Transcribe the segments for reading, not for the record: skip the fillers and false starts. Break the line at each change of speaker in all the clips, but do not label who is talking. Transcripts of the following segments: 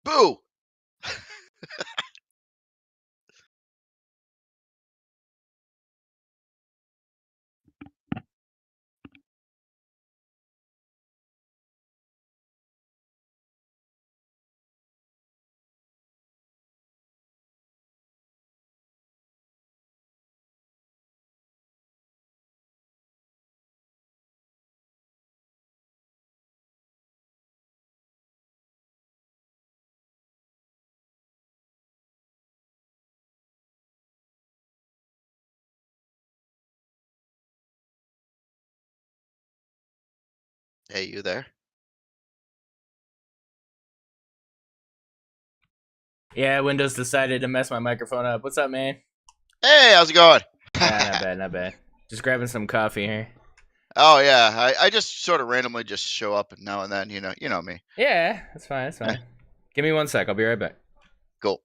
Boo! Hey, you there?
Yeah, Windows decided to mess my microphone up. What's up, man?
Hey, how's it going?
Yeah, not bad, not bad. Just grabbing some coffee here.
Oh yeah, I just sort of randomly just show up now and then. You know me.
Yeah, that's fine, that's fine. Give me 1 sec, I'll be right back.
Cool.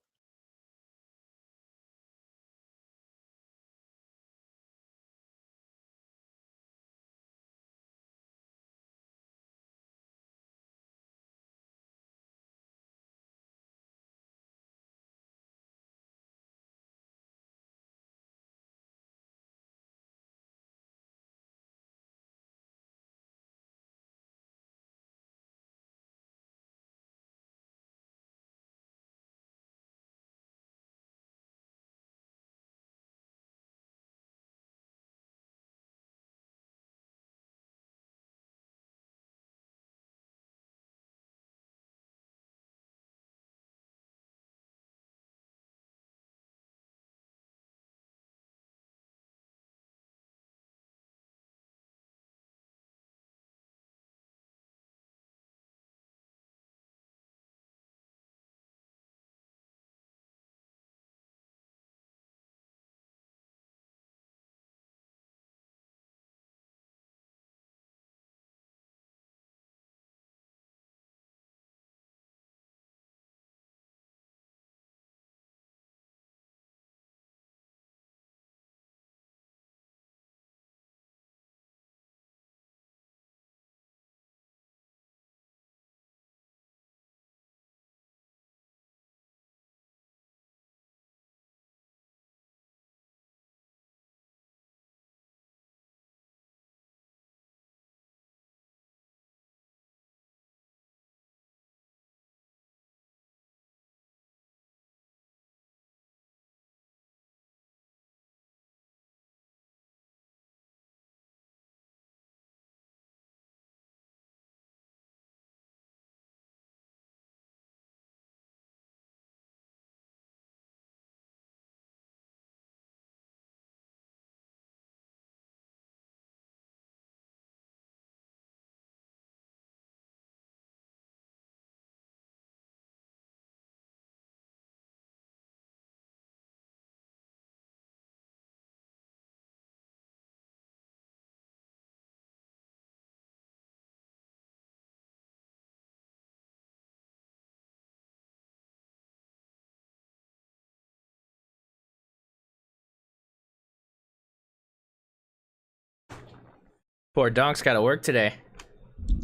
Poor Donk's gotta work today.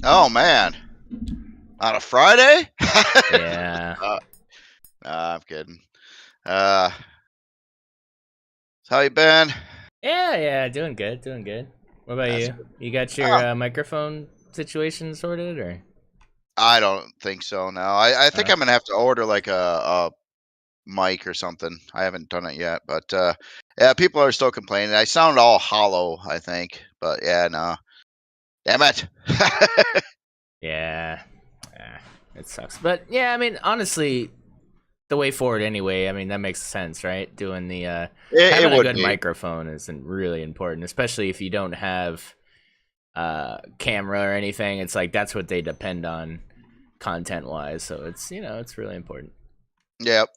Oh man, on a Friday?
Yeah.
Nah, I'm kidding. So how you been?
Yeah, doing good, doing good. What about
That's
you?
good.
You got your microphone situation sorted, or?
I don't think so. No, I think I'm gonna have to order like a mic or something. I haven't done it yet, but yeah, people are still complaining. I sound all hollow, I think, but yeah, no. Damn it.
Yeah. It sucks. But yeah, I mean, honestly, the way forward anyway, I mean, that makes sense, right? Doing the
It
having a
would
good
be.
microphone is really important, especially if you don't have camera or anything. It's like that's what they depend on content wise, so it's it's really important.
Yep.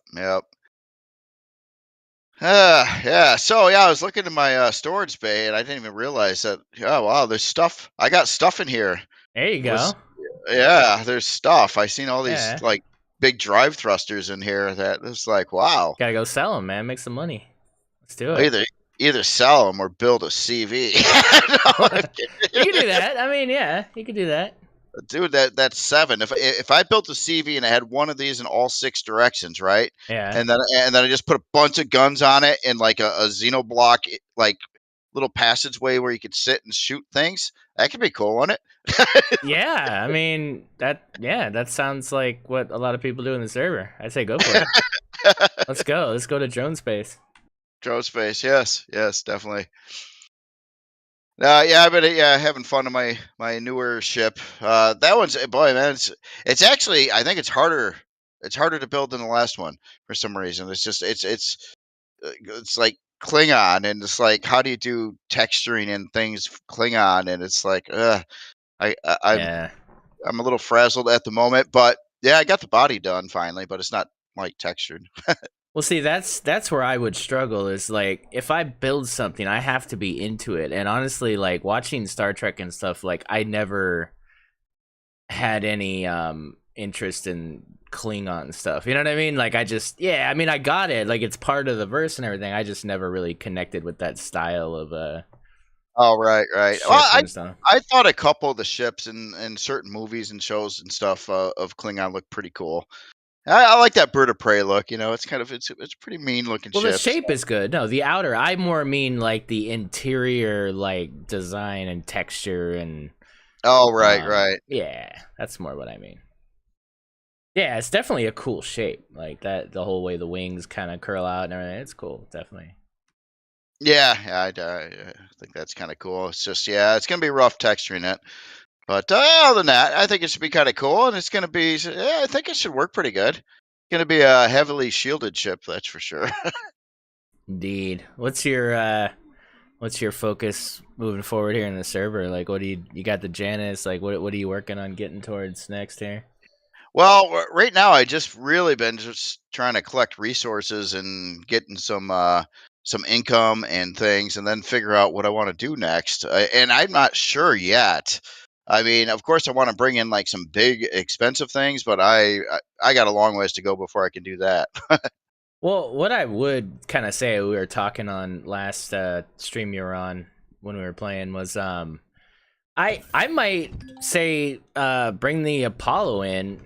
Yeah. So yeah, I was looking in my storage bay, and I didn't even realize that. Oh wow, there's stuff. I got stuff in here.
There you
It was
go.
yeah, there's stuff. I seen all these
Yeah,
like big drive thrusters in here. That is like wow.
gotta go sell them, man. Make some money. Let's do
Well,
it.
either sell them or build a CV. No, I'm
You
kidding.
can do that. I mean, yeah, you can do that.
dude, that's 7. If I built a CV and I had one of these in all 6 directions, right?
Yeah.
And then I just put a bunch of guns on it and like a Xenoblock like little passageway where you could sit and shoot things. That could be cool, wouldn't it?
Yeah, I mean that sounds like what a lot of people do in the server. I say go for it. Let's go. Let's go to drone space.
Drone space, yes, yes, definitely. Yeah, I've been having fun on my newer ship. That one's boy, man. It's actually I think it's harder. It's harder to build than the last one for some reason. It's just it's like Klingon, and it's like how do you do texturing and things Klingon, and it's like I'm
Yeah.
I'm a little frazzled at the moment, but yeah, I got the body done finally, but it's not like textured.
Well, see, that's where I would struggle is like if I build something, I have to be into it. And honestly, like watching Star Trek and stuff, like I never had any interest in Klingon stuff. You know what I mean? Like I just I mean I got it. Like it's part of the verse and everything. I just never really connected with that style of
Oh, right, right. Well,
ship and stuff.
I thought a couple of the ships in certain movies and shows and stuff of Klingon look pretty cool. I like that bird of prey look. It's kind of it's a pretty mean looking
Well, the
ship.
shape is good. No, the outer. I more mean like the interior, like design and texture and
Oh, right, right.
yeah, that's more what I mean. Yeah, it's definitely a cool shape. Like that, the whole way the wings kind of curl out and everything. It's cool, definitely.
Yeah, I think that's kind of cool. It's just it's gonna be rough texturing it, but other than that, I think it should be kind of cool, and it's gonna be. Yeah, I think it should work pretty good. It's gonna be a heavily shielded ship, that's for sure.
Indeed. What's your focus moving forward here in the server? Like, what do you got the Janus? Like, what are you working on getting towards next here?
Well, right now I just really been just trying to collect resources and getting some income and things, and then figure out what I want to do next. And I'm not sure yet. I mean, of course, I want to bring in like some big expensive things, but I got a long ways to go before I can do that.
Well, what I would kind of say we were talking on last stream you were on when we were playing was I might say bring the Apollo in.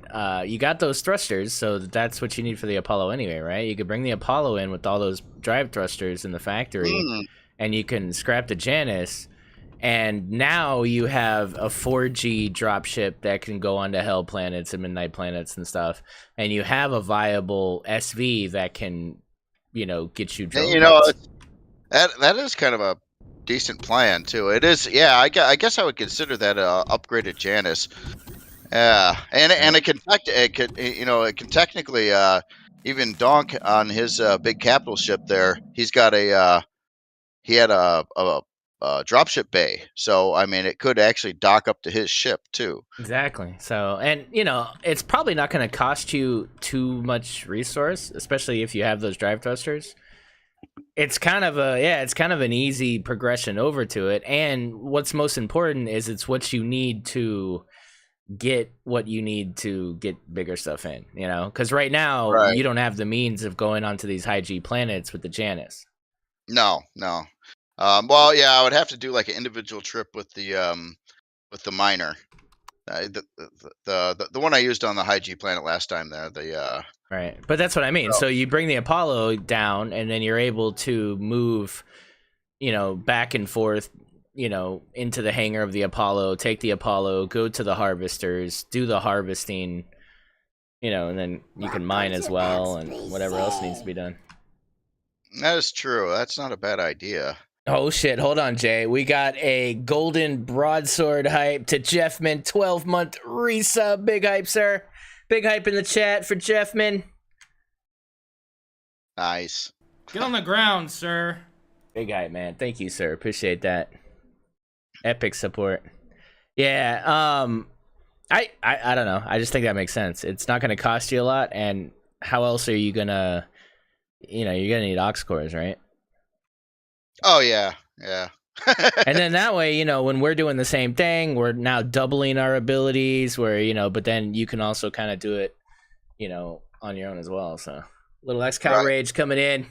You got those thrusters, so that's what you need for the Apollo anyway, right? You could bring the Apollo in with all those drive thrusters in the factory, and you can scrap the Janus. And now you have a 4G dropship that can go onto Hell planets and Midnight planets and stuff. And you have a viable SV that can, get you drone.
That is kind of a decent plan too. It is, yeah. I guess I would consider that a upgraded Janus. Yeah, and it can technically even Donk on his big capital ship there. He had a dropship bay, so I mean it could actually dock up to his ship too.
Exactly. So, and it's probably not going to cost you too much resource, especially if you have those drive thrusters. It's kind of an easy progression over to it. And what's most important is it's what you need to get what you need to get bigger stuff in, because right now you don't have the means of going onto these high G planets with the Janus.
No. Well, yeah, I would have to do like an individual trip with the miner. The one I used on the high G planet last time there.
Right, but that's what I mean. So you bring the Apollo down, and then you're able to move, back and forth, into the hangar of the Apollo, take the Apollo, go to the harvesters, do the harvesting, and then you can mine as well, and whatever else needs to be done.
That is true. That's not a bad idea.
Oh shit, hold on, Jay. We got a golden broadsword hype to Jeffman, 12-month resub. Big hype, sir. Big hype in the chat for Jeffman.
Nice.
Get on the ground, sir.
Big hype, man. Thank you, sir. Appreciate that. Epic support. Yeah, I don't know. I just think that makes sense. It's not gonna cost you a lot, and how else are you gonna you're gonna need aux cores, right?
Oh yeah.
And then that way, when we're doing the same thing, we're now doubling our abilities where, but then you can also kind of do it, on your own as well. So little XCal rage coming in.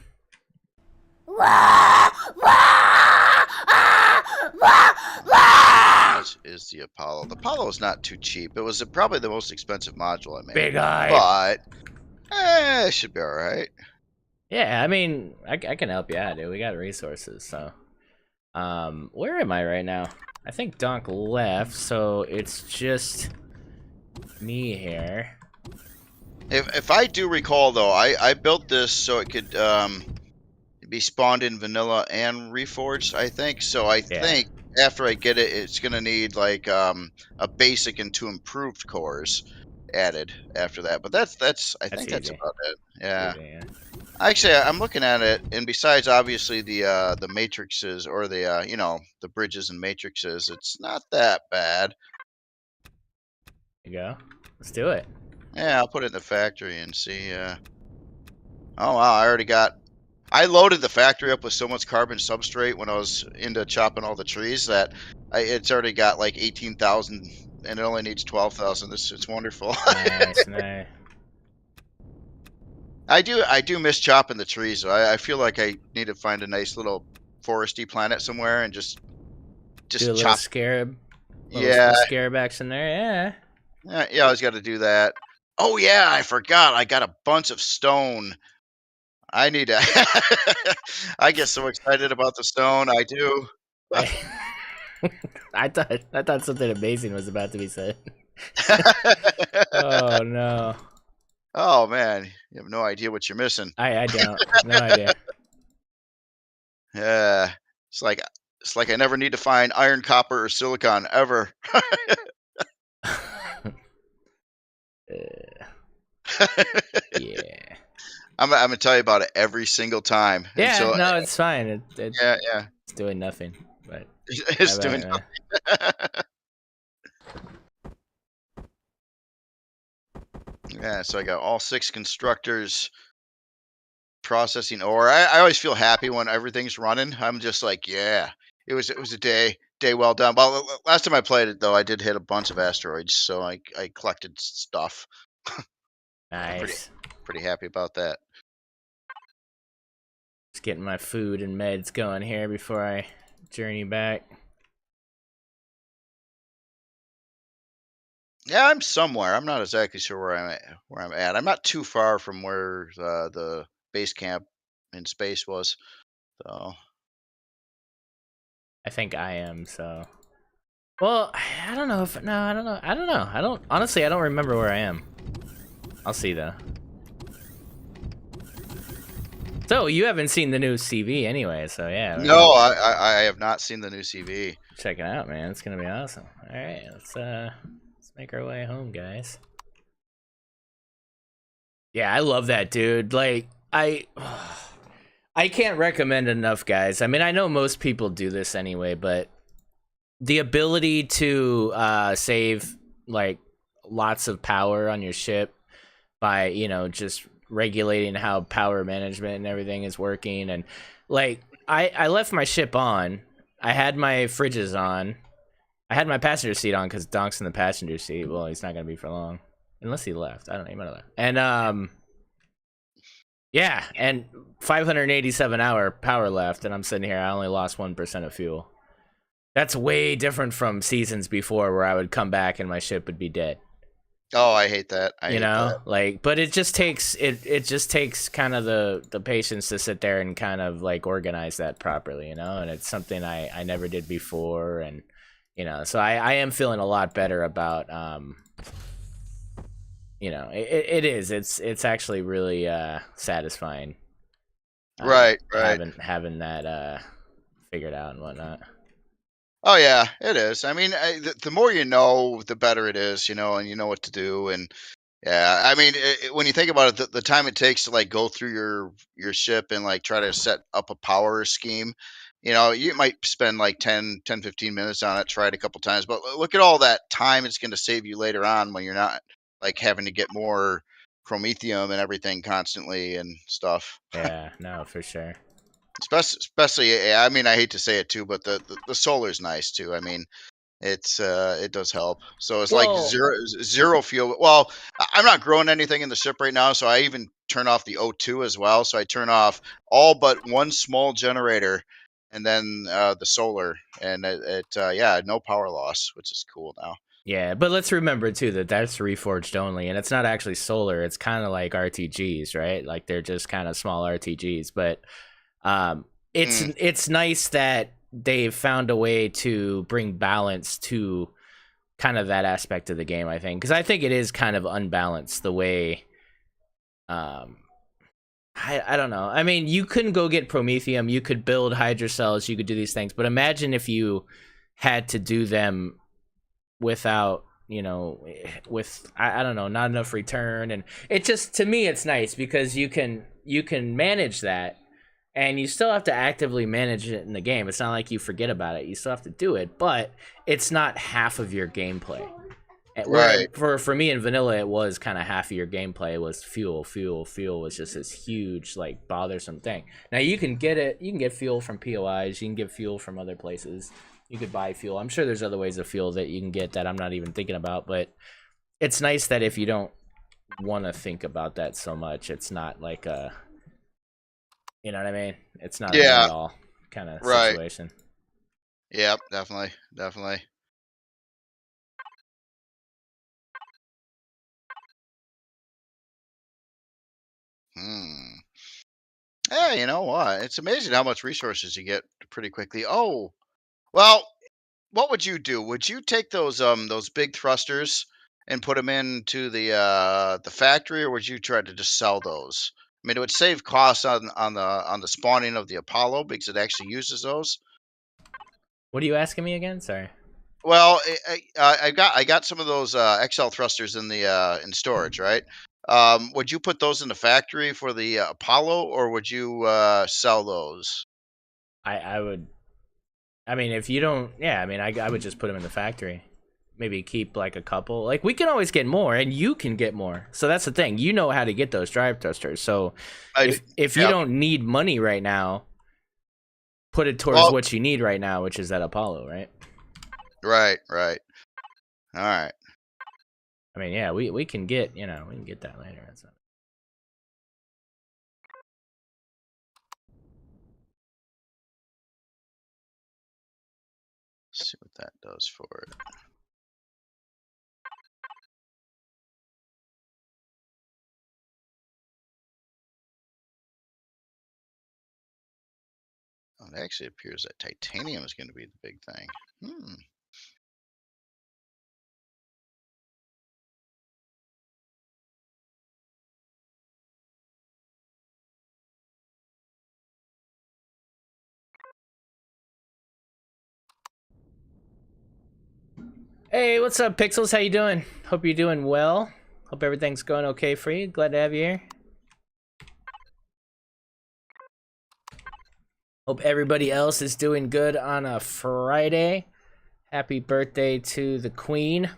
Is What's the Apollo? The Apollo is not too cheap. It was probably the most expensive module I made.
Big eye.
But it should be all right.
Yeah, I mean, I can help you out, dude. We got resources, so. Where am I right now? I think Donk left, so it's just me here.
If I do recall, though, I built this so it could be spawned in vanilla and reforged, I think. So I think after I get it, it's going to need like a basic and 2 improved cores added after that. But I think that's
easy.
about it. Yeah.
Easy, yeah.
Actually, I'm looking at it, and besides obviously the matrices or the the bridges and matrices, it's not that bad.
There you go. Let's do it.
Yeah, I'll put it in the factory and see. Oh wow, I loaded the factory up with so much carbon substrate when I was into chopping all the trees that it's already got like 18,000, and it only needs 12,000. It's wonderful.
Nice, nice.
I do miss chopping the trees. So I feel like I need to find a nice little foresty planet somewhere and just
do a little
chop.
scarab.
Yeah,
Scarabax in there.
Yeah. I always got to do that. Oh yeah, I forgot. I got a bunch of stone. I need to. I get so excited about the stone. I do.
I thought something amazing was about to be said. Oh no.
Oh man, you have no idea what you're missing.
I don't. No idea.
Yeah, it's like I never need to find iron, copper, or silicon ever.
Yeah.
I'm gonna tell you about it every single time.
Yeah, no, it's fine.
Yeah.
It's doing nothing, but
it's doing nothing. Yeah, so I got all 6 constructors processing ore. I always feel happy when everything's running. I'm just like, yeah, it was a day well done. Well, last time I played it though, I did hit a bunch of asteroids, so I collected stuff.
Nice.
Pretty happy about that.
Just getting my food and meds going here before I journey back.
Yeah, I'm somewhere. I'm not exactly sure where I'm at. I'm not too far from where the base camp in space was. So
I think I am, so. Well, I don't know if I don't know. Honestly, I don't remember where I am. I'll see though. So you haven't seen the new CV anyway, so yeah.
No, I have not seen the new CV.
Check it out, man. It's gonna be awesome. All right, let's make our way home, guys. Yeah, I love that, dude. Like I can't recommend enough, guys. I mean, I know most people do this anyway, but the ability to save like lots of power on your ship by, just regulating how power management and everything is working. And like I left my ship on, I had my fridges on, I had my passenger seat on because Donk's in the passenger seat. Well, he's not gonna be for long unless he left. I don't know, he might have left. And yeah, and 587 hour power left, and I'm sitting here, I only lost 1% of fuel. That's way different from seasons before where I would come back and my ship would be dead.
Oh, I hate that.
Like, but it just takes kind of the patience to sit there and kind of like organize that properly, and it's something I never did before, and so I am feeling a lot better about it's actually really satisfying.
Right.
Having that figured out and whatnot.
Oh yeah, it is. I mean, the more you know, the better it is, and you know what to do. And yeah, I mean, when you think about it, the time it takes to like go through your ship and like try to set up a power scheme, you might spend like 15 minutes on it, try it a couple times, but look at all that time it's going to save you later on when you're not like having to get more chromethium and everything constantly and stuff.
Yeah, no, for sure.
Especially, I mean, I hate to say it too, but the solar's nice too. I mean, it does help. So it's like zero fuel. Well, I'm not growing anything in the ship right now, so I even turn off the O2 as well. So I turn off all but one small generator, and then the solar, and yeah, no power loss, which is cool now.
Yeah, but let's remember too that that's reforged only, and it's not actually solar. It's kind of like RTGs, right? Like they're just kind of small RTGs, but it's nice that they've found a way to bring balance to kind of that aspect of the game. I think because I think it is kind of unbalanced the way. I don't know. I mean, you couldn't go get Promethium. You could build Hydra cells. You could do these things, but imagine if you had to do them without, with I don't know, not enough return. And it just, to me, it's nice because you can manage that, and you still have to actively manage it in the game. It's not like you forget about it. You still have to do it, but it's not half of your gameplay. Where
Right.
for me in vanilla, it was kind of half of your gameplay was fuel was just this huge, like, bothersome thing. Now you can get fuel from POIs, you can get fuel from other places, you could buy fuel. I'm sure there's other ways of fuel that you can get that I'm not even thinking about, but it's nice that if you don't want to think about that so much, it's not like a, you know what I mean? It's not a
Yeah.
be all kind of
Right.
situation.
Yep. Definitely. Yeah, you know what? It's amazing how much resources you get pretty quickly. Oh, well, what would you do? Would you take those big thrusters and put them into the factory, or would you try to just sell those? I mean, it would save costs on the spawning of the Apollo because it actually uses those.
What are you asking me again? Sorry.
Well, I got some of those XL thrusters in the in storage, right? Would you put those in the factory for the Apollo, or would you sell those?
I would. I mean, if you don't, yeah, I mean, I would just put them in the factory. Maybe keep like a couple. Like we can always get more, and you can get more. So that's the thing. You know how to get those drive thrusters. So
I do.
if you
Yep.
don't need money right now, put it towards
Well,
what you need right now, which is that Apollo, right?
right. All right.
I mean, yeah, we can get, we can get that later. That's not...
Let's see what that does for it. Oh, it actually appears that titanium is going to be the big thing.
Hey, what's up, Pixels? How you doing? Hope you're doing well. Hope everything's going okay for you. Glad to have you here. Hope everybody else is doing good on a Friday. Happy birthday to the Queen.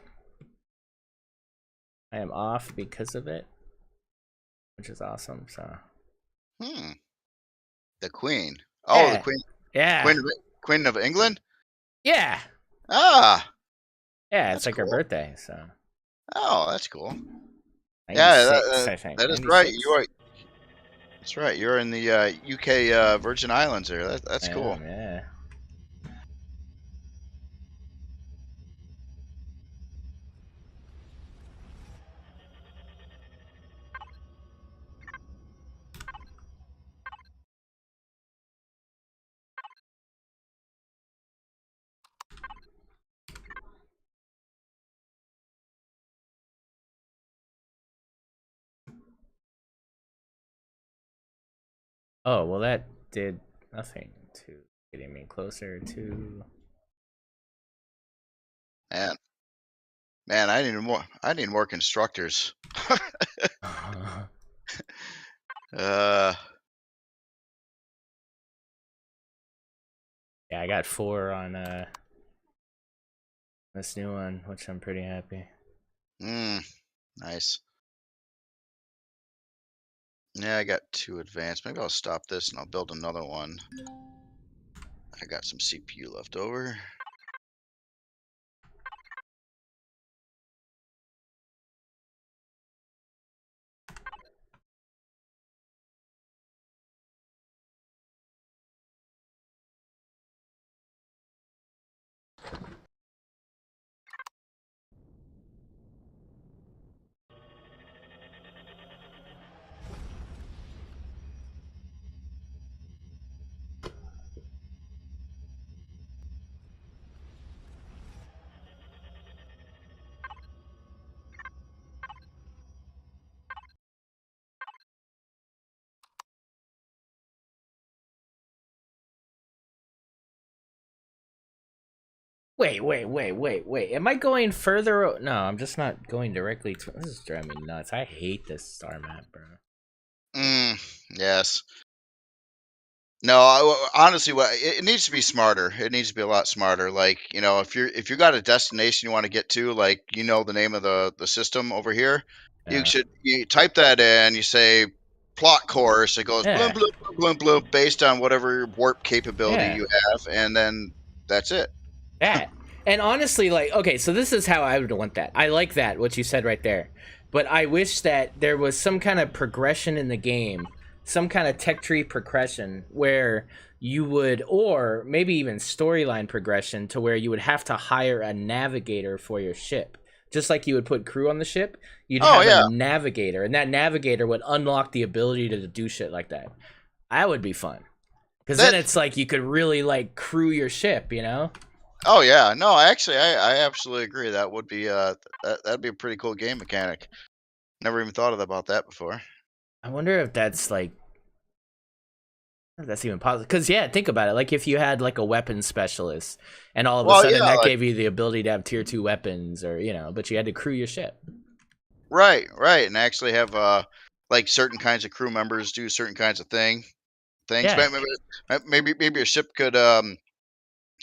I am off because of it, which is awesome. So,
The Queen. Oh, the
yeah,
Queen.
yeah,
Queen of England.
yeah,
Ah,
yeah. It's
that's
like her
cool.
birthday. So,
Oh, that's cool. Yeah,
96, I think.
that is right.
96.
You are. That's right. You're in the UK Virgin Islands there. That's
I
cool.
am, yeah. Oh, well, that did nothing to getting me closer to.
And man, I need more constructors. uh,
Yeah, I got 4 on this new one, which I'm pretty happy.
Nice. Yeah, I got 2 advanced. Maybe I'll stop this and I'll build another one. I got some CPU left over.
Wait. Am I going further? No, I'm just not going directly to. This is driving me nuts. I hate this star map, bro.
Yes. No, honestly, it needs to be smarter. It needs to be a lot smarter. Like, if you got a destination you want to get to, like, the name of the system over here,
Yeah.
you type that in. You say plot course. It goes bloom
Yeah.
bloom bloom bloom bloom based on whatever warp capability
Yeah.
you have, and then that's it.
That. And honestly, like, okay, so this is how I would want that. I like that, what you said right there. But I wish that there was some kind of progression in the game, some kind of tech tree progression where you would, or maybe even storyline progression to where you would have to hire a navigator for your ship. Just like you would put crew on the ship, you'd
Oh
have
yeah,
a navigator, and that navigator would unlock the ability to do shit like that. That would be fun. Because then
that.
it's like you could really, like, crew your ship, you know?
Oh yeah, no, actually, I absolutely agree. That would be that'd be a pretty cool game mechanic. Never even thought about that before.
I wonder if that's like if that's even possible. Because yeah, think about it. Like if you had like a weapons specialist, and all of a
Well,
sudden
yeah,
that
like,
gave you the ability to have tier 2 weapons, or but you had to crew your ship.
right, and actually have like certain kinds of crew members do certain kinds of things.
Yeah,
Maybe a ship could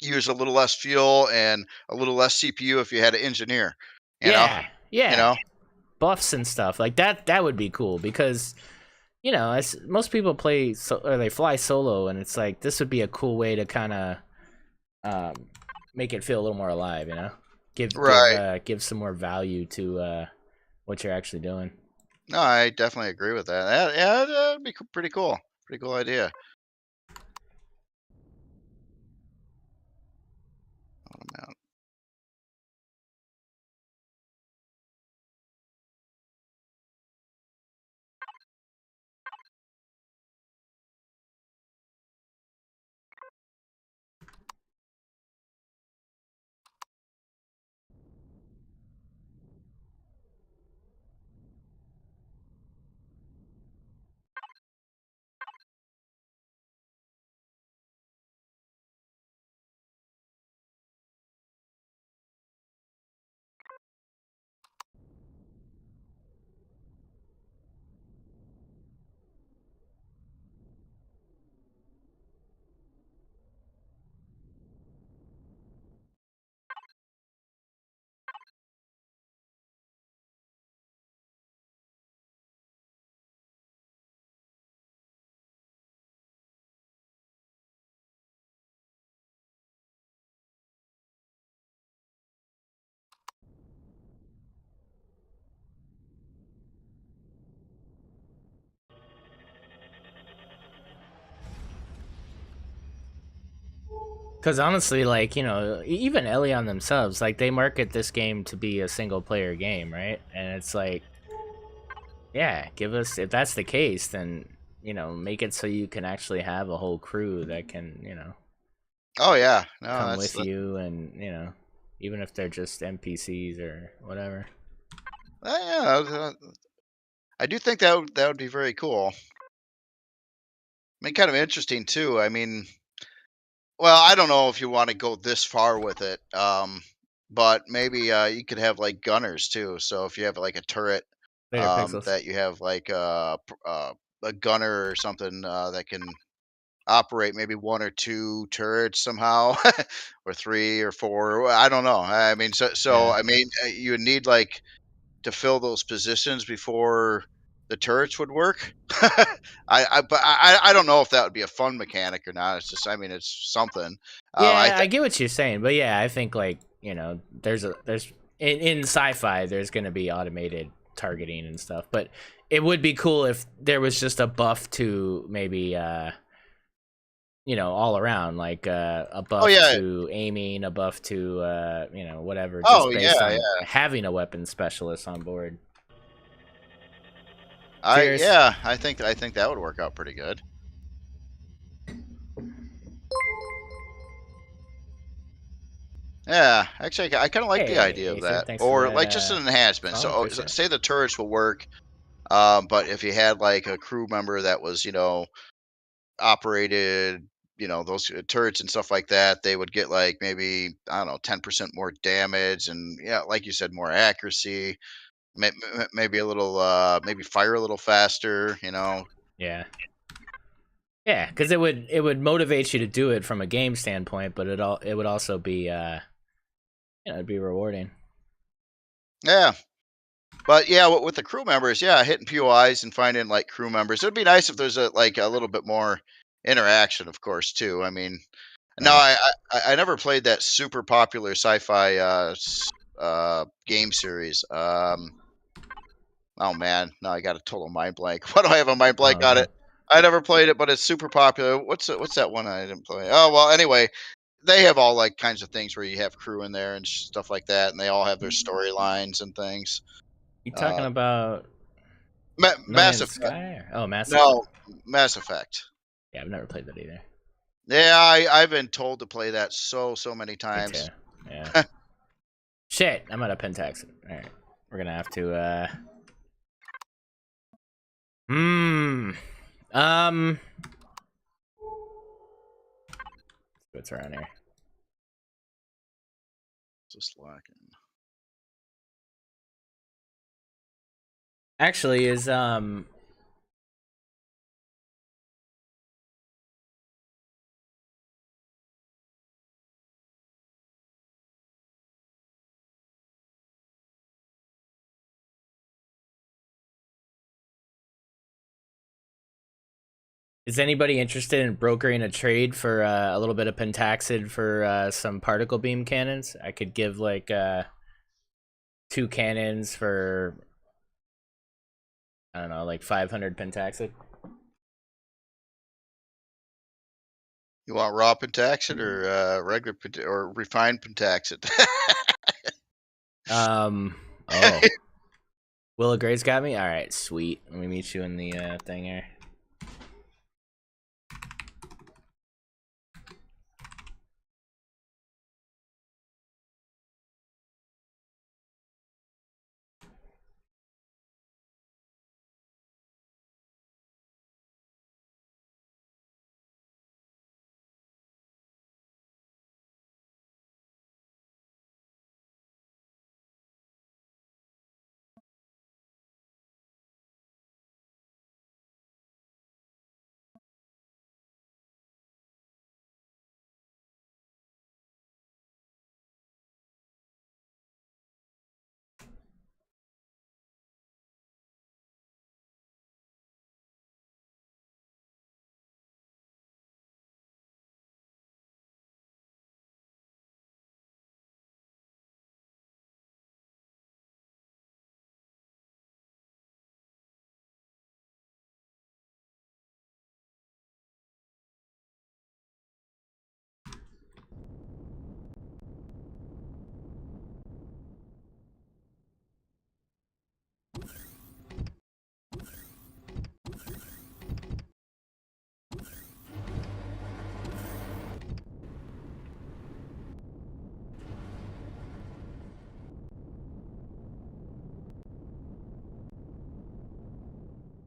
use a little less fuel and a little less CPU if you had an engineer. You know,
yeah,
you
yeah.
know.
Buffs and stuff like that. That would be cool because as most people play or they fly solo, and it's like this would be a cool way to kind of um, make it feel a little more alive.
Right.
Give some more value to what you're actually doing.
No, I definitely agree with that. Yeah, that'd be pretty cool. Pretty cool idea.
Because honestly, like, even Elion themselves, like, they market this game to be a single player game, right? And it's like, yeah, if that's the case, then, make it so you can actually have a whole crew that can,
Oh yeah, no,
come with you and, even if they're just NPCs or whatever.
yeah. I do think that would be very cool. I mean, kind of interesting too. I mean, well, I don't know if you want to go this far with it, but maybe you could have like gunners too. So if you have like a turret,
Later, Pixels.
that you have like a gunner or something that can operate maybe one or two turrets somehow, or three or four. I don't know. I mean, so
Yeah.
I mean, you would need like to fill those positions before the turrets would work. But I don't know if that would be a fun mechanic or not. It's just, I mean, it's something. I
Yeah, I get what you're saying, but yeah, I think, like, there's in sci-fi there's gonna be automated targeting and stuff, but it would be cool if there was just a buff to maybe all around, like a buff
yeah.
to aiming, a buff to whatever, just
Oh
based
yeah,
on
yeah.
having a weapons specialist on board.
I
Cheers.
yeah. I think that would work out pretty good. Yeah, actually, I kind of like the
Hey,
idea of
Aether,
that,
thanks for
or
that
like just an enhancement.
follow.
So,
Appreciate it.
say the turrets will work, but if you had like a crew member that was, operated those turrets and stuff like that, they would get like maybe, I don't know, 10% more damage, and yeah, like you said, more accuracy, maybe a little, maybe fire a little faster.
Yeah. Yeah, because it would motivate you to do it from a game standpoint, but it would also be it'd be rewarding.
Yeah. But yeah, with the crew members, yeah, hitting POIs and finding like crew members. It'd be nice if there's a little bit more interaction, of course, too. I mean, no,
Right.
I never played that super popular sci-fi game series. Oh man, no, I got a total mind blank. Why do I have a mind blank
Oh
on it?
god.
I never played it, but it's super popular. What's that one I didn't play? Oh well, anyway, they have all like kinds of things where you have crew in there and stuff like that, and they all have their storylines and things.
You talking
Uh,
about No
Mass
Man's
Effect.
Sky? Oh, Mass Effect.
No, Mass Effect.
Yeah, I've never played that either.
Yeah, I've been told to play that so many
Me too.
times.
Yeah. Shit, I'm out of Pentax. All right, we're gonna have to. Hmm. Um. What's around here?
Just lacking.
Actually, is anybody interested in brokering a trade for a little bit of Pentaxid for some particle beam cannons? I could give like 2 cannons for, I don't know, like 500 Pentaxid.
You want raw pentaxid or regular or refined pentaxid?
Oh. Willa Gray's got me? Alright, sweet. Let me meet you in the thing here.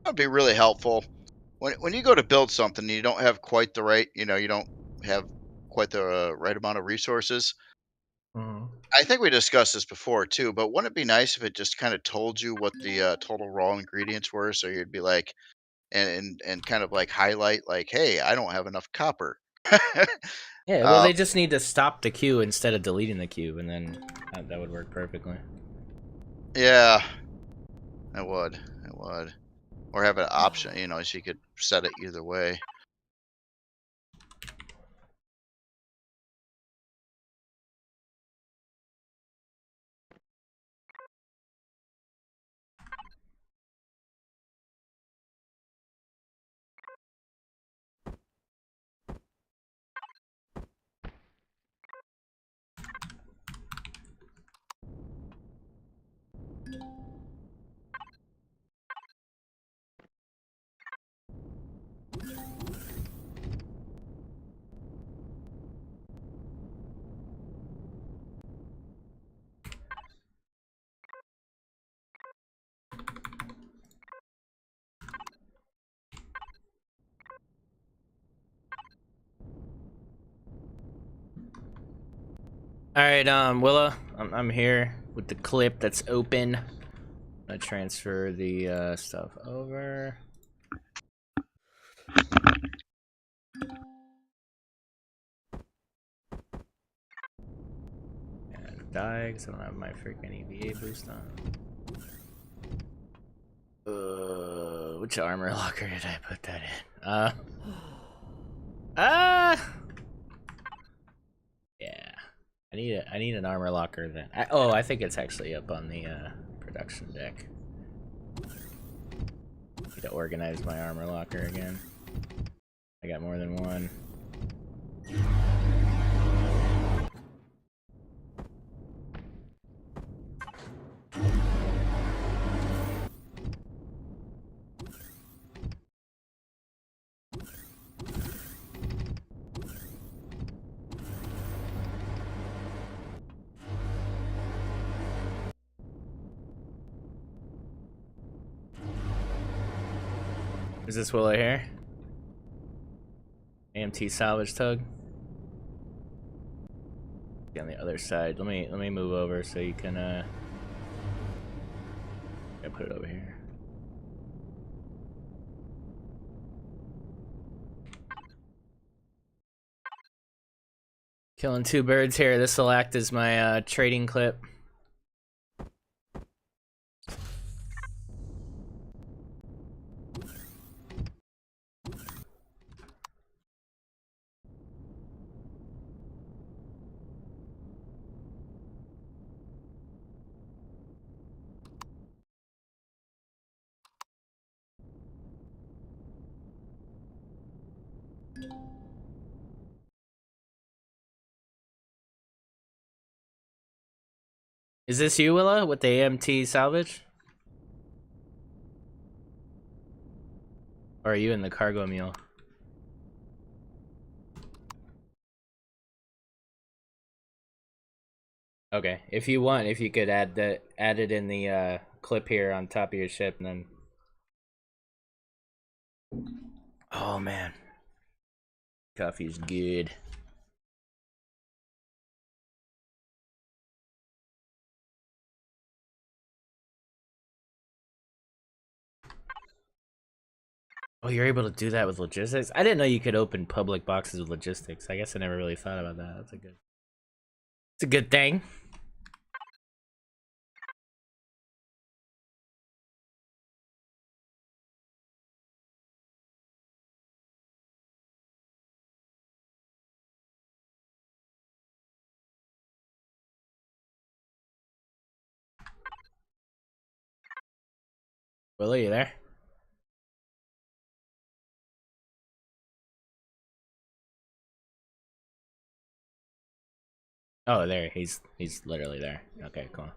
That'd be really helpful. When you go to build something, and you don't have quite the right, you don't have quite the right amount of resources.
Mhm.
I think we discussed this before too, but wouldn't it be nice if it just kind of told you what the total raw ingredients were, so you'd be like, and kind of like highlight like, hey, I don't have enough copper.
Yeah, well,
uh,
they just need to stop the queue instead of deleting the queue, and then that would work perfectly.
yeah, it would, or have an option, so you could set it either way.
All right, Willow, I'm here with the clip that's open. I transfer the stuff over. And die because I don't have my freaking EVA boost on. Which armor locker did I put that in? Yeah. I need an armor locker then. I think it's actually up on the production deck. Need to organize my armor locker again. I got more than one. Is this Willow here? AMT salvage tug. On the other side. Let me move over so you can I put it over here. Killing two birds here. This will act as my trading clip. Is this you, Willa, with the AMT salvage? Or are you in the cargo mule? Okay, if you want, if you could add it in the clip here on top of your ship, and then. Oh man, coffee's good. Oh, you're able to do that with logistics? I didn't know you could open public boxes with logistics. I guess I never really thought about that. It's a good thing. Will, are you there? Oh, there. He's literally there. Okay, cool.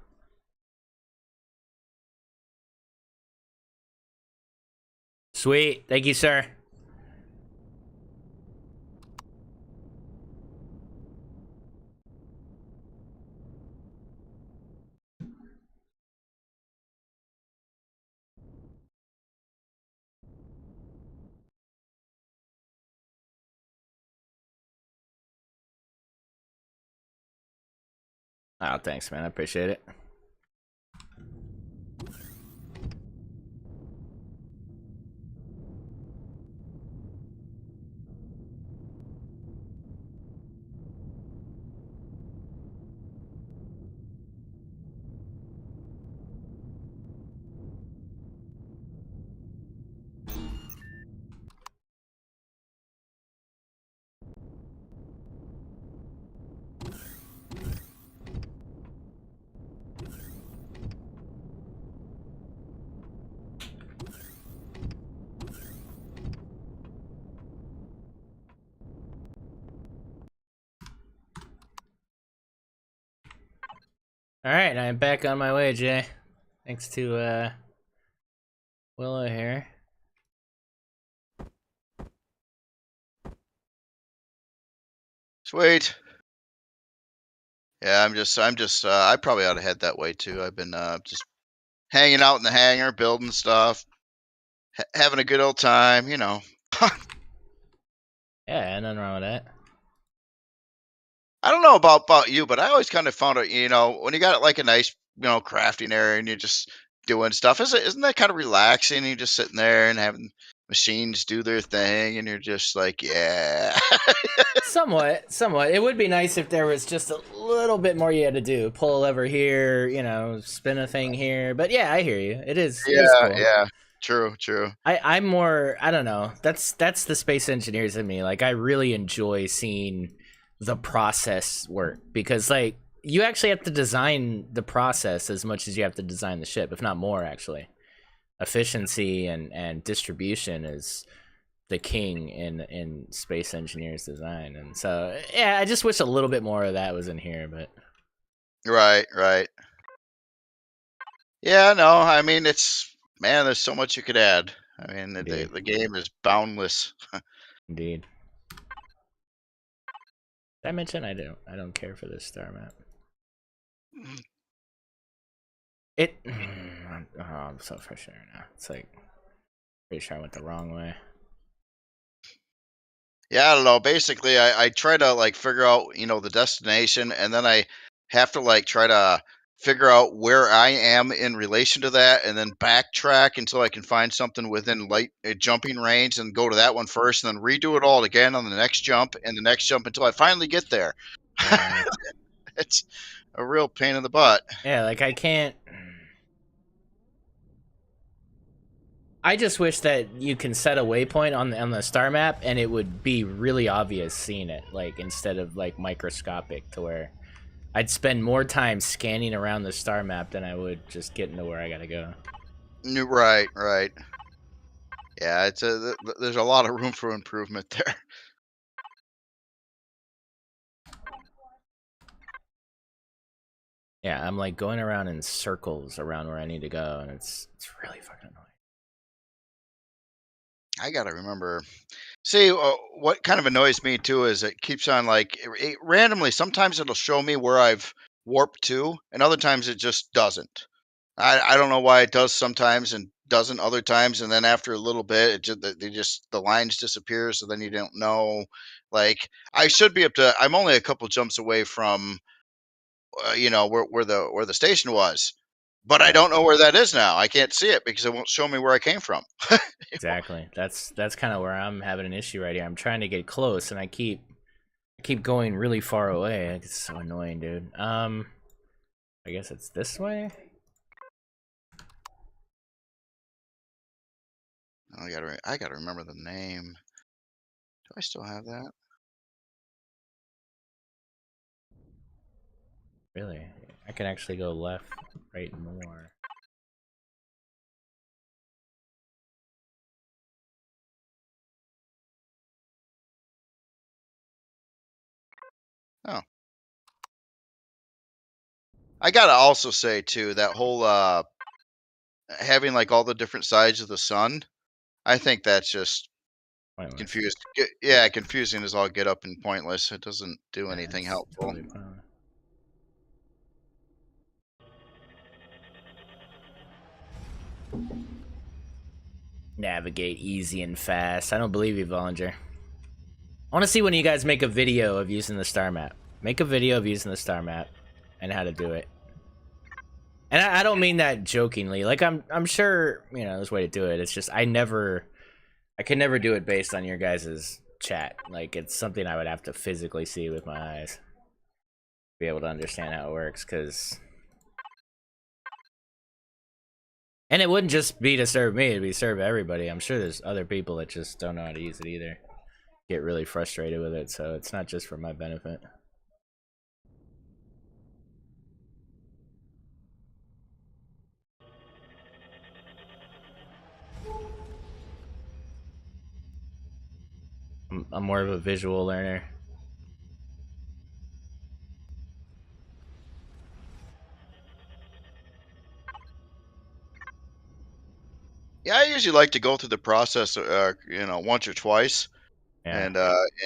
Sweet. Thank you, sir. Oh, thanks, man. I appreciate it. All right, I'm back on my way, Jay. Thanks to Willow here.
Sweet. Yeah, I probably ought to head that way too. I've been just hanging out in the hangar, building stuff, having a good old time, you know.
Yeah, nothing wrong with that.
I don't know about you, but I always kind of found it, when you got like a nice, crafting area and you're just doing stuff, isn't that kind of relaxing? You're just sitting there and having machines do their thing, and you're just like, yeah.
Somewhat, somewhat. It would be nice if there was just a little bit more you had to do. Pull a lever here, spin a thing here. But yeah, I hear you. It is
Yeah,
cool.
yeah. True, true.
I'm more, I don't know. That's the space engineers in me. Like I really enjoy seeing the process work because like you actually have to design the process as much as you have to design the ship, if not more actually. Efficiency and distribution is the king in space engineers design. And so yeah, I just wish a little bit more of that was in here, but
Right, right. Yeah, no, I mean, man, there's so much you could add. I mean,
indeed.
the game is boundless.
Indeed. Did I mention I don't care for this star map. I'm so frustrated now. It's like pretty sure I went the wrong way.
Yeah, I don't know. Basically, I try to like figure out, the destination, and then I have to like try to figure out where I am in relation to that, and then backtrack until I can find something within light jumping range, and go to that one first, and then redo it all again on the next jump and the next jump until I finally get there.
Yeah.
It's a real pain in the butt.
Yeah, like I can't. I just wish that you can set a waypoint on the star map and it would be really obvious seeing it, like instead of like microscopic to where I'd spend more time scanning around the star map than I would just getting to where I gotta go.
Right, right. Yeah, there's a lot of room for improvement there.
Yeah, I'm like going around in circles around where I need to go, and it's really fucking annoying.
I gotta remember. See, what kind of annoys me too is it keeps on like randomly. Sometimes it'll show me where I've warped to, and other times it just doesn't. I don't know why it does sometimes and doesn't other times, and then after a little bit, the lines disappear, so then you don't know. Like I should be up to. I'm only a couple jumps away from, where the station was, but I
Yeah,
don't know where that is now. I can't see it because it won't show me where I came from.
exactly. That's kind of where I'm having an issue right here. I'm trying to get close, and I keep going really far away. It's so annoying, dude. I guess it's this way.
I gotta remember the name. Do I still have that?
Really, I can actually go left, right, and more.
Oh, I gotta also say too that whole having like all the different sides of the sun. I think that's just
Pointless.
Yeah, confusing as all get up and pointless. It doesn't do
Yeah,
anything
it's
helpful.
totally pointless. Navigate easy and fast. I don't believe you, Vollinger. I want to see when you guys make a video of using the star map. Make a video of using the star map and how to do it. And I don't mean that jokingly. Like I'm sure there's a way to do it. It's just I could never do it based on your guys' chat. Like it's something I would have to physically see with my eyes, be able to understand how it works. And it wouldn't just be to serve me; it'd be serve everybody. I'm sure there's other people that just don't know how to use it either. Get really frustrated with it, so it's not just for my benefit. I'm more of a visual learner.
Yeah, I usually like to go through the process, once or twice,
Yeah,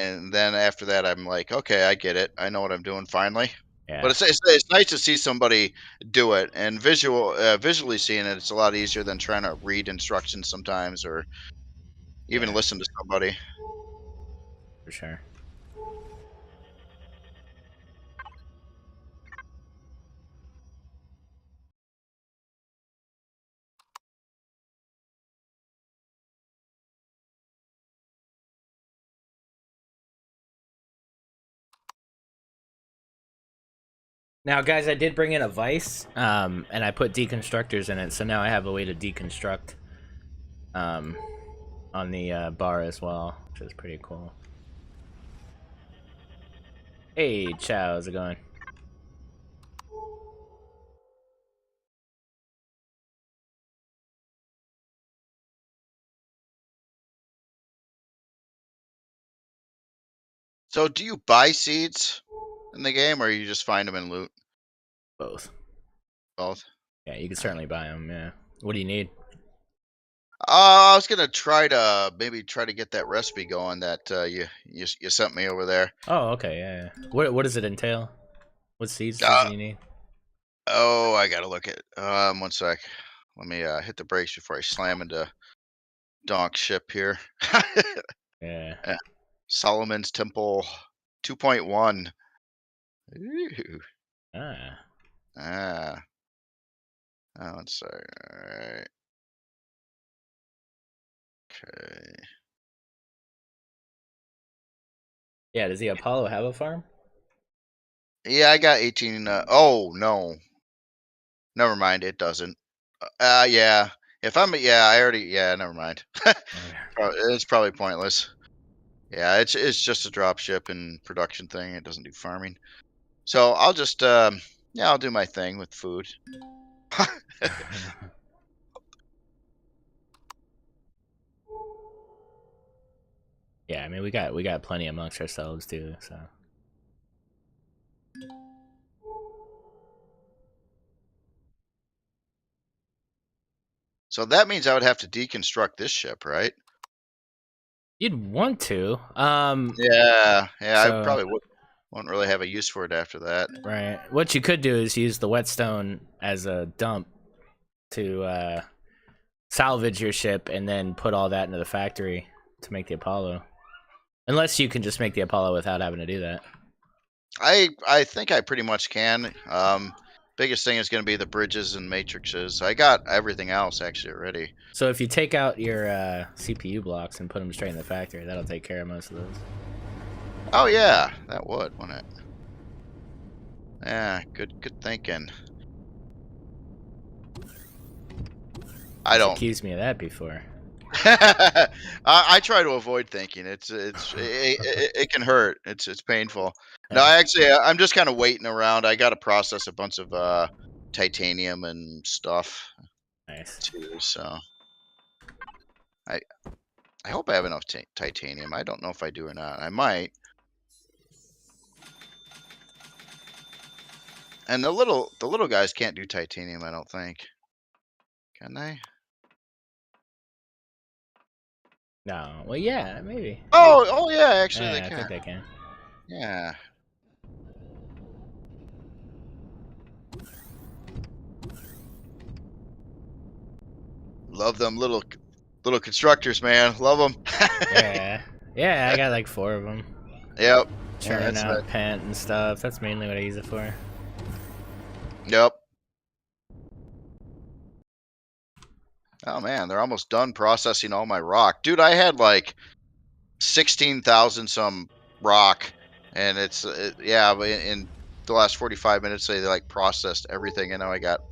and then after that, I'm like, okay, I get it. I know what I'm doing finally. But
yeah,
it's nice to see somebody do it, and visually seeing it. It's a lot easier than trying to read instructions sometimes, or even
yeah,
listen to somebody.
for sure. Now, guys, I did bring in a vice, and I put deconstructors in it, so now I have a way to deconstruct on the bar as well, which is pretty cool. Hey, Chow, how's it going?
So, do you buy seeds in the game, or you just find them in loot?
Both.
Both.
Yeah, you can certainly buy them, yeah. What do you need?
I was gonna try to maybe try to get that recipe going that you sent me over there.
Oh, okay, yeah. What does it entail? What seeds does
Uh,
he need?
oh, I gotta look at. 1 sec. Let me hit the brakes before I slam into Donk ship here.
Yeah.
Yeah. Solomon's Temple 2.1. Ooh.
Ah.
Ah. Oh, 1 sec. All right. Okay.
Yeah, does the Apollo have a farm?
Yeah, I got 18. Oh no, never mind. It doesn't. Yeah. If I'm, yeah, I already, yeah, never mind. It's probably pointless. Yeah, it's just a drop ship and production thing. It doesn't do farming. So I'll just, yeah, I'll do my thing with food.
Yeah, I mean we got plenty amongst ourselves too, so.
So that means I would have to deconstruct this ship, right?
You'd want to.
Yeah, I
So
probably wouldn't really have a use for it after that.
right. What you could do is use the whetstone as a dump to salvage your ship and then put all that into the factory to make the Apollo. Unless you can just make the Apollo without having to do that.
I think I pretty much can. Biggest thing is going to be the bridges and matrices. I got everything else actually already.
So if you take out your CPU blocks and put them straight in the factory, that'll take care of most of those.
Oh yeah, that would, wouldn't it? Yeah, good thinking. I
He's
don't.
accused me of that before.
I try to avoid thinking. It can hurt. It's painful. No, I actually I'm just kind of waiting around. I got to process a bunch of titanium and stuff
Nice.
too. So I I hope I have enough titanium. I don't know if I do or not. I might. And the little guys can't do titanium. I don't think. Can they?
No. Well, yeah, maybe.
Oh yeah. Actually, they
Yeah, I
can.
think they can.
Yeah. Love them little constructors, man. Love them.
Yeah. Yeah, I got like 4 of them.
Yep. Yeah,
Churning
that's
out
it.
pent and stuff. That's mainly what I use it for.
Yep. Oh man, they're almost done processing all my rock. Dude, I had like 16,000 some rock and yeah, but in the last 45 minutes they like processed everything and now I got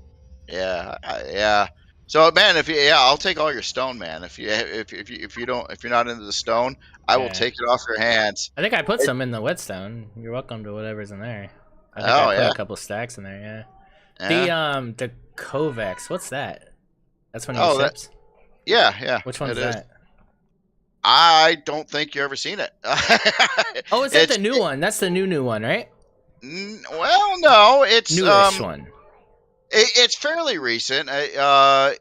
yeah. So man, if you yeah, I'll take all your stone, man. If you're not into the stone, I will
Yeah.
take it off your hands.
I think I put
It,
some in the whetstone. You're welcome to whatever's in there. I think I
oh
put a
yeah.
couple stacks in there, yeah.
Yeah.
The Kovacs, what's that? That's one of your
Oh, that
ships?
yeah,
Which
it
one's
is.
that?
I don't think you ever seen it.
Oh, is that
It's
the new one? That's the new one, right?
well, no,
Newish one.
it's fairly recent. I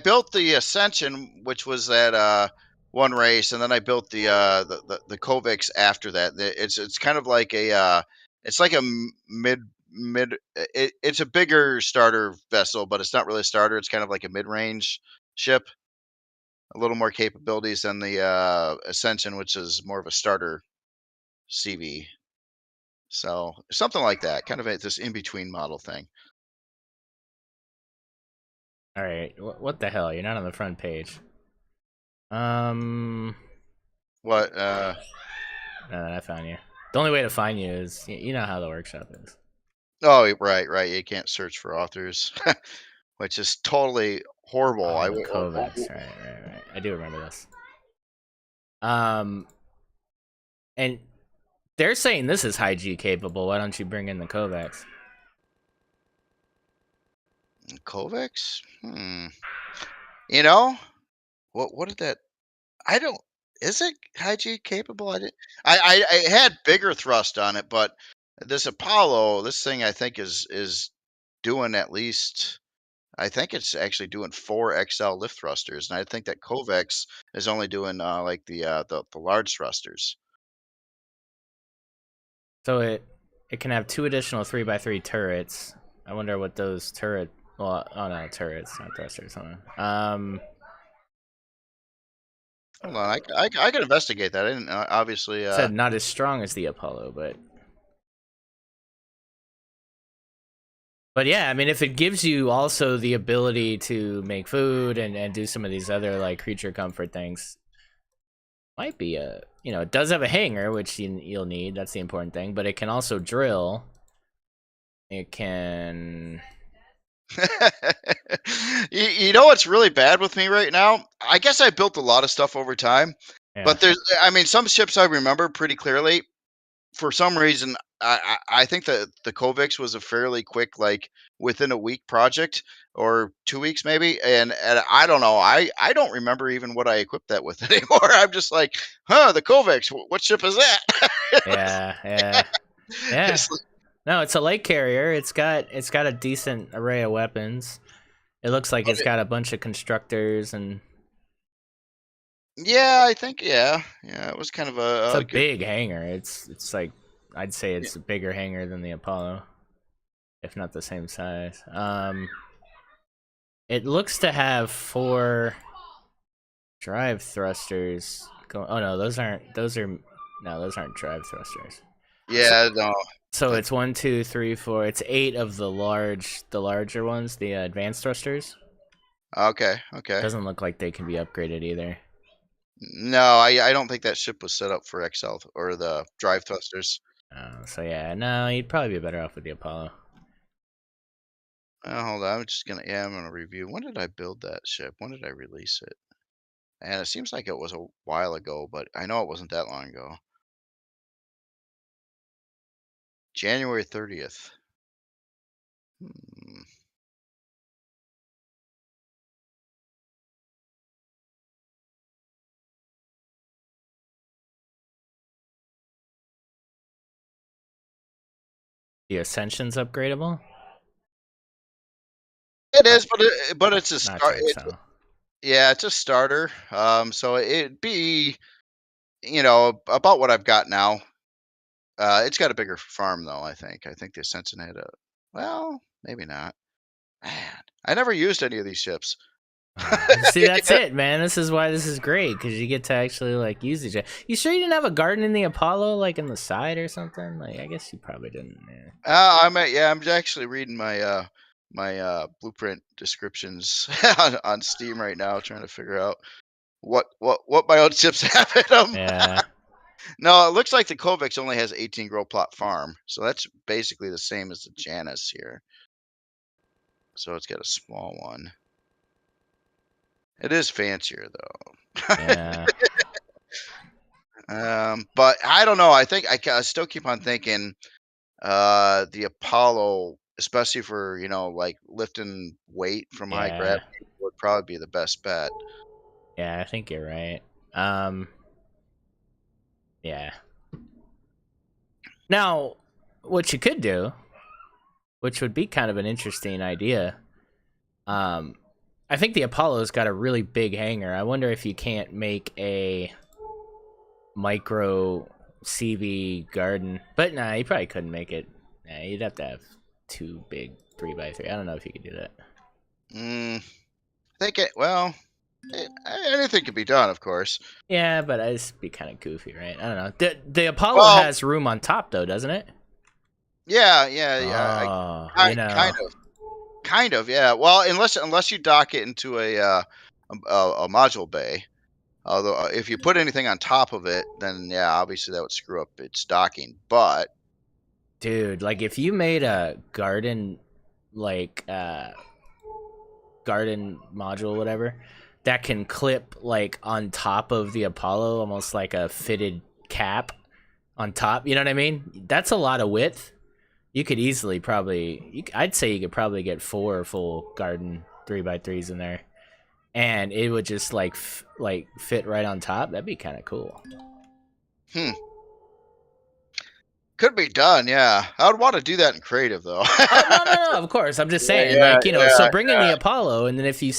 built the Ascension, which was that one race, and then I built the Kovacs after that. It's kind of like it's like a mid. It's a bigger starter vessel, but it's not really a starter. It's kind of like a mid range ship, a little more capabilities than the Ascension, which is more of a starter CV. So something like that, kind of this in between model thing.
All right. What the hell? You're not on the front page. Um,
What?
I found you. The only way to find you is you know how the workshop is.
Oh, right. You can't search for authors, which is totally horrible. I
Oh, the
would.
Kovacs. Right. I do remember this. Um, and they're saying this is high G capable. Why don't you bring in the Kovacs?
Kovacs? You know what did that? I don't. Is it high G capable? I did. I had bigger thrust on it, but this Apollo, this thing, I think is doing at least. I think it's actually doing 4 XL lift thrusters, and I think that Kovacs is only doing like the large thrusters.
So it can have 2 additional 3x3 turrets. I wonder what those turret. Well, oh no, turrets, not thrusters. Hold on.
Hold on, I can investigate that. I didn't obviously.
Said not as strong as the Apollo, but yeah, I mean, if it gives you also the ability to make food and do some of these other like creature comfort things, might be a, it does have a hanger, which you'll need. That's the important thing. But it can also drill. It can.
You know what's really bad with me right now? I guess I built a lot of stuff over time,
Yeah.
but I mean, some ships I remember pretty clearly. For some reason, I think that the Kovacs was a fairly quick, like within a week project or 2 weeks maybe, and I don't know, I don't remember even what I equipped that with anymore. I'm just like, huh, the Kovacs, what ship is that?
Yeah.
It's like,
No, it's a light carrier. It's got a decent array of weapons. It looks like it's got a bunch of constructors and.
yeah, I think it was kind of
It's a
good.
big hangar. It's like, I'd say it's a bigger hangar than the Apollo, if not the same size. It looks to have 4 drive thrusters. Oh no, those aren't drive thrusters.
Yeah, no.
So it's 1, 2, 3, 4. It's 8 of the larger ones, the advanced thrusters.
Okay.
Doesn't look like they can be upgraded either.
No, I don't think that ship was set up for XL or the drive thrusters.
So yeah, no, you'd probably be better off with the Apollo.
Hold on, I'm gonna review. When did I build that ship? When did I release it? And it seems like it was a while ago, but I know it wasn't that long ago. January 30th. Hmm.
The Ascension's upgradable?
It is, but it's a
Not
start.
to XL.
Yeah, it's a starter. So it'd be, about what I've got now. It's got a bigger farm though. I think. I think the Ascension had a. Well, maybe not. Man, I never used any of these ships.
See, that's it, man. This is why this is great, because you get to actually like use these. You sure you didn't have a garden in the Apollo, like in the side or something? Like, I guess you probably didn't. Yeah.
I'm actually reading my blueprint descriptions on Steam right now, trying to figure out what my own ships have in them.
Yeah.
No, it looks like the Kovacs only has 18 grow plot farm, so that's basically the same as the Janus here. So it's got a small one. It is fancier though.
Yeah.
But I don't know. I think I still keep on thinking the Apollo, especially for like lifting weight from high
Yeah.
gravity, would probably be the best bet.
Yeah, I think you're right. Yeah. Now, what you could do, which would be kind of an interesting idea, I think the Apollo's got a really big hangar. I wonder if you can't make a micro CV garden. But nah, you probably couldn't make it. Nah, you'd have to have 2 big 3x3. I don't know if you could do that.
Anything could be done, of course.
Yeah, but it'd be kind of goofy, right? I don't know. The Apollo has room on top, though, doesn't it?
Yeah.
Oh,
Kind of, yeah. Well, unless you dock it into a module bay. Although if you put anything on top of it, then yeah, obviously that would screw up its docking. But
Dude, like if you made a garden, like garden module, whatever, that can clip like on top of the Apollo, almost like a fitted cap on top. You know what I mean? That's a lot of width. You could easily probably, I'd say you could probably get 4 full garden 3x3s in there, and it would just like fit right on top. That'd be kind of cool.
Could be done, yeah. I would want to do that in creative, though.
No, of course. I'm just saying, like, you know, so bring in the Apollo, and then if you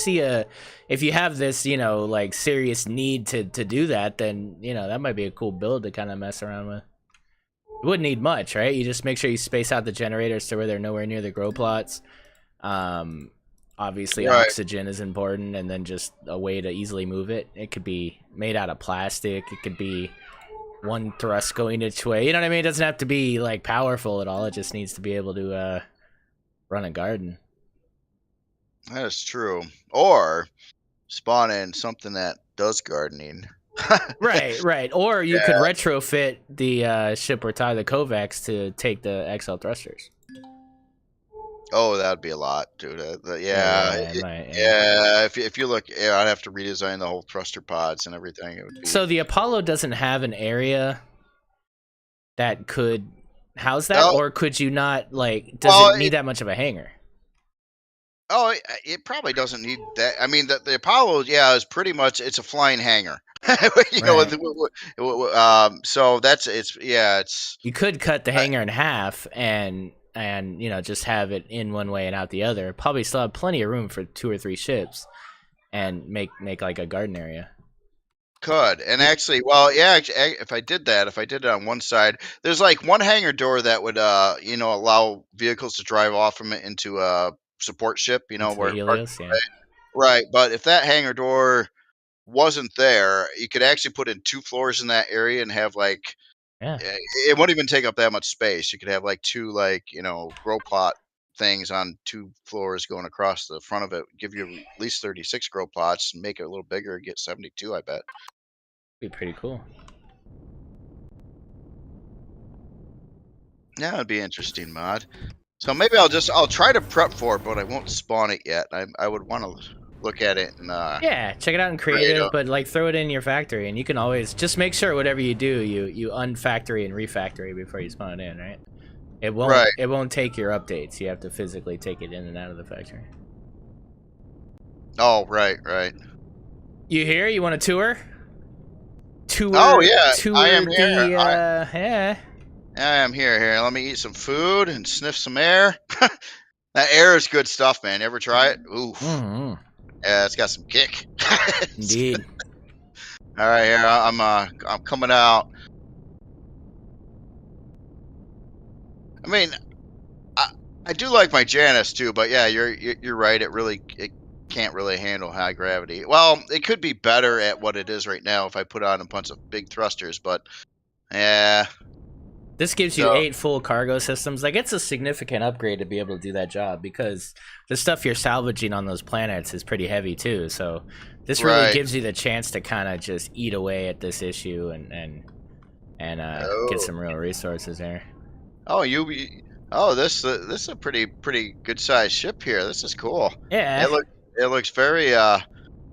have this, you know, like serious need to do that, then, you know, that might be a cool build to kind of mess around with. It wouldn't need much, right? You just make sure you space out the generators to where they're nowhere near the grow plots. Obviously, oxygen is important, and then just a way to easily move it. It could be made out of plastic. It could be one thrust going each way. You know what I mean? It doesn't have to be like powerful at all. It just needs to be able to run a garden.
That is true. Or spawn in something that does gardening.
Right. Or you could retrofit the ship or tie the Kovacs to take the XL thrusters.
Oh, that'd be a lot, dude. If you look, I'd have to redesign the whole thruster pods and everything. It would be...
So the Apollo doesn't have an area that could house that, or could you not, like, does it need that much of a hangar?
Oh, it probably doesn't need that. I mean, the Apollo, is pretty much, it's a flying hangar. So it's
you could cut the hangar in half and you know, just have it in one way and out the other. Probably still have plenty of room for 2 or 3 ships, and make like a garden area.
Could. And actually, if I did it on one side, there's like one hangar door that would allow vehicles to drive off from it into a support ship, where
Helios,
right. But if that hangar door wasn't there, you could actually put in 2 floors in that area and have like it wouldn't even take up that much space. You could have like 2 grow plot things on 2 floors going across the front of it. Give you at least 36 grow plots and make it a little bigger. Get 72, I bet.
Be pretty cool.
Yeah, it'd be interesting mod. So maybe I'll try to prep for it, but I won't spawn it yet. I would want to look at it and
check it out in creative, but like throw it in your factory, and you can always just make sure whatever you do, you unfactory and refactory before you spawn it in, right? It won't take your updates. You have to physically take it in and out of the factory.
Oh, right.
You here? You want a tour?
Oh yeah, I am
here.
Yeah, I am here. Here, let me eat some food and sniff some air. That air is good stuff, man. You ever try it? Ooh.
Mm-hmm.
Yeah, it's got some kick.
Indeed.
All right, here I'm coming out. I mean, I do like my Janus too, but yeah, you're right. It can't really handle high gravity. Well, it could be better at what it is right now if I put on a bunch of big thrusters, but yeah.
This gives you 8 full cargo systems. Like, it's a significant upgrade to be able to do that job, because the stuff you're salvaging on those planets is pretty heavy too. So this really gives you the chance to kind of just eat away at this issue and get some real resources there.
Oh, this is a pretty good sized ship here. This is cool.
Yeah.
It looks very it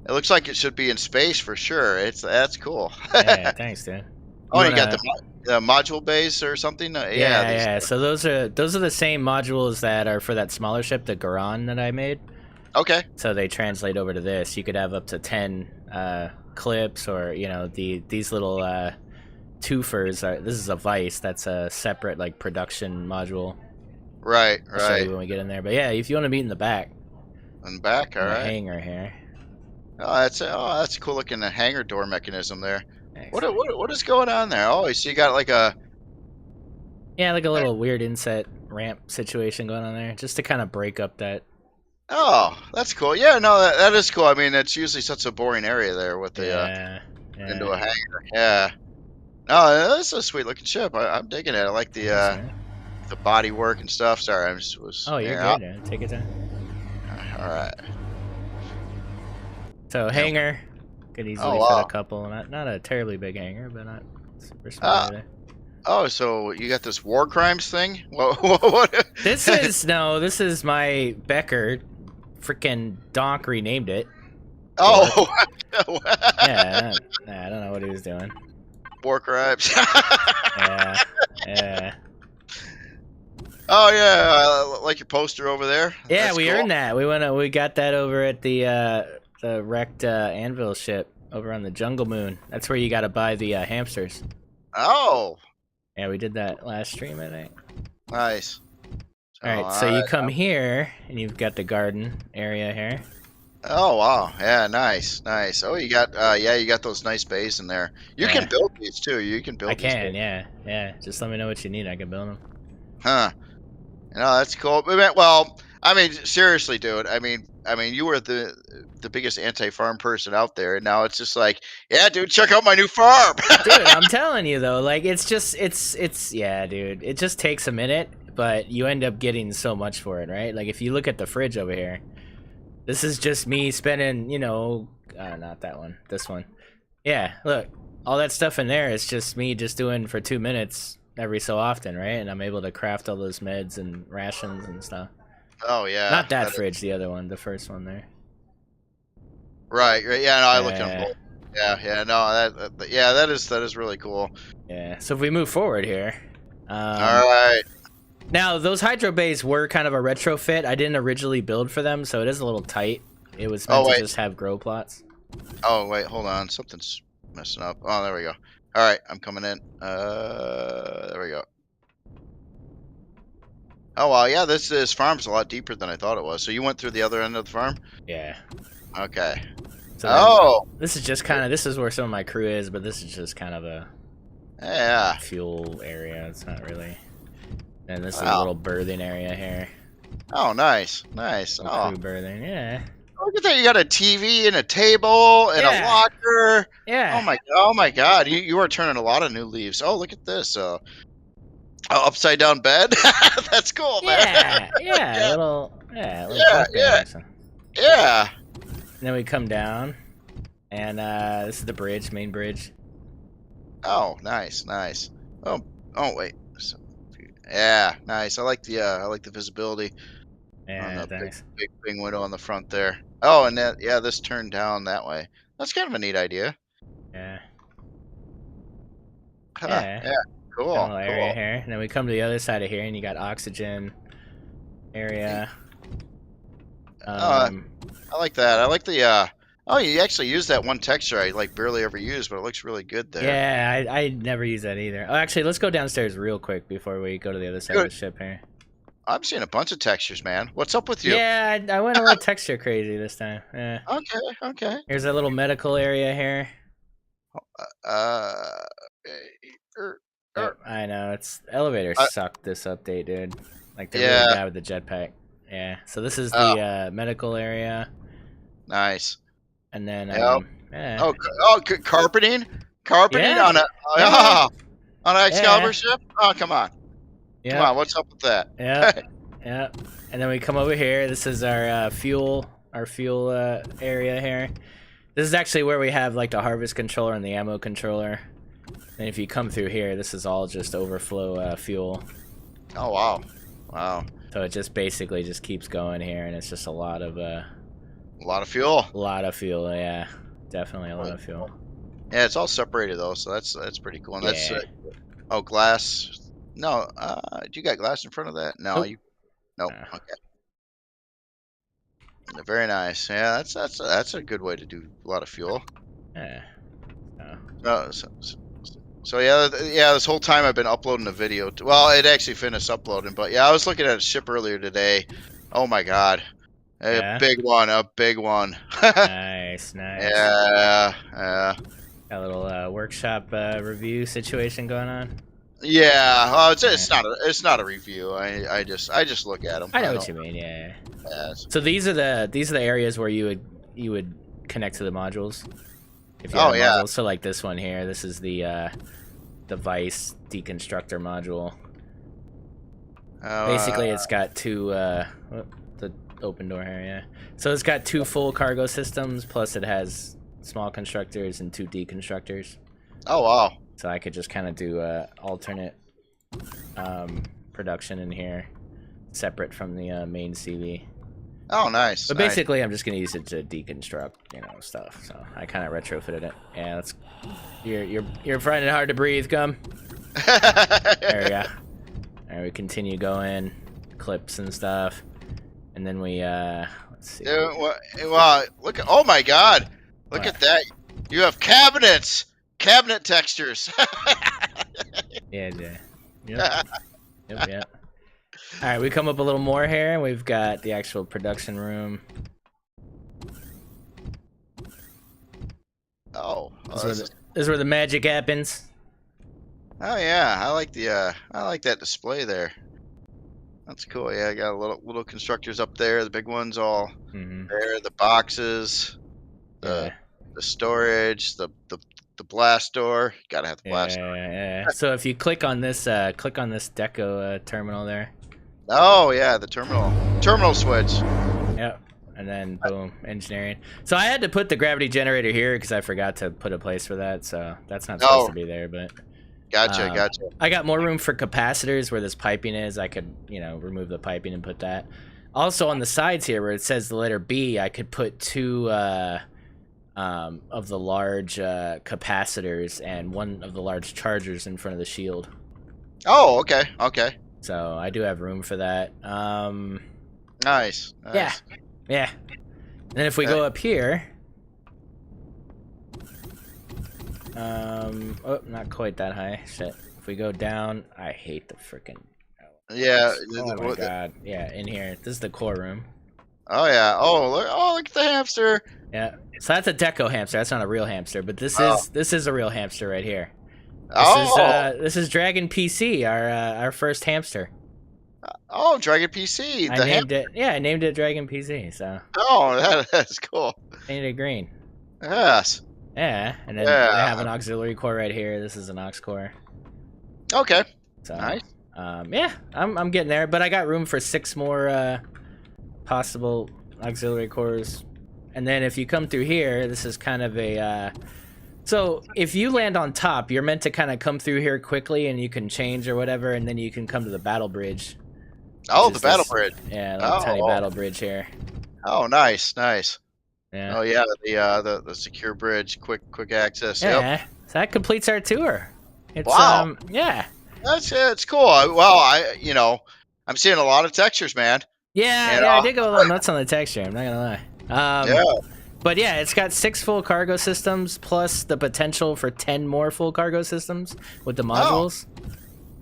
looks like it should be in space for sure. That's cool.
Yeah, thanks, dude.
You got the module base or something?
Yeah. So those are the same modules that are for that smaller ship, the Garan, that I made.
Okay.
So they translate over to this. You could have up to 10 clips, or these little twofers. This is a Vice. That's a separate like production module.
Right.
I'll show you when we get in there. But yeah, if you want to be in the back.
In the back, all right.
Hangar here.
Oh, that's a cool looking hangar door mechanism there. What is going on there? Oh, so you got like a
little weird inset ramp situation going on there, just to kind of break up that.
Oh, that's cool. Yeah, no, that is cool. I mean, it's usually such a boring area there with the into a hangar. Yeah. No, that's a sweet looking ship. I'm digging it. I like the body work and stuff. Sorry,
you're good. Take it down.
All right.
So hangar could easily fit a couple. Not a terribly big hangar, but not super small either.
Oh, so you got this war crimes thing? What?
This is my Becker. Freaking Donk renamed it.
Oh.
Yeah, I don't know what he was doing.
War crimes.
Yeah, yeah.
Oh yeah, like your poster over there.
Yeah,
That's
we
cool.
earned that. We got that over at the wrecked Anvil ship over on the Jungle Moon. That's where you got to buy the hamsters.
Oh,
Yeah, we did that last stream, I think.
nice.
All right, so you come here and you've got the garden area here.
Oh wow, yeah, nice, nice. Oh, you got you got those nice bays in there. You can build these too. You can build.
I can, yeah. Just let me know what you need. I can build them.
Huh. No, that's cool. Well, I mean, seriously, dude. I mean, you were the biggest anti-farm person out there, and now it's just like, yeah, dude, check out my new farm.
Dude, I'm telling you though, like it's yeah, dude. It just takes a minute, but you end up getting so much for it, right? Like if you look at the fridge over here, this is just me spending, not that one, this one. Yeah, look, all that stuff in there is just me just doing for 2 minutes every so often, right? And I'm able to craft all those meds and rations and stuff.
Oh yeah.
Not that fridge, the other one, the first one there.
Right. Yeah. No, I looked at them both. Yeah. No, that is really cool.
Yeah. So if we move forward here.
All right.
Now those hydro bays were kind of a retrofit. I didn't originally build for them, so it is a little tight. It was meant to just have grow plots.
Oh wait, hold on. Something's messing up. Oh, there we go. All right, I'm coming in. There we go. Oh wow, yeah, this farm's a lot deeper than I thought it was. So you went through the other end of the farm?
Yeah.
Okay.
So this is just kind of, this is where some of my crew is, but this is just kind of a fuel area. It's not really. And this is a little berthing area here.
Oh, nice, nice.
Crew berthing, yeah.
Look at that! You got a TV and a table and a locker.
Yeah.
Oh my God! You are turning a lot of new leaves. Oh, look at this. Upside down bed. That's cool, man.
Yeah.
Yeah.
And then we come down, and this is the bridge, main bridge.
Oh, nice. Oh, wait. Yeah, nice. I like the visibility.
Yeah,
on the
nice.
big window on the front there. Oh, and this turned down that way. That's kind of a neat idea.
Yeah.
Yeah. Cool.
Area here, and then we come to the other side of here, and you got oxygen area.
I like that. I like the. Oh, you actually use that one texture I barely ever use, but it looks really good there.
Yeah, I never use that either. Oh, actually, let's go downstairs real quick before we go to the other side of the ship here.
I'm seeing a bunch of textures, man. What's up with you?
Yeah, I went a little texture crazy this time. Yeah.
Okay.
Here's a little medical area here. I know, it's elevators suck this update, dude. Like they're really bad with the jetpack. Yeah. So this is the medical area.
Nice.
And then
carpeting on an Excalibur ship. Oh, come on. Come on, what's up with that?
Yeah. And then we come over here. This is our fuel area here. This is actually where we have like the harvest controller and the ammo controller. And if you come through here, this is all just overflow fuel.
Oh wow.
So it just basically just keeps going here, and it's just a lot of
fuel.
A lot of fuel, yeah, definitely a lot of fuel.
Yeah, it's all separated though, so that's pretty cool. And that's glass. No, do you got glass in front of that? No, Nope. Okay. Very nice. Yeah, that's a good way to do a lot of fuel.
Yeah.
So yeah, this whole time I've been uploading a video. Well, it actually finished uploading, but yeah, I was looking at a ship earlier today. Oh my God, a big one.
Nice.
Yeah.
Got a little workshop review situation going on.
Yeah, it's not a review. I just look at them.
I know what you mean. Yeah. So these are the areas where you would connect to the modules. If you have modules. So like this one here, this is the Vice deconstructor module. Basically, it's got two the open door here. Yeah. So it's got 2 full cargo systems, plus it has small constructors and 2 deconstructors.
Oh wow.
So I could just kind of do alternate production in here, separate from the main CV.
Oh, nice.
But
nice.
basically, I'm just gonna use it to deconstruct, stuff. So I kind of retrofitted it. Yeah, that's you're finding it hard to breathe. Come. There we go. All right, we continue going, clips and stuff, and then we let's see.
Dude, wow, look at, oh my God, look at that. You have cabinet textures.
Yeah. Yep. All right, we come up a little more here, and we've got the actual production room.
Oh,
This is where the magic happens.
oh yeah, I like that display there. That's cool. Yeah, I got little constructors up there. The big ones all there. The boxes, the storage, the blast door. Gotta have the blast door.
Yeah. So if you click on this deco terminal there.
Oh yeah, the terminal switch.
Yep. And then boom, engineering. So I had to put the gravity generator here because I forgot to put a place for that. So that's not supposed to be there, but.
Gotcha.
I got more room for capacitors where this piping is. I could, remove the piping and put that. Also on the sides here where it says the letter B, I could put two of the large capacitors and one of the large chargers in front of the shield.
Oh, okay.
So I do have room for that.
Nice.
Yeah. And then if we go up here. Oh, not quite that high. Shit. If we go down, I hate the freaking.
Yeah.
Oh my God. Yeah, in here. This is the core room.
Oh yeah. Look at the hamster.
Yeah. So that's a deco hamster. That's not a real hamster, but this is a real hamster right here. This is Dragon PC, our first hamster.
Oh, Dragon PC.
I named it. Yeah, I named it Dragon PC. So.
Oh, that's cool.
Painted it green.
Yes.
Yeah, and then I have an auxiliary core right here. This is an aux core.
Okay.
So,
nice.
Yeah, I'm getting there, but I got room for 6 more possible auxiliary cores. And then if you come through here, this is kind of a so if you land on top, you're meant to kind of come through here quickly, and you can change or whatever, and then you can come to the battle bridge.
Oh, the battle bridge.
Yeah, the tiny battle bridge here.
Oh, nice.
Yeah.
Oh yeah, the secure bridge, quick access.
Yeah.
Yep.
So that completes our tour. It's,
wow.
Yeah.
It's cool. Well, I'm seeing a lot of textures, man.
Yeah, I did go a little nuts on the texture. I'm not gonna lie.
Yeah.
But yeah, it's got 6 full cargo systems plus the potential for 10 more full cargo systems with the modules.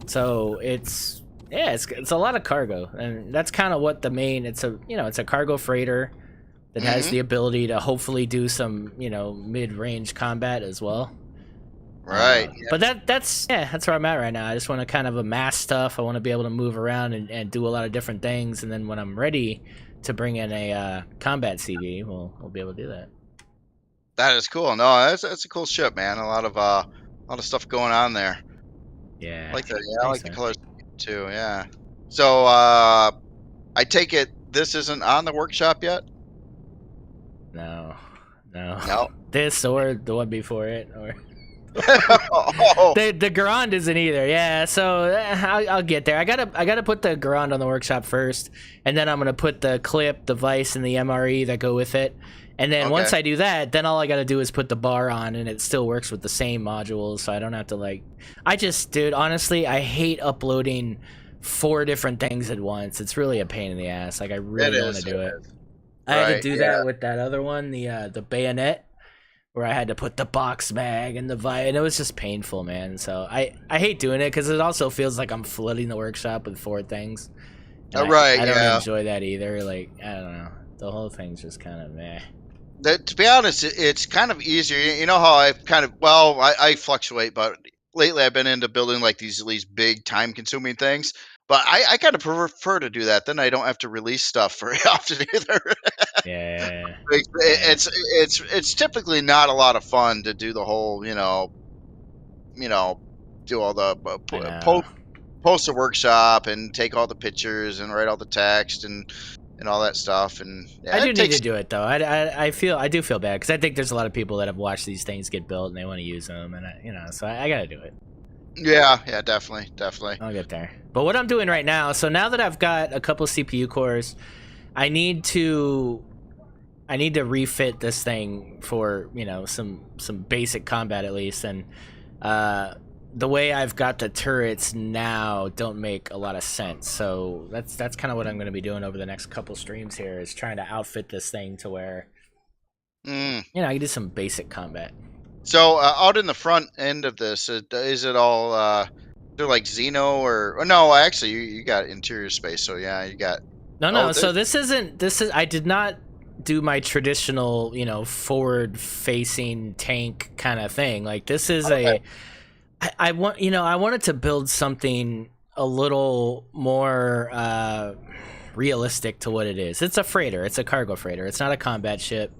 So it's a lot of cargo, and that's kind of what the main. It's a cargo freighter that has the ability to hopefully do some mid-range combat as well.
Right.
But that's where I'm at right now. I just want to kind of amass stuff. I want to be able to move around and do a lot of different things, and then when I'm ready to bring in a combat CV, we'll be able to do that.
That is cool. No, that's a cool ship, man. A lot of stuff going on there.
Yeah.
I like that. Yeah, I like the colors too. Yeah. So I take it this isn't on the workshop yet?
No.
No.
This or the one before it, or
oh.
the Garand isn't either. Yeah, so I'll get there. I gotta put the Garand on the workshop first, and then I'm gonna put the clip, the vise, and the MRE that go with it. And then once I do that, then all I gotta do is put the bar on, and it still works with the same modules, so I don't have to dude, honestly, I hate uploading 4 different things at once. It's really a pain in the ass. I really don't want to do it. I had to do that with that other one, the bayonet, where I had to put the box mag and the and it was just painful, man. So I hate doing it because it also feels like I'm flooding the workshop with 4 things. I don't enjoy that either. I don't know. The whole thing's just kind of meh.
To be honest, it's kind of easier. You know how I fluctuate, but lately I've been into building these big time-consuming things. But I kind of prefer to do that. Then I don't have to release stuff very often either.
Yeah.
It's typically not a lot of fun to do the whole, do all the post a workshop and take all the pictures and write all the text and and all that stuff. And yeah,
I do
it
need
takes.
to do it though. I do feel bad because I think there's a lot of people that have watched these things get built and they want to use them, and so I gotta do it.
Yeah, definitely.
I'll get there. But what I'm doing right now, so now that I've got a couple CPU cores, I need to refit this thing for some basic combat at least, and the way I've got the turrets now don't make a lot of sense. So that's kind of what I'm going to be doing over the next couple streams here, is trying to outfit this thing to where I can do some basic combat.
So out in the front end of this, is it all they're like Xeno or no? Actually, you got interior space, so yeah, you got.
No. So this is I did not do my traditional forward facing tank kind of thing. Like this is I wanted to build something a little more realistic to what it is. It's a freighter. It's a cargo freighter. It's not a combat ship.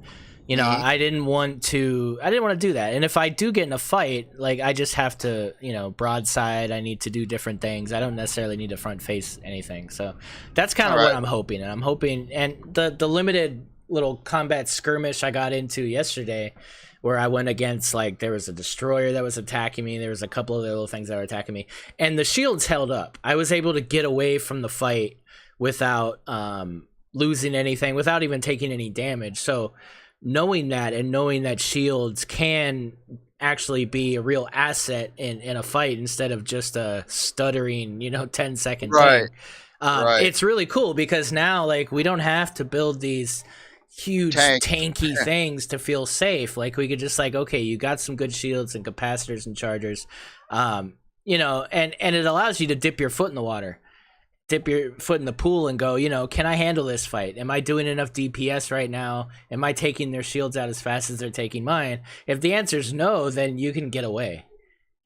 I didn't want to do that. And if I do get in a fight, like I just have to, broadside. I need to do different things. I don't necessarily need to front face anything. So that's kind of what I'm hoping. And I'm hoping, and the limited little combat skirmish I got into yesterday, where I went against, like, there was a destroyer that was attacking me. There was a couple of little things that were attacking me, and the shields held up. I was able to get away from the fight without losing anything, without even taking any damage. So knowing that, and knowing that shields can actually be a real asset in a fight instead of just a stuttering 10-second thing, it's really cool, because now, like, we don't have to build these huge tanky things to feel safe. Like, we could just, like, okay, you got some good shields and capacitors and chargers, and it allows you to dip your foot in the water, dip your foot in the pool and go, can I handle this fight? Am I doing enough DPS right now? Am I taking their shields out as fast as they're taking mine? If the answer is no, then you can get away.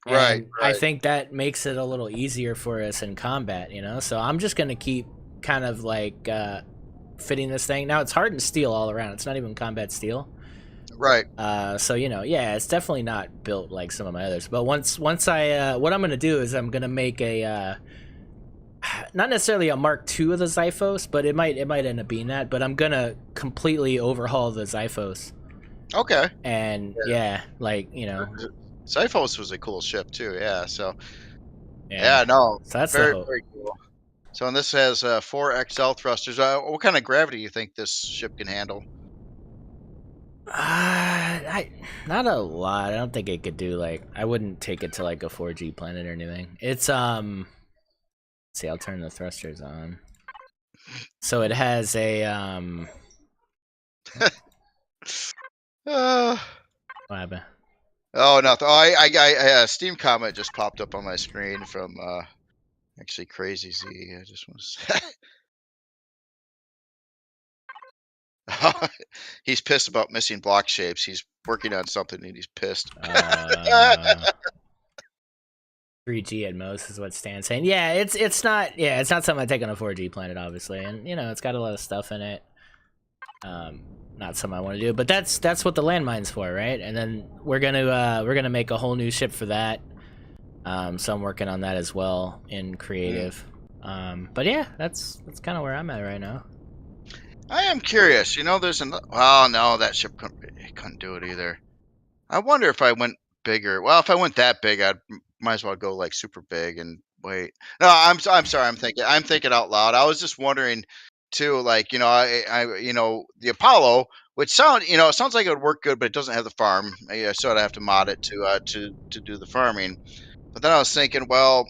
Right. I think that makes it a little easier for us in combat, So I'm just going to keep kind of like fitting this thing. Now, it's hardened steel all around. It's not even combat steel.
Right.
So, it's definitely not built like some of my others. But once I, what I'm going to do is I'm going to make a, not necessarily a Mark II of the Xiphos, but it might end up being that. But I'm going to completely overhaul the Xiphos.
Okay.
And,
Xiphos was a cool ship too, So
So that's
very cool. So, and this has 4 XL thrusters. What kind of gravity do you think this ship can handle?
Not a lot. I don't think it could do, like, I wouldn't take it to like a 4G planet or anything. It's let's see, I'll turn the thrusters on. So it has a what happened?
Oh, nothing. Oh, I Steam comment just popped up on my screen from actually Crazy Z. I just want to say he's pissed about missing block shapes. He's working on something and he's pissed.
3G at most is what Stan's saying. Yeah, it's not something I take on a 4G planet, obviously, and it's got a lot of stuff in it. Not something I want to do, but that's what the landmine's for, right? And then we're gonna make a whole new ship for that. So I'm working on that as well in creative. But yeah, that's kind of where I'm at right now.
I am curious. There's no, that ship couldn't do it either. I wonder if I went bigger. Well, if I went that big, I might as well go like super big and wait. No, I'm sorry. I'm thinking out loud. I was just wondering too, like, I the Apollo, which it sounds like it would work good, but it doesn't have the farm. So I'd have to mod it to do the farming. But then I was thinking, well,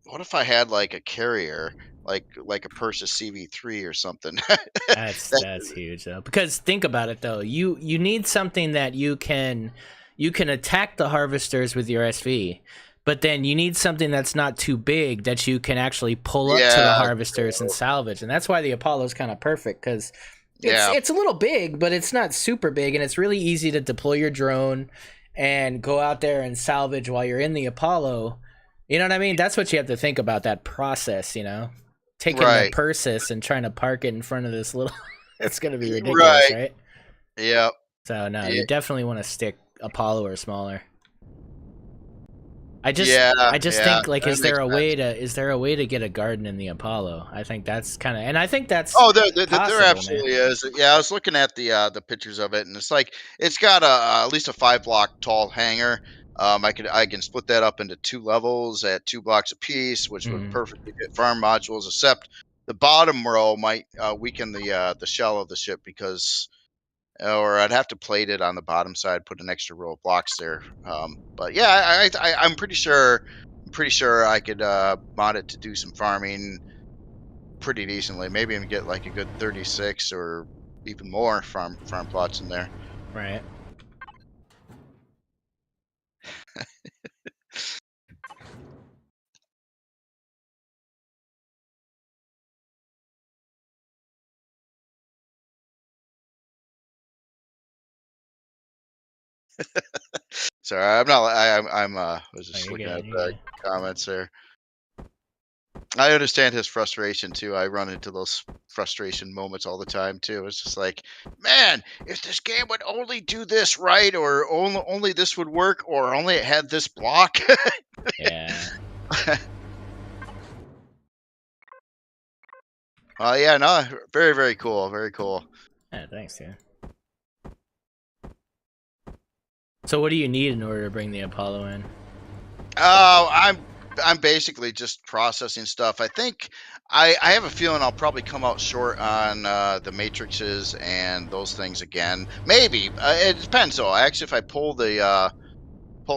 what if I had like a carrier, like a Persis CV3 or something?
That's huge though. Because think about it though, you need something that you can attack the harvesters with your SV, but then you need something that's not too big that you can actually pull up to the harvesters and salvage. And that's why the Apollo's kind of perfect, because it's a little big, but it's not super big, and it's really easy to deploy your drone and go out there and salvage while you're in the Apollo. You know what I mean? That's what you have to think about, that process, taking the Persis and trying to park it in front of this little it's going to be ridiculous, right?
Yeah.
So no, you definitely want to stick Apollo or smaller. I just
Yeah,
think like,
that
is
makes
there a
sense.
way to get a garden in the Apollo? I think that's kind of, and I think that's
Oh, there
possible, man.
absolutely is. Yeah, I was looking at the pictures of it, and it's like it's got at least a 5 block tall hangar. I can split that up into 2 levels at 2 blocks apiece, which would
Mhm.
perfectly fit farm modules. Except the bottom row might weaken the shell of the ship because, or I'd have to plate it on the bottom side, put an extra row of blocks there. But yeah, I'm pretty sure. I'm pretty sure I could mod it to do some farming pretty decently. Maybe even get like a good 36 or even more farm plots in there.
Right.
Sorry, I'm not. Was
Oh,
just
you're
looking
good.
at
You're
the
good.
comments there. I understand his frustration too. I run into those frustration moments all the time too. It's just like, man, if this game would only do this right, or only this would work, or only it had this block.
Yeah.
Yeah, no, very very cool, very cool.
Yeah. Thanks, dude. So, what do you need in order to bring the Apollo in?
Oh, I'm basically just processing stuff. I think I have a feeling I'll probably come out short on the matrices and those things again. Maybe it depends though. Actually, if I pull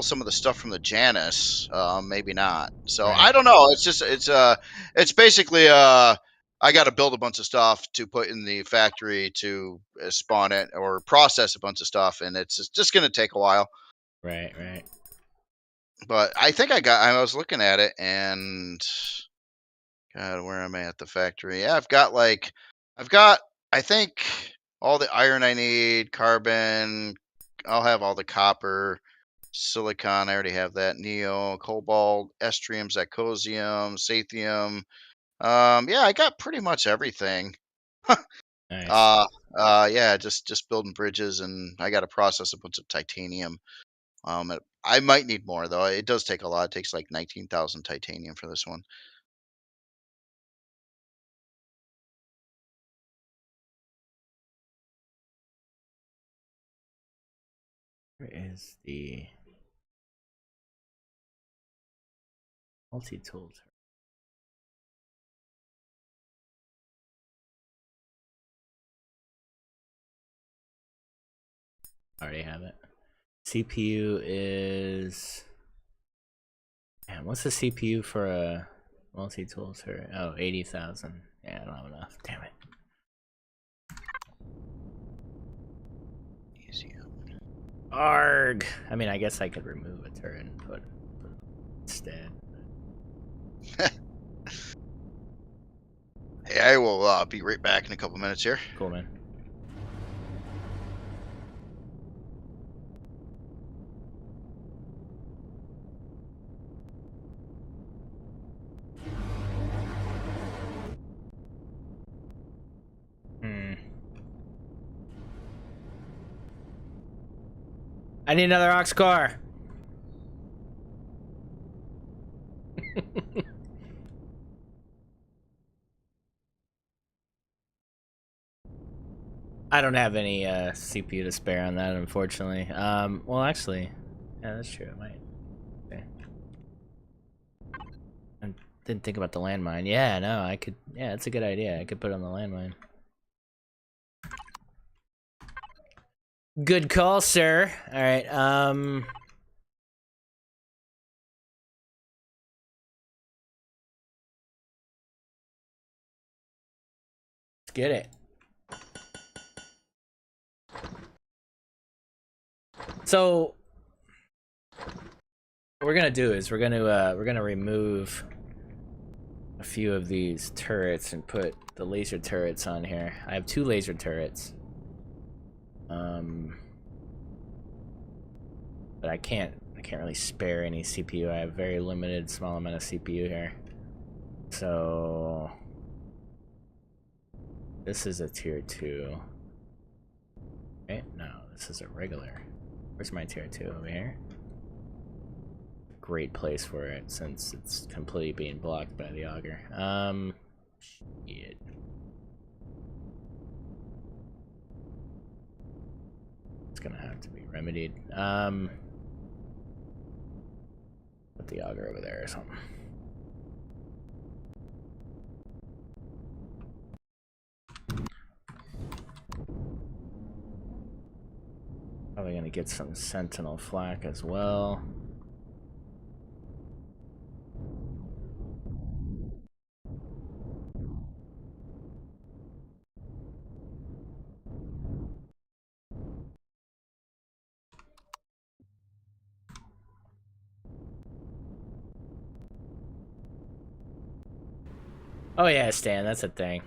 some of the stuff from the Janus, maybe not. So
Right.
I don't know. It's basically I got to build a bunch of stuff to put in the factory to spawn it or process a bunch of stuff, and it's just going to take a while.
Right. Right.
But I think I was looking at it and God, where am I at the factory? Yeah, I've got, I think all the iron I need, carbon, I'll have all the copper, silicon, I already have that, neo, cobalt, estrium, zirconium, sathium. Yeah, I got pretty much everything.
Nice.
Uh, yeah, just building bridges, and I got to process a bunch of titanium. I might need more though. It does take a lot. It takes like 19,000 titanium for this one.
Where is the multi-tool? Already have it. CPU is. Man, what's the CPU for a multi-tool turret? Oh, 80,000. Yeah, I don't have enough. Damn it.
Easy.
Arg. I mean, I guess I could remove a turret and put instead.
Hey, I will be right back in a couple minutes here.
Cool, man. I need another ox car. I don't have any CPU to spare on that, unfortunately. Well, actually, yeah, that's true. I might. Okay. I didn't think about the landmine. Yeah, no, I could. Yeah, that's a good idea. I could put it on the landmine. Good call, sir. All right. Let's get it. So, what we're gonna do is we're gonna remove a few of these turrets and put the laser turrets on here. I have 2 laser turrets. But I can't really spare any CPU. I have very limited small amount of CPU here. So this is a tier 2. Right? No, this is a regular. Where's my tier 2? Over here? great place for it since it's completely being blocked by the auger. Shit. It's gonna have to be remedied. Put the auger over there or something. Probably gonna get some sentinel flak as well. Oh yeah, Stan, that's a thing.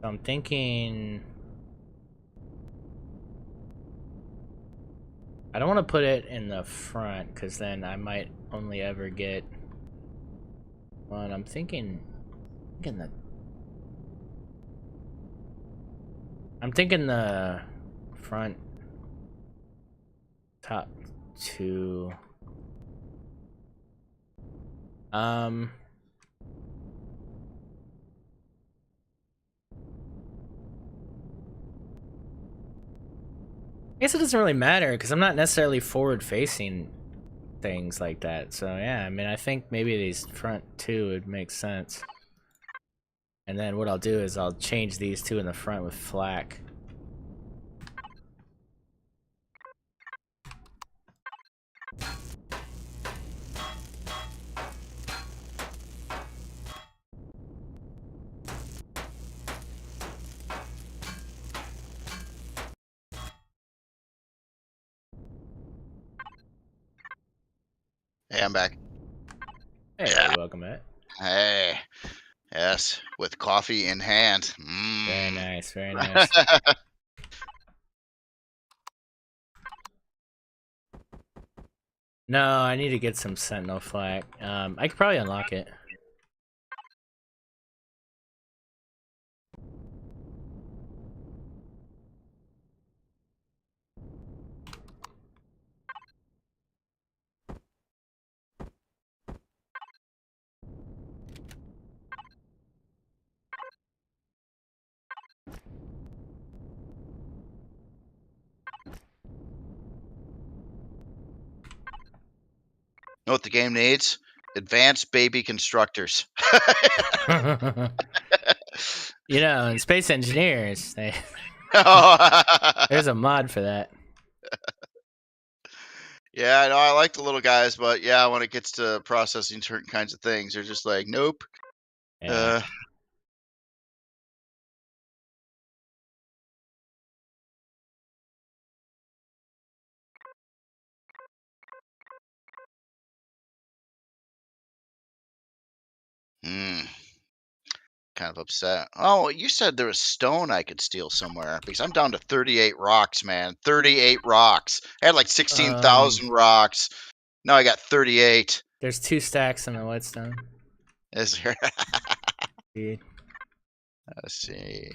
So I'm thinking I don't want to put it in the front because then I might only ever get one. I'm thinking the front top two. I guess it doesn't really matter because I'm not necessarily forward-facing things like that. So yeah, I mean, I think maybe these front two would make sense. And then what I'll do is I'll change these two in the front with flak.
Hey, I'm back.
Hey,
Yeah.
welcome back.
Hey, yes, with coffee in hand.
Very nice, very nice. No, I need to get some sentinel flak. I could probably unlock it.
Know what the game needs? Advanced baby constructors.
You know, in Space Engineers, there's a mod for that.
Yeah, I know. I like the little guys, but yeah, when it gets to processing certain kinds of things, they're just like, nope.
Yeah.
Kind of upset. Oh, you said there was stone I could steal somewhere because I'm down to 38 rocks, man. 38 rocks. I had like 16,000 rocks. Now I got 38.
There's 2 stacks in the whetstone.
Is there?
Dude.
Let's see.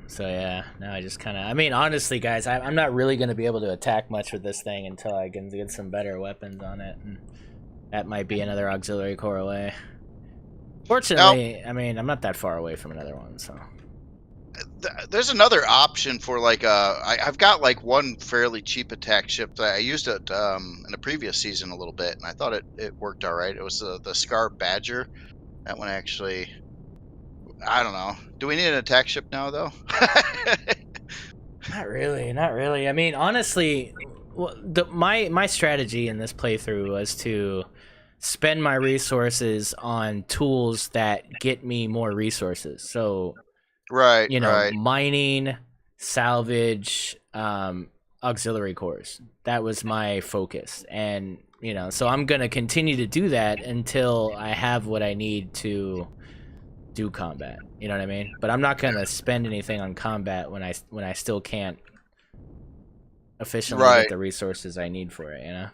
So yeah, now I just kind of, I mean, honestly, guys, I'm not really going to be able to attack much with this thing until I can get some better weapons on it, and that might be another auxiliary core away. Fortunately, I mean, I'm not that far away from another one, so.
There's another option for like I've got like one fairly cheap attack ship that I used it in a previous season a little bit, and I thought it worked all right. It was the Scar Badger. That one actually, I don't know. Do we need an attack ship now though?
Not really, not really. I mean, honestly, my strategy in this playthrough was to spend my resources on tools that get me more resources. So,
right,
you know,
right.
mining, salvage, auxiliary cores. That was my focus. And you know, so I'm gonna continue to do that until I have what I need to do combat. You know what I mean? But I'm not gonna spend anything on combat when I still can't efficiently get
Right.
the resources I need for it. You know?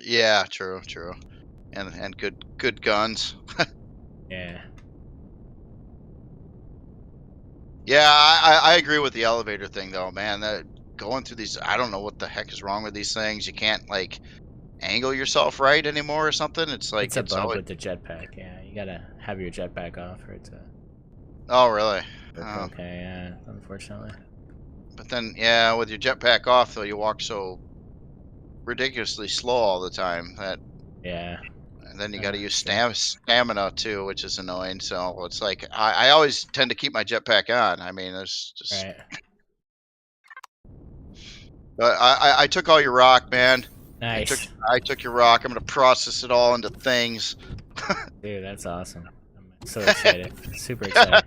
Yeah, true, true. And good guns.
Yeah.
Yeah, I agree with the elevator thing though, man. That going through these, I don't know what the heck is wrong with these things. You can't like angle yourself right anymore or something. It's
It's
like
a
it's
bug
always.
with the jetpack. Yeah, you gotta have your jetpack off for it to
Oh, really?
work
Oh.
okay. Yeah, unfortunately.
But then, yeah, with your jetpack off though, you walk so ridiculously slow all the time that,
Yeah.
and then you got to use
True.
stamina too, which is annoying. So it's like I always tend to keep my jetpack on. I mean, there's just.
Right.
But I took all your rock, man. I took
Nice.
I took your rock. I'm gonna process it all into things.
Dude, that's awesome. I'm so excited. Super excited.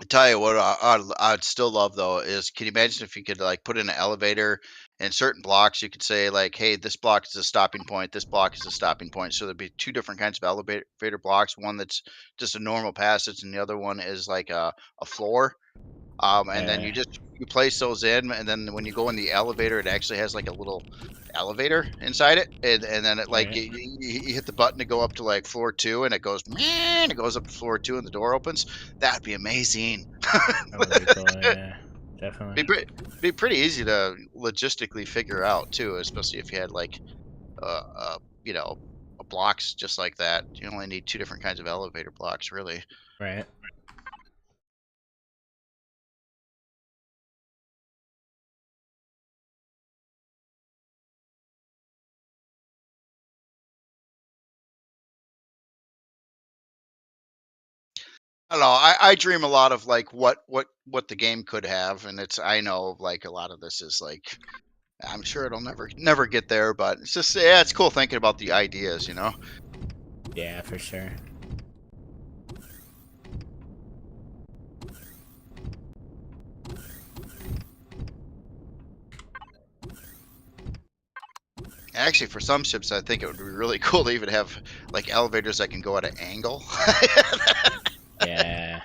I tell you what, I'd still love though is can you imagine if you could like put in an elevator and certain blocks you could say like, hey, this block is a stopping point, this block is a stopping point. So there'd be two different kinds of elevator blocks. One that's just a normal passage, and the other one is like a floor. And then
Yeah.
you place those in, and then when you go in the elevator, it actually has like a little elevator inside it, and then it like
Right.
you hit the button to go up to like floor two, and it goes and it goes up to floor two, and the door opens. That'd be amazing.
That would be cool. Yeah. Definitely.
be pretty, be pretty easy to logistically figure out too, especially if you had like you know blocks just like that. You only need two different kinds of elevator blocks, really.
Right.
I don't know. I dream a lot of like what the game could have, and it's I know like a lot of this is like I'm sure it'll never get there, but it's just yeah, it's cool thinking about the ideas, you know.
Yeah, for sure.
Actually, for some ships, I think it would be really cool to even have like elevators that can go at an angle.
Yeah.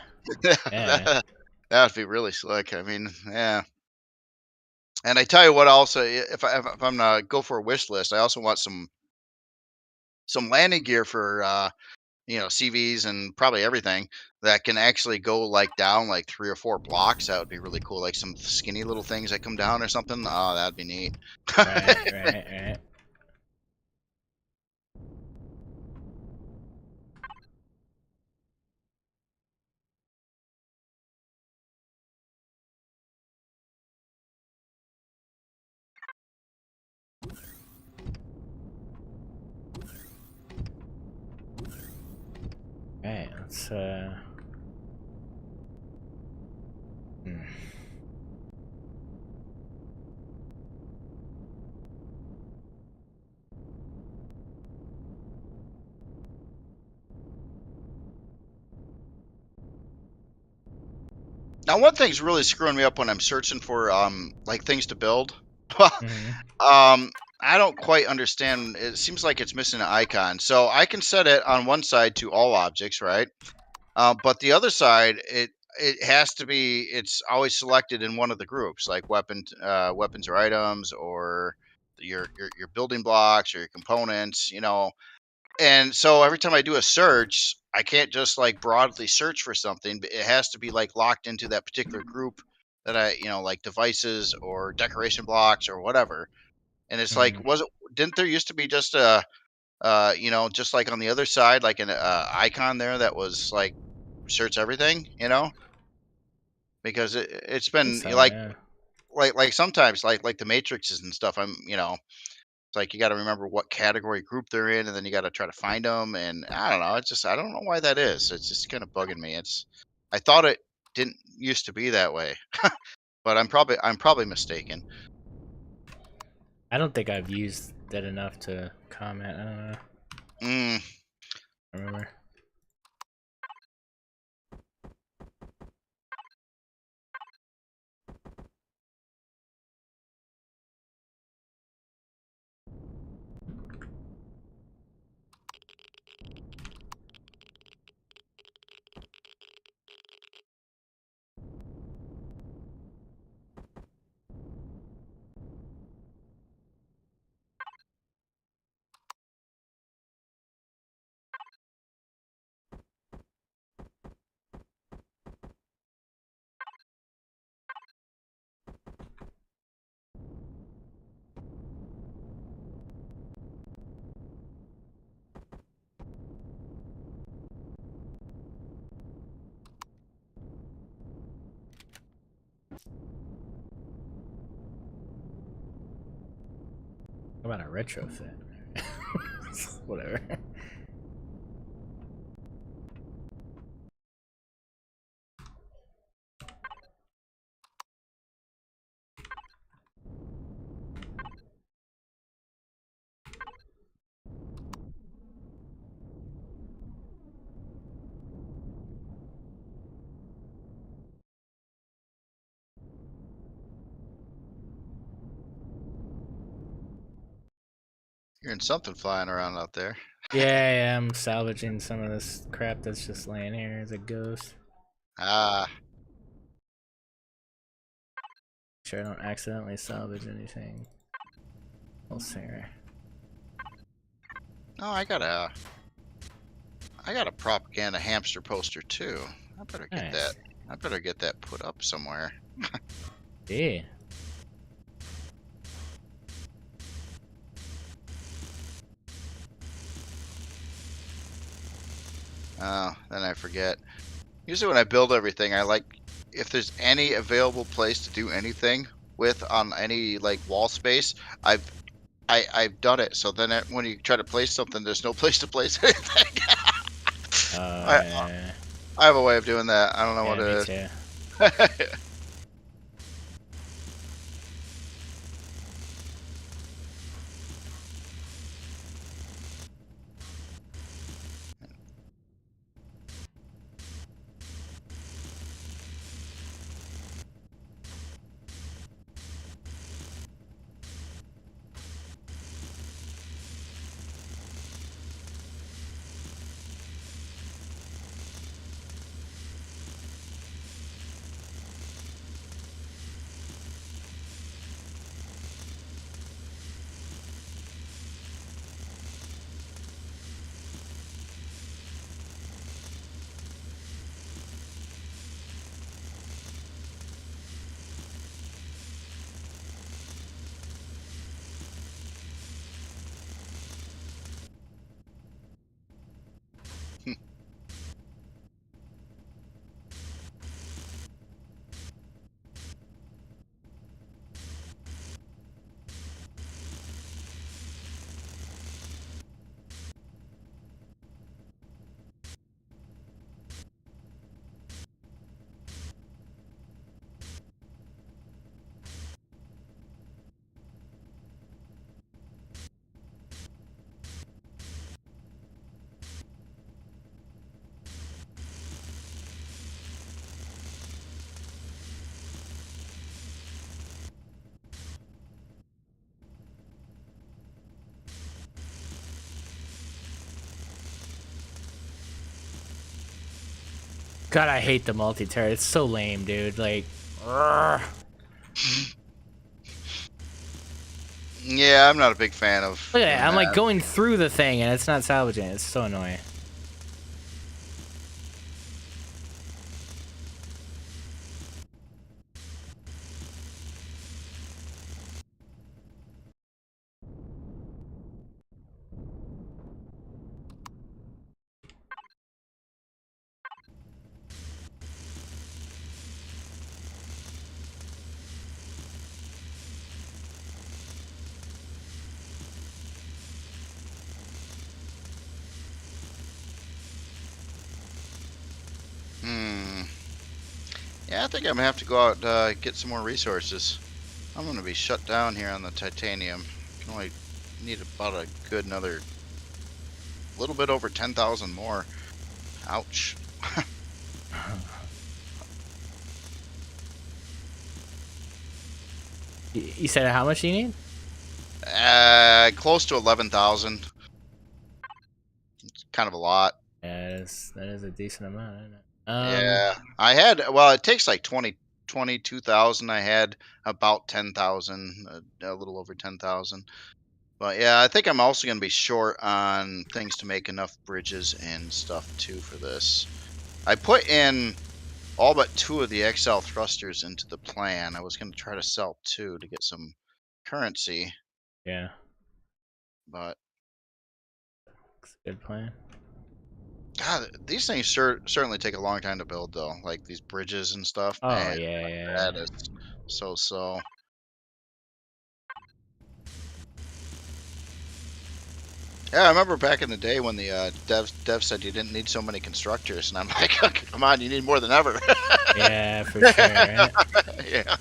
Yeah.
that would be really slick. I mean, yeah. And I tell you what, also, if I'm gonna go for a wish list, I also want some landing gear for CVs and probably everything that can actually go like down like 3 or 4 blocks. That would be really cool. Like some skinny little things that come down or something. Oh, that'd be neat.
Right. Right. Right. Right. Let's. Hmm.
Now, one thing's really screwing me up when I'm searching for like things to build. Well,
Mhm.
I don't quite understand. It seems like it's missing an icon. So I can set it on one side to all objects, right? But the other side, it has to be. It's always selected in one of the groups, like weapons or items, or your building blocks or your components. And so every time I do a search, I can't just like broadly search for something. But it has to be like locked into that particular group that like devices or decoration blocks or whatever. And it's like,
Mhm.
didn't there used to be just just like on the other side, like an icon there that was like search everything, because it's
I think
been
so. Yeah.
like sometimes like the matrices and stuff. It's like you got to remember what category group they're in, and then you got to try to find them. And I don't know. It's just I don't know why that is. It's just kind of bugging me. I thought it. didn't used to be that way. But I'm probably mistaken.
I don't think I've used that enough to comment. I don't know.
Mm.
I remember. How about a retrofit? Whatever.
Hearing something flying around out there.
Yeah, I'm salvaging some of this crap that's just laying here as a ghost.
Ah.
Sure, I don't accidentally salvage anything. Oh, Sarah.
No, I got a propaganda hamster poster too. I better get
Nice.
that. I better get that put up somewhere.
Yeah.
Oh, then I forget. Usually when I build everything, I like if there's any available place to do anything with on any like wall space, I've done it. So then when you try to place something, there's no place to place anything. I
Yeah.
I have a way of doing that. I don't know
Yeah,
what
me
it
too.
is.
God, I hate the multi-turret. It's so lame, dude. Like, ugh.
Yeah, I'm not a big fan of
Look at
doing
that. I'm like
that.
going through the thing and it's not salvaging. It's so annoying.
think I'm gonna have to go out get some more resources. I'm gonna be shut down here on the titanium. Can only need about a good another little bit over 10,000 more. Ouch.
You said how much you need?
Close to 11,000. It's kind of a lot.
Yeah, that is a decent amount, isn't it?
Yeah, I had. Well, it takes like 22,000. I had about 10,000, a little over 10,000. But yeah, I think I'm also going to be short on things to make enough bridges and stuff too for this. I put in all but 2 of the XL thrusters into the plan. I was going to try to sell 2 to get some currency,
Yeah,
but
it's a good plan.
God, these things certainly take a long time to build though. Like these bridges and stuff,
Oh
man,
yeah.
that is so. Yeah, I remember back in the day when the dev said you didn't need so many constructors, and I'm like, come on, you need more than ever.
Yeah, for sure. Right?
Yeah.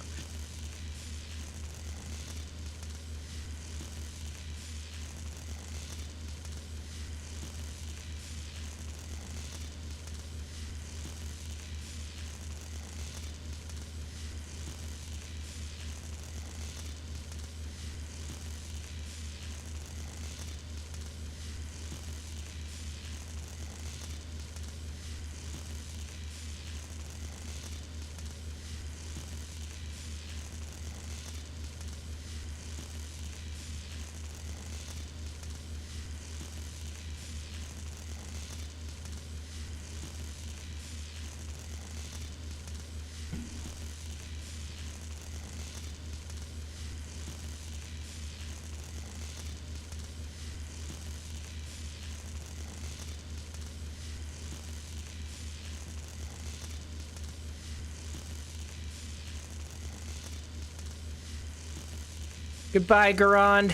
Goodbye, Garand.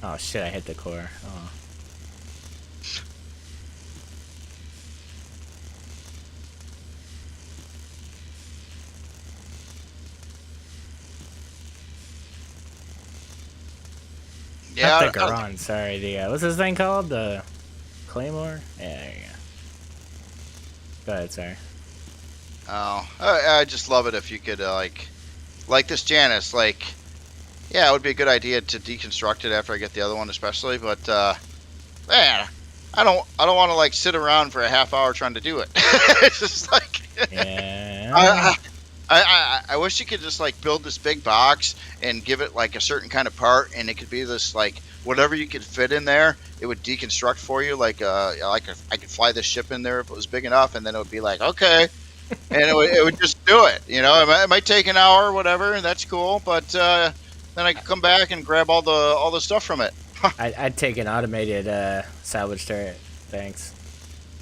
Oh shit! I hit the core. Oh.
Yeah.
Not the Garand, sorry. The what's this thing called? The Claymore? Yeah, there you go. Go ahead, sorry.
Oh, I just love it if you could like this Janus. Like, yeah, it would be a good idea to deconstruct it after I get the other one, especially. But man, I don't want to like sit around for a half hour trying to do it. It's just like,
Yeah.
I wish you could just like build this big box and give it like a certain kind of part, and it could be this like whatever you could fit in there, it would deconstruct for you. Like I could fly this ship in there if it was big enough, and then it would be like okay, and it would just do it. You know, it might take an hour or whatever, and that's cool. But then I could come back and grab all the stuff from it.
I'd take an automated salvage turret. Thanks.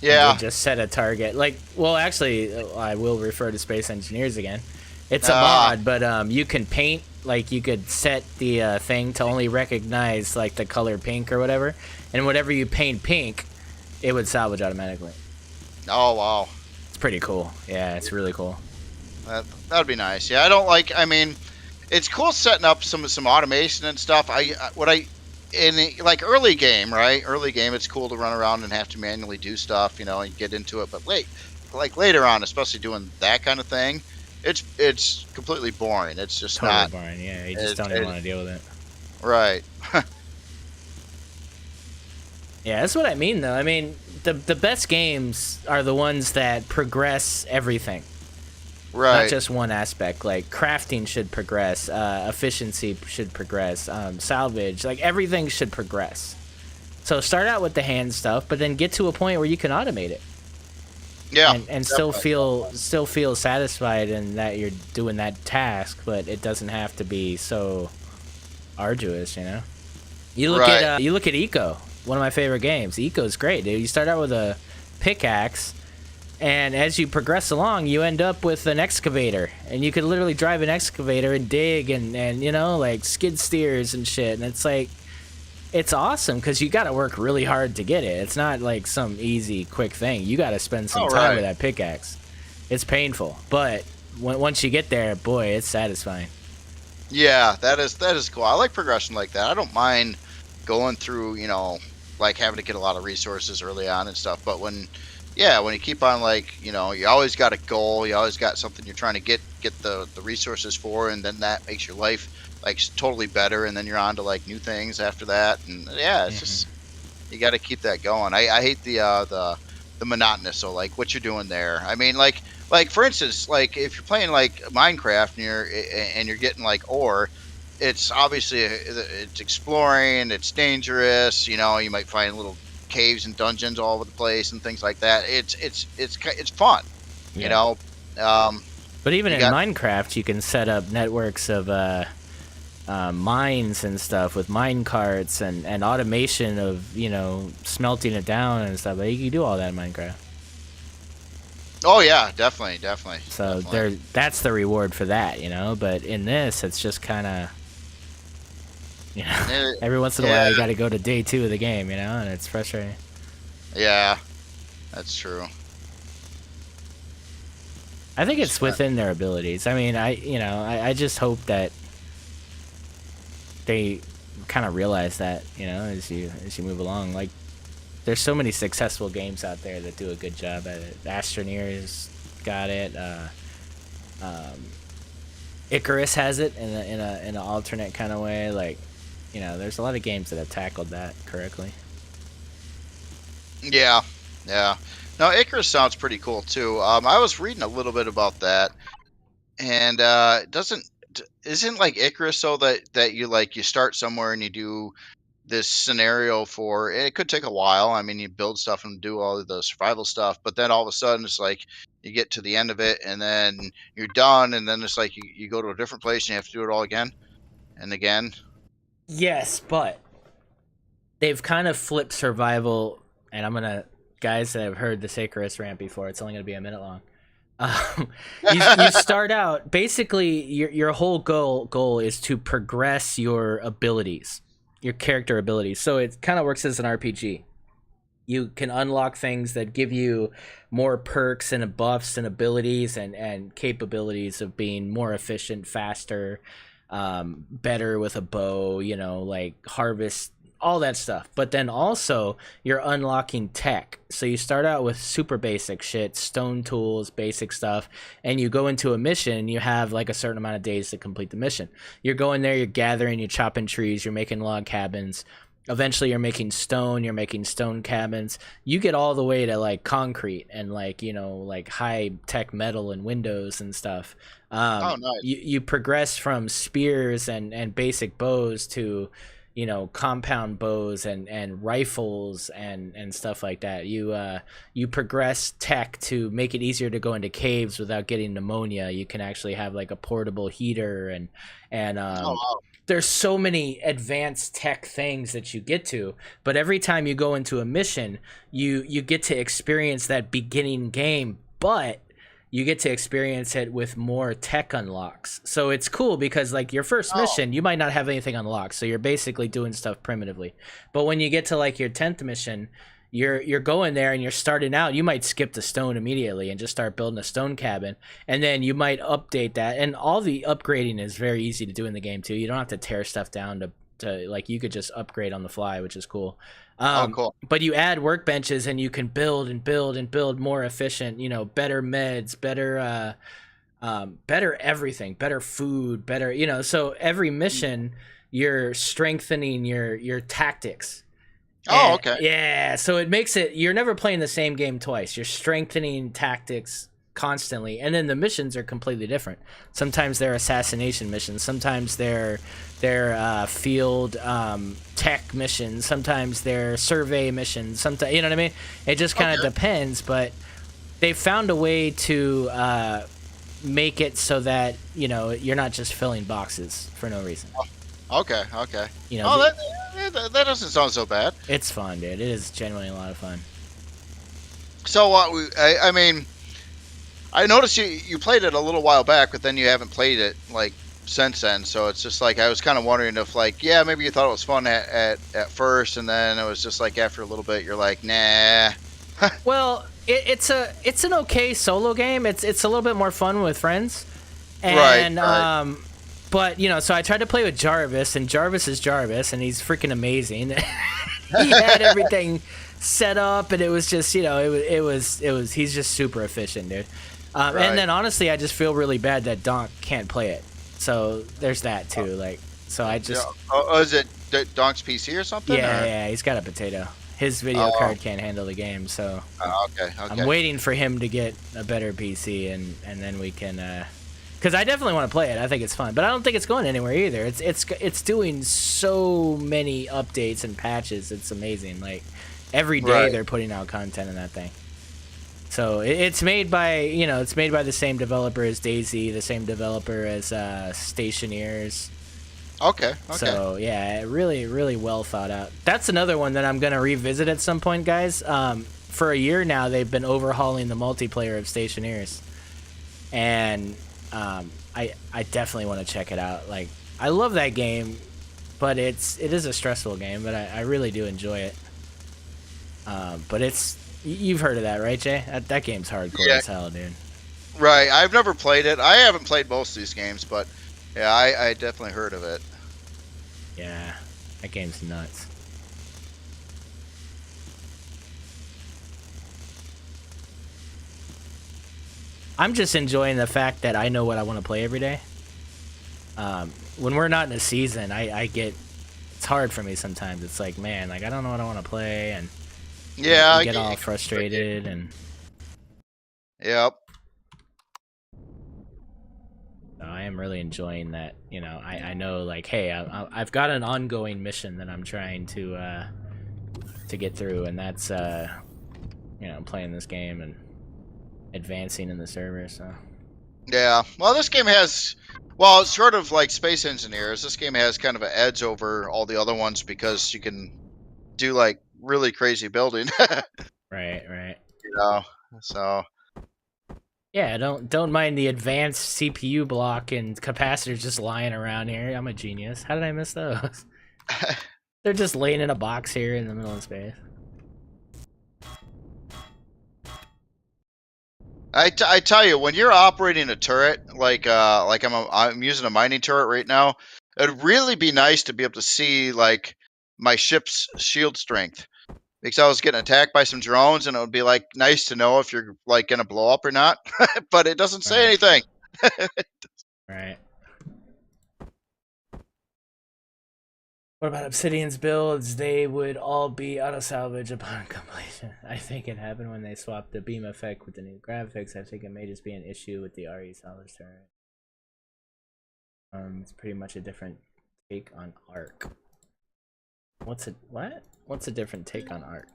Yeah.
Just set a target. Like, well, actually, I will refer to Space Engineers again. It's a mod, but you can paint. Like, you could set the thing to only recognize like the color pink or whatever, and whatever you paint pink, it would salvage automatically.
Oh wow.
It's pretty cool. Yeah, it's really cool.
That'd be nice. Yeah, I don't like. I mean, it's cool setting up some automation and stuff. In like early game, right? Early game, it's cool to run around and have to manually do stuff, you know, and get into it. But later on, especially doing that kind of thing, it's completely boring. It's just
Totally
not
boring. Yeah, you just don't even want to deal with it.
right.
Yeah, that's what I mean, though. I mean, the best games are the ones that progress everything.
Right.
Not just one aspect. Like crafting should progress, efficiency should progress, salvage, like everything should progress. So start out with the hand stuff, but then get to a point where you can automate it.
Yeah.
And still feel satisfied in that you're doing that task, but it doesn't have to be so arduous, you know. You look at Eco, one of my favorite games. Eco's great, dude. You start out with a pickaxe. And as you progress along, you end up with an excavator. And you could literally drive an excavator and dig and you know, like skid steers and shit. And it's like, it's awesome because you got to work really hard to get it. It's not like some easy, quick thing. You got to spend some time with that pickaxe. It's painful, but once you get there, boy, it's satisfying.
Yeah, that is cool. I like progression like that. I don't mind going through, like having to get a lot of resources early on and stuff. But when you keep on, like, you always got a goal, you always got something you're trying to get the resources for, and then that makes your life like totally better, and then you're on to like new things after that. And yeah, it's just, you got to keep that going. I hate the monotonous. So like what you're doing there. I mean, like for instance, like if you're playing like Minecraft and you're getting like ore, it's obviously it's exploring, it's dangerous. You might find little caves and dungeons all over the place and things like that. It's fun.
Yeah. But even in Minecraft, you can set up networks of mines and stuff with mine carts and automation of smelting it down and stuff. But you can do all that in Minecraft.
Oh yeah, definitely.
So that's the reward for that, But in this, it's just kind of, every once in a while you got to go to day 2 of the game, and it's frustrating.
Yeah, that's true.
I think it's within their abilities. I mean, I just hope that they kind of realize that, as you move along. Like, there's so many successful games out there that do a good job at it. Astroneer's got it. Icarus has it in an alternate kind of way. Like, there's a lot of games that have tackled that correctly.
Yeah. No, Icarus sounds pretty cool too. I was reading a little bit about that, and isn't like Icarus so that you start somewhere and you do this scenario for, and it could take a while. I mean, you build stuff and do all of the survival stuff, but then all of a sudden it's like you get to the end of it and then you're done, and then it's like you go to a different place and you have to do it all again and again.
Yes, but they've kind of flipped survival, and guys that have heard the Icarus rant before, it's only going to be a minute long. You start out, basically your whole goal is to progress your abilities, your character abilities. So it kind of works as an RPG. You can unlock things that give you more perks and buffs and abilities and capabilities of being more efficient, faster, better with a bow, like harvest, all that stuff. But then also you're unlocking tech. So you start out with super basic shit, stone tools, basic stuff, and you go into a mission, you have like a certain amount of days to complete the mission. You're going there, you're gathering, you're chopping trees, you're making log cabins. Eventually you're making stone cabins. You get all the way to like concrete and like, like high tech metal and windows and stuff.
Nice.
You progress from spears and basic bows to compound bows and rifles and stuff like that. You progress tech to make it easier to go into caves without getting pneumonia. You can actually have like a portable heater and
wow.
There's so many advanced tech things that you get to, but every time you go into a mission, you get to experience that beginning game, but you get to experience it with more tech unlocks. So it's cool because like your first mission, you might not have anything unlocked. So you're basically doing stuff primitively. But when you get to like your 10th mission, you're going there and you're starting out, you might skip the stone immediately and just start building a stone cabin. And then you might update that. And all the upgrading is very easy to do in the game too. You don't have to tear stuff down to like, you could just upgrade on the fly, which is cool.
Cool.
But you add workbenches and you can build more efficient, better meds, better everything, better food, better, so every mission you're strengthening your tactics.
Oh, okay.
Yeah, so it makes it, you're never playing the same game twice. You're strengthening tactics constantly, and then the missions are completely different. Sometimes they're assassination missions, sometimes they're field tech missions, sometimes they're survey missions, sometimes, you know what I mean? It just kind of depends, but they found a way to make it so that you're not just filling boxes for no reason.
Okay. That doesn't sound so bad.
It's fun, dude. It is genuinely a lot of fun.
So I mean, I noticed you played it a little while back, but then you haven't played it like since then. So it's just like I was kind of wondering if like, yeah, maybe you thought it was fun at first, and then it was just like after a little bit you're like, nah.
Well, it's an okay solo game. It's a little bit more fun with friends. And
Right.
but you know, so I tried to play with Jarvis, and Jarvis is Jarvis, and he's freaking amazing. He had everything set up, and it was just, you know, it was he's just super efficient, dude.
Right.
And then honestly, I just feel really bad that Donk can't play it. So there's that too. Like, so I just
Is it Donk's PC or something?
yeah, he's got a potato. His video card can't handle the game, so
Okay.
I'm waiting for him to get a better PC, and then we can. Because I definitely want to play it. I think it's fun, but I don't think it's going anywhere either. It's doing so many updates and patches. It's amazing. Like every day they're putting out content in that thing. So it's made by the same developer as DayZ, the same developer as Stationeers.
Okay.
So yeah, really, really well thought out. That's another one that I'm gonna revisit at some point, guys. For a year now, they've been overhauling the multiplayer of Stationeers, and I definitely want to check it out. Like, I love that game, but it is a stressful game, but I really do enjoy it. But you've heard of that, right, Jay? That game's hardcore as hell, dude.
Right. I've never played it. I haven't played most of these games, but yeah, I definitely heard of it.
Yeah, that game's nuts. I'm just enjoying the fact that I know what I want to play every day. When we're not in a season, I get, it's hard for me sometimes. It's like, man, like I don't know what I want to play, and
Yeah,
I get all frustrated, and
Yep.
I am really enjoying that. You know, I know, like, hey, I've got an ongoing mission that I'm trying to get through, and that's you know, playing this game and advancing in the server. So
Yeah. Well, this game has, well, it's sort of like Space Engineers. This game has kind of an edge over all the other ones because you can do like really crazy building.
right.
You know. So.
Yeah, don't mind the advanced CPU block and capacitors just lying around here. I'm a genius. How did I miss those? They're just laying in a box here in the middle of space.
I tell you, when you're operating a turret, like I'm using a mining turret right now, it'd really be nice to be able to see like my ship's shield strength, because I was getting attacked by some drones, and it would be like nice to know if you're like gonna blow up or not. But it doesn't say anything.
Right. What about Obsidian's builds? They would all be auto salvage upon completion. I think it happened when they swapped the beam effect with the new graphics. I think it may just be an issue with the RE salvage turret. It's pretty much a different take on Arc. What's a different take on Arc?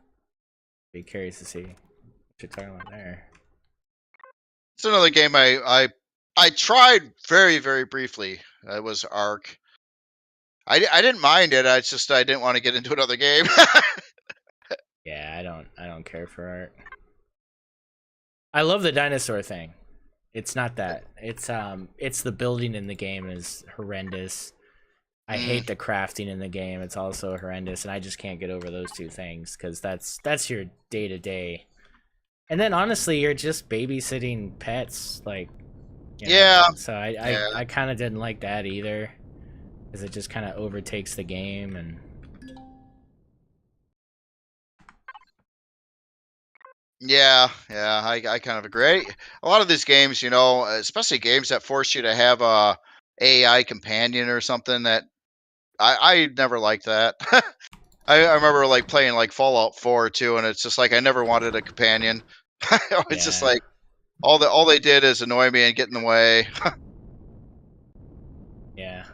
Be curious to see what you're talking about there.
It's another game I tried very, very briefly. It was Ark. I didn't mind it. I didn't want to get into another game.
Yeah, I don't care for Arc. I love the dinosaur thing. It's not that. It's the building in the game is horrendous. I hate the crafting in the game. It's also horrendous, and I just can't get over those two things because that's your day to day. And then honestly, you're just babysitting pets, like, you know,
Yeah.
So I kind of didn't like that either, because it just kind of overtakes the game. And
Yeah, I kind of agree. A lot of these games, you know, especially games that force you to have a AI companion or something, that I never liked that. I remember like playing like Fallout 4 too, and it's just like I never wanted a companion. It's just like all they did is annoy me and get in the way.
yeah,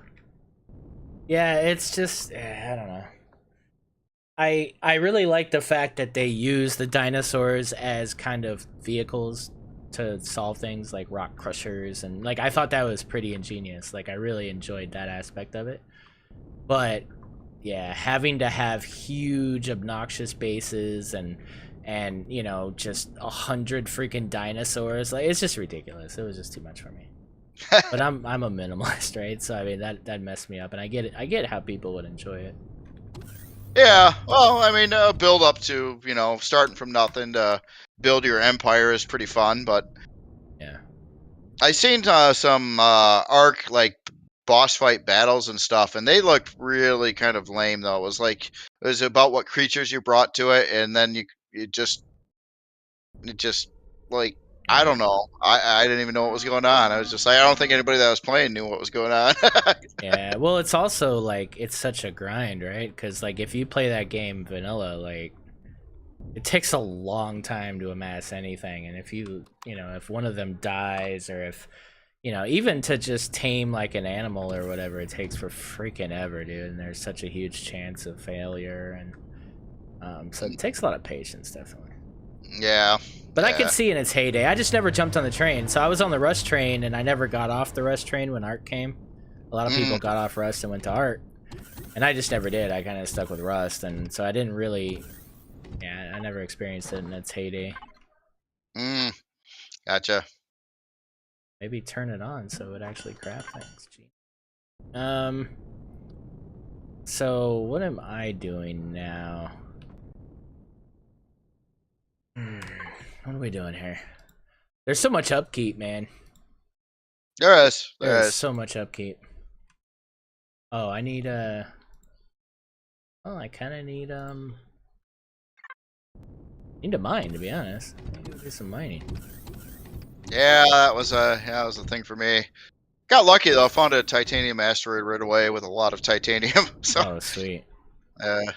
it's just I don't know. I really like the fact that they use the dinosaurs as kind of vehicles to solve things like rock crushers, and like I thought that was pretty ingenious. Like I really enjoyed that aspect of it. But yeah, having to have huge obnoxious bases and you know, just 100 freaking dinosaurs, like it's just ridiculous. It was just too much for me. But I'm a minimalist, right? So I mean that messed me up, and I get it. I get how people would enjoy it.
Yeah, well, I mean, build up to, starting from nothing to build your empire is pretty fun. But
Yeah.
I seen some Ark like boss fight battles and stuff, and they looked really kind of lame. Though it was about what creatures you brought to it, and then it just like I
Right.
don't know. I didn't even know what was going on. I was just like, I don't think anybody that was playing knew what was going on.
Yeah. Well, it's also like it's such a grind, right? Because like if you play that game vanilla, like it takes a long time to amass anything, and if if one of them dies, or if even to just tame like an animal or whatever, it takes for freaking ever, dude. And there's such a huge chance of failure, and so it takes a lot of patience, definitely.
Yeah,
But I could
yeah.
see in its heyday. I just never jumped on the train. So I was on the Rust train, and I never got off the Rust train when Art came. A lot of people
Mm,
got off Rust and went to Art, and I just never did. I kind of stuck with Rust, and so I didn't really. Yeah, I never experienced it in its heyday.
mm, gotcha.
Maybe turn it on so it actually craft things. Gee. Um. So what am I doing now? What are we doing here? There's so much upkeep, man.
There is.
There
There
is
is.
so much upkeep. Oh, I need Oh, I kind of need to mine, to be honest. I need to do some mining.
Yeah, that was a thing for me. Got lucky though. I found a titanium asteroid right away with a lot of titanium. So,
Oh, sweet.
uh,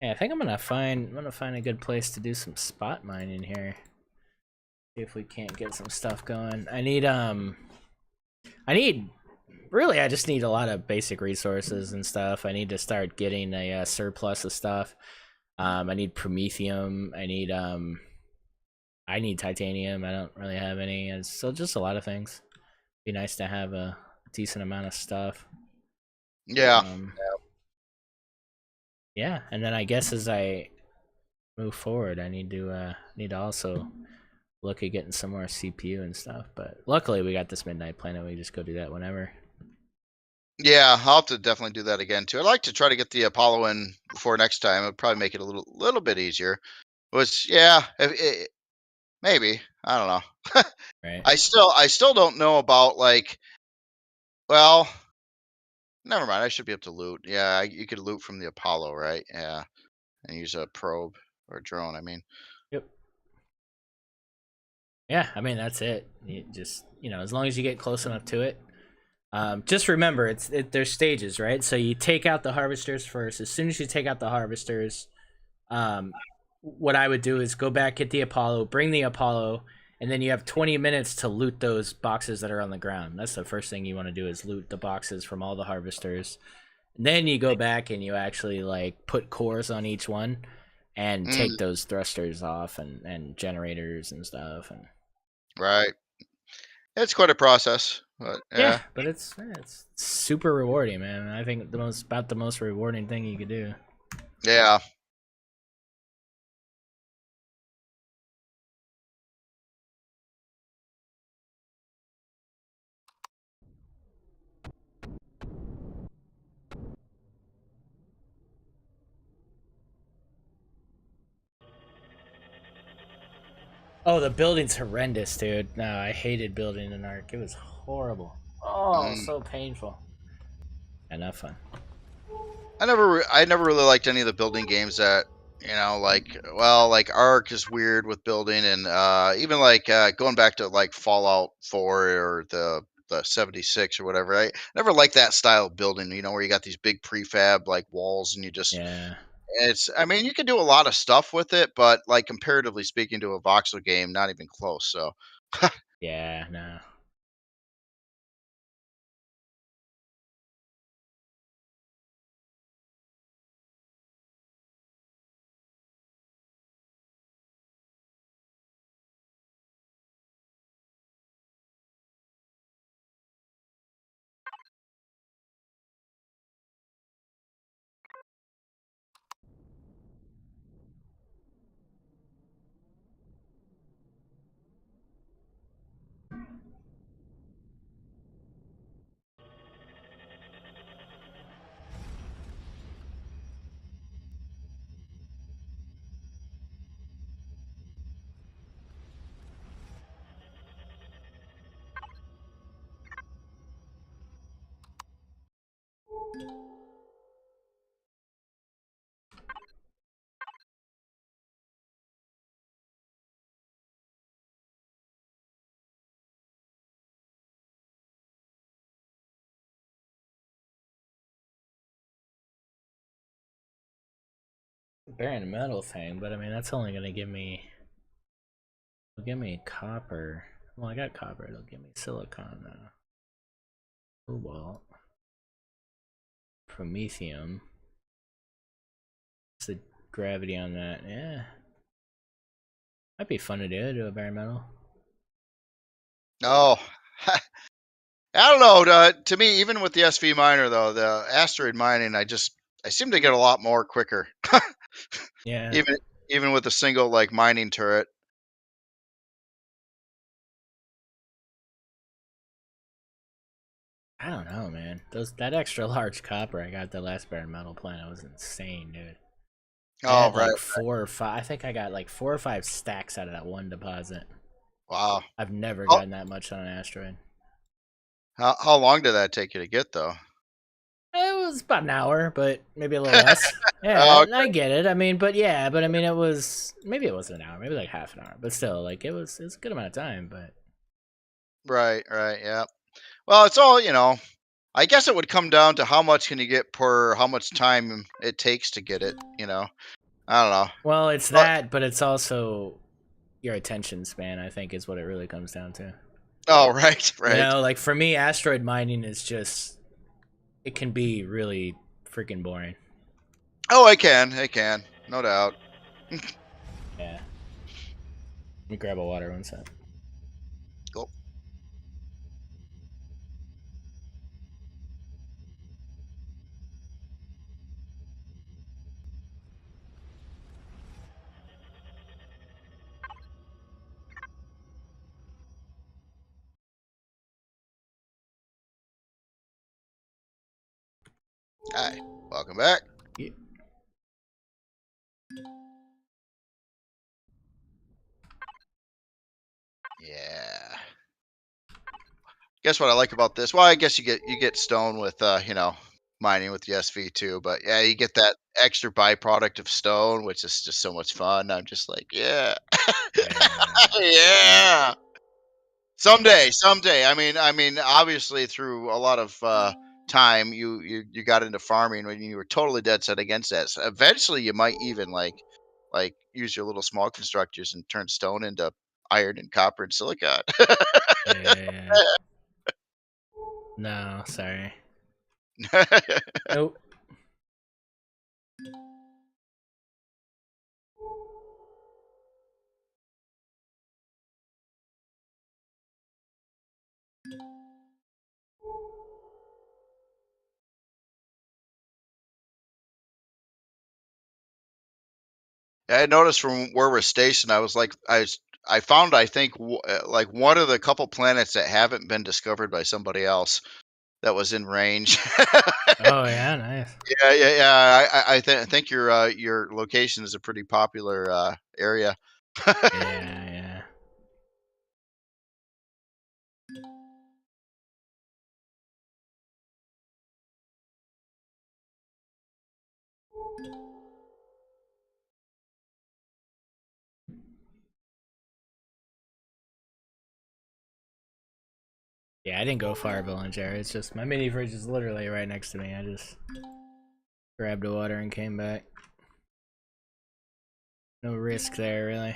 Yeah, I think I'm gonna find a good place to do some spot mining here. See if we can't get some stuff going. I just need a lot of basic resources and stuff. I need to start getting a surplus of stuff. I need promethium. I need titanium. I don't really have any. And so just a lot of things. Be nice to have a decent amount of stuff.
yeah,
Um, yeah, and then I guess as I move forward, I need to also look at getting some more CPU and stuff. But luckily, we got this midnight planet. We just go do that whenever.
yeah. I'll have to definitely do that again too. I'd like to try to get the Apollo in before next time. It'd probably make it a little bit easier. Which, yeah, maybe. I don't know.
Right.
I still don't know about like. Well, never mind. I should be able to loot. Yeah, you could loot from the Apollo, right? Yeah, and use a probe or a drone. I mean,
Yep. Yeah, I mean that's it. You just as long as you get close enough to it. Just remember, there's stages, right? So you take out the harvesters first. As soon as you take out the harvesters, um, what I would do is go back, get the Apollo, bring the Apollo, and then you have 20 minutes to loot those boxes that are on the ground. That's the first thing you want to do is loot the boxes from all the harvesters. And then you go back and you actually like put cores on each one and
mm,
take those thrusters off and generators and stuff. And
right. It's quite a process, but
yeah,
yeah,
but it's super rewarding, man. I think the most rewarding thing you could do.
yeah.
Oh, the building's horrendous, dude. No, I hated building an Ark. It was horrible. Oh,
Mm.
so painful. And not fun.
I never really liked any of the building games that like Ark is weird with building, and even like going back to like Fallout 4 or the 76 or whatever. I never liked that style of building. Where you got these big prefab like walls, and
Yeah.
I mean, you can do a lot of stuff with it, but like comparatively speaking to a voxel game, not even close. So
Yeah, no. Bare metal thing, but I mean that's only gonna give me. It'll give me copper. Well, I got copper. It'll give me silicon, cobalt, promethium. What's the gravity on that? Yeah, might be fun to do a bare metal.
Oh, I don't know. To me, even with the SV miner though, the asteroid mining, I seem to get a lot more quicker.
Yeah.
Even with a single like mining turret.
I don't know, man. That extra large copper I got the last bare metal planet was insane, dude. I
Oh,
had
right.
like 4 or 5. I think I got like 4 or 5 stacks out of that one deposit.
Wow.
I've never
Oh,
gotten that much on an asteroid.
how long did that take you to get though?
It was about an hour, but maybe a little less.
Oh,
Yeah,
okay.
I get it. I mean, but I mean, it wasn't an hour, maybe like half an hour, but still, like it was a good amount of time. But
Right, yeah. Well, it's all, I guess it would come down to how much can you get per how much time it takes to get it. I don't know.
well, it's
But
that, but it's also your attention span. I think is what it really comes down to.
oh, right,
You
right.
know, like for me, asteroid mining is just it can be really freaking boring.
Oh, I can. No doubt.
Yeah. Let me grab a water one sec.
Cool. Hi. Welcome back.
Yeah.
Yeah. Guess what I like about this? Well, I guess you get stone with mining with the SV too, but yeah, you get that extra byproduct of stone, which is just so much fun. I'm just like, yeah.
Yeah.
Yeah. Someday. I mean, obviously through a lot of time, you got into farming when you were totally dead set against that. So eventually, you might even like use your little small constructors and turn stone into iron and copper and silicon.
Yeah. No, sorry. Nope.
I noticed from where we're stationed, I found I think like one of the couple planets that haven't been discovered by somebody else that was in range.
Oh yeah, nice.
Yeah. I think your location is a pretty popular area.
Yeah, yeah. Yeah, I didn't go far, Villager. It's just my mini fridge is literally right next to me. I just grabbed the water and came back. No risk there, really.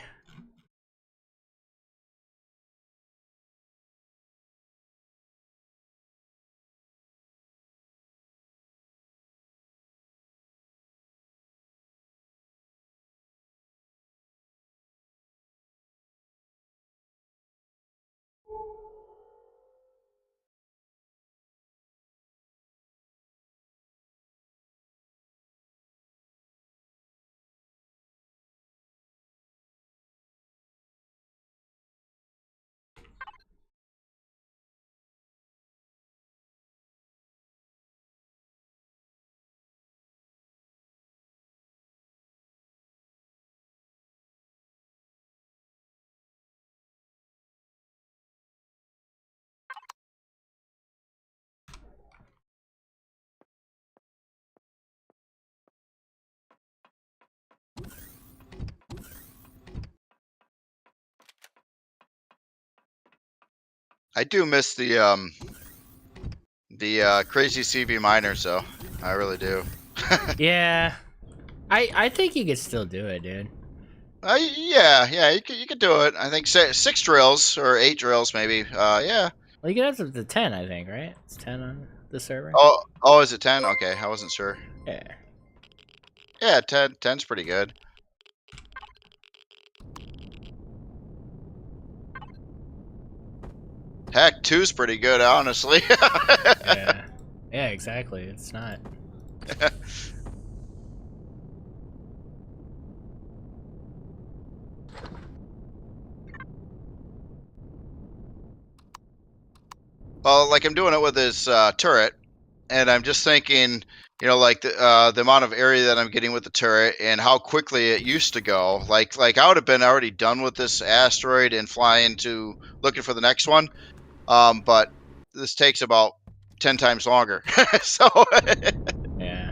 I do miss the crazy CV miners, though. I really do.
Yeah, I think you could still do it, dude.
Yeah, you could do it. I think 6 drills or 8 drills, maybe. Yeah.
Well, you get up to 10, I think, right? It's 10 on the server.
Oh, is it 10? Okay, I wasn't sure.
Yeah.
Yeah, 10's pretty good. Heck, 2's pretty good, honestly.
Yeah. Yeah, exactly. It's not.
Well, like I'm doing it with this turret, and I'm just thinking, like the amount of area that I'm getting with the turret and how quickly it used to go. Like I would have been already done with this asteroid and flying to looking for the next one. But this takes about 10 times longer. So
Yeah.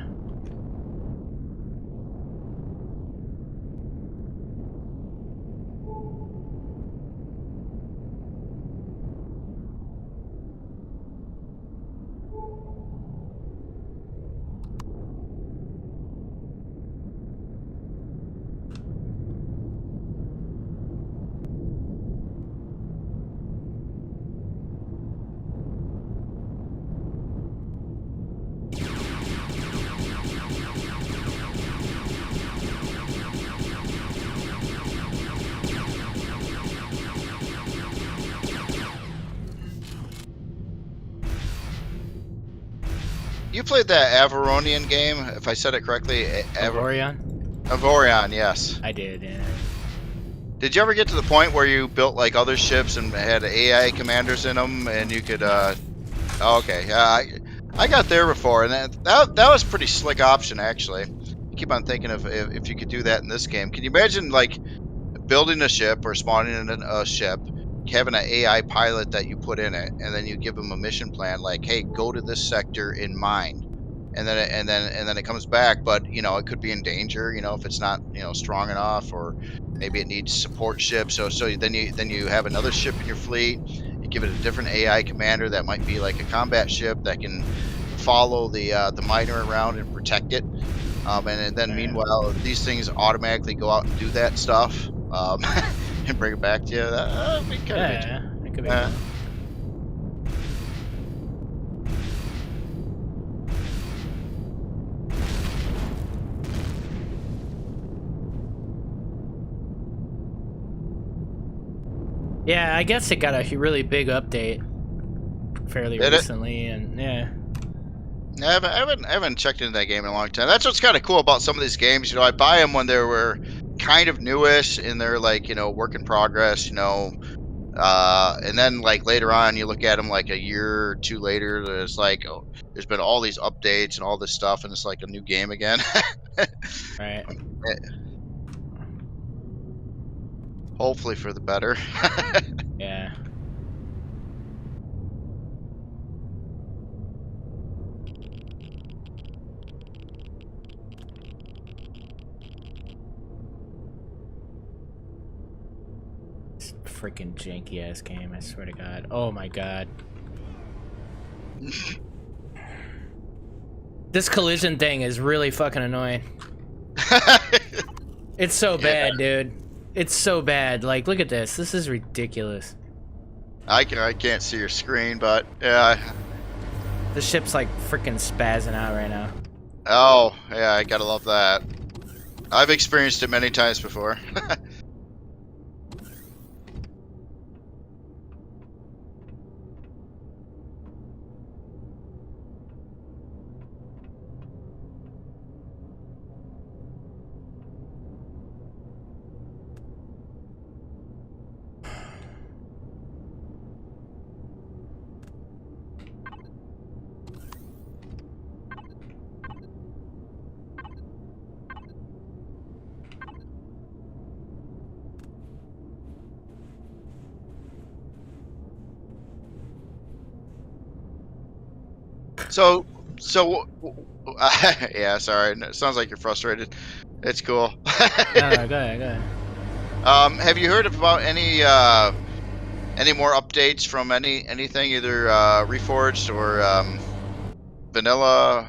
you played that Avaronian game, if I said it correctly.
Avorion?
Avorion, yes.
I did, yeah.
Did you ever get to the point where you built like other ships and had AI commanders in them, and you could? Oh, okay, yeah, I got there before, and that was a pretty slick option actually. I keep on thinking of if you could do that in this game. Can you imagine like building a ship or spawning in a ship, having an AI pilot that you put in it, and then you give them a mission plan like, hey, go to this sector in mind, and then it comes back, but it could be in danger, if it's not strong enough, or maybe it needs support ships. So then you have another ship in your fleet. You give it a different AI commander that might be like a combat ship that can follow the miner around and protect it. And then meanwhile, these things automatically go out and do that stuff, and bring it back to you. That'd be kind of
Yeah, it could be fun. Yeah, I guess it got a really big update fairly recently, and yeah.
I haven't checked into that game in a long time. That's what's kind of cool about some of these games. I buy them when they were kind of newish and they're like, work in progress, and then like later on you look at them like a year or two later, there's like, oh, there's been all these updates and all this stuff, and it's like a new game again.
Right.
Hopefully for the better.
Yeah. This freaking janky ass game, I swear to God. Oh my God. This collision thing is really fucking annoying. It's so bad, dude. It's so bad. Like, look at this. This is ridiculous.
I can't see your screen, but yeah.
The ship's like freaking spazzing out right now.
Oh, yeah, I gotta love that. I've experienced it many times before. So, yeah, sorry. It sounds like you're frustrated. It's cool.
No, go ahead, go ahead.
Have you heard about any Any more updates from anything, either Reforged or vanilla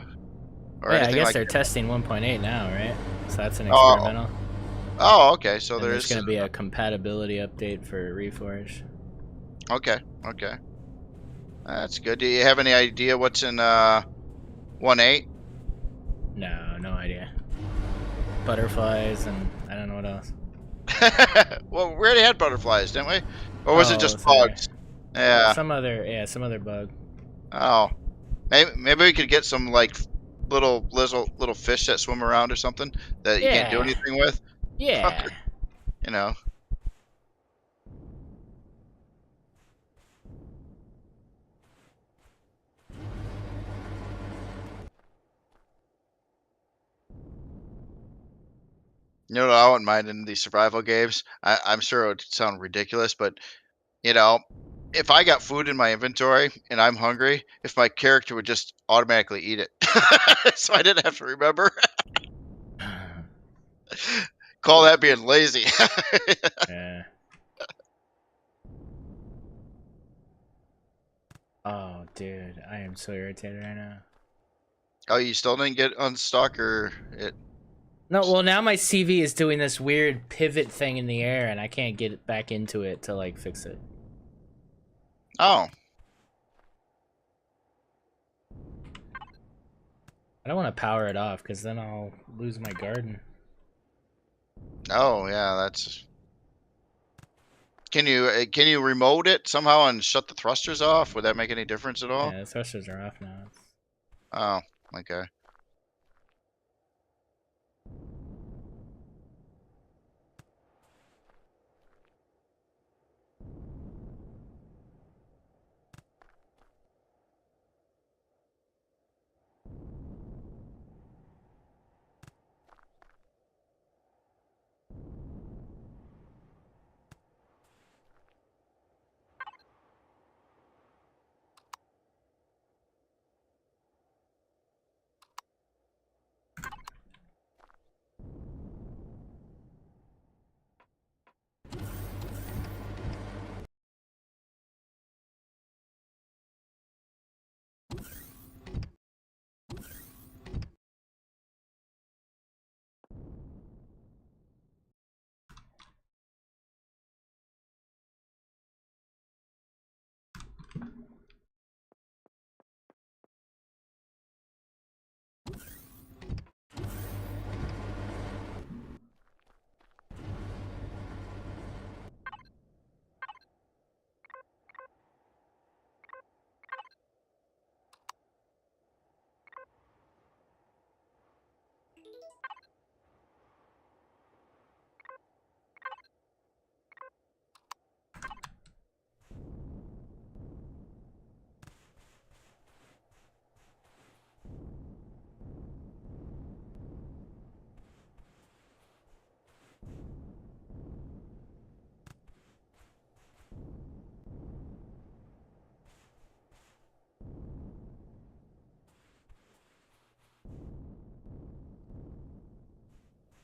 or
Oh yeah, I
anything
guess
like
they're
that?
testing 1.8 now, right? So that's an
Oh,
experimental.
oh, okay. So
And there's
there's
going to be a compatibility update for Reforged.
okay, okay. That's good. Do you have any idea what's in 1.8?
No, no idea. Butterflies and I don't know what else.
Well, we already had butterflies, didn't we? Or was it
Oh,
just
sorry.
bugs? Yeah.
Some other bug.
Oh, maybe we could get some like little fish that swim around or something that you can't do
Yeah.
anything with.
Yeah.
You know. You know what I wouldn't mind in these survival games? I'm sure it would sound ridiculous, but you know, if I got food in my inventory and I'm hungry, if my character would just automatically eat it, so I didn't have to remember. Call that being lazy.
Yeah. Oh, dude, I am so irritated right now.
Oh, you still didn't get unstuck, or it?
No, well now my CV is doing this weird pivot thing in the air, and I can't get it back into it to like fix it.
Oh,
I don't want to power it off because then I'll lose my garden.
oh yeah, that's. Can you remote it somehow and shut the thrusters off? Would that make any difference at all?
Yeah, the thrusters are off now.
Oh, okay.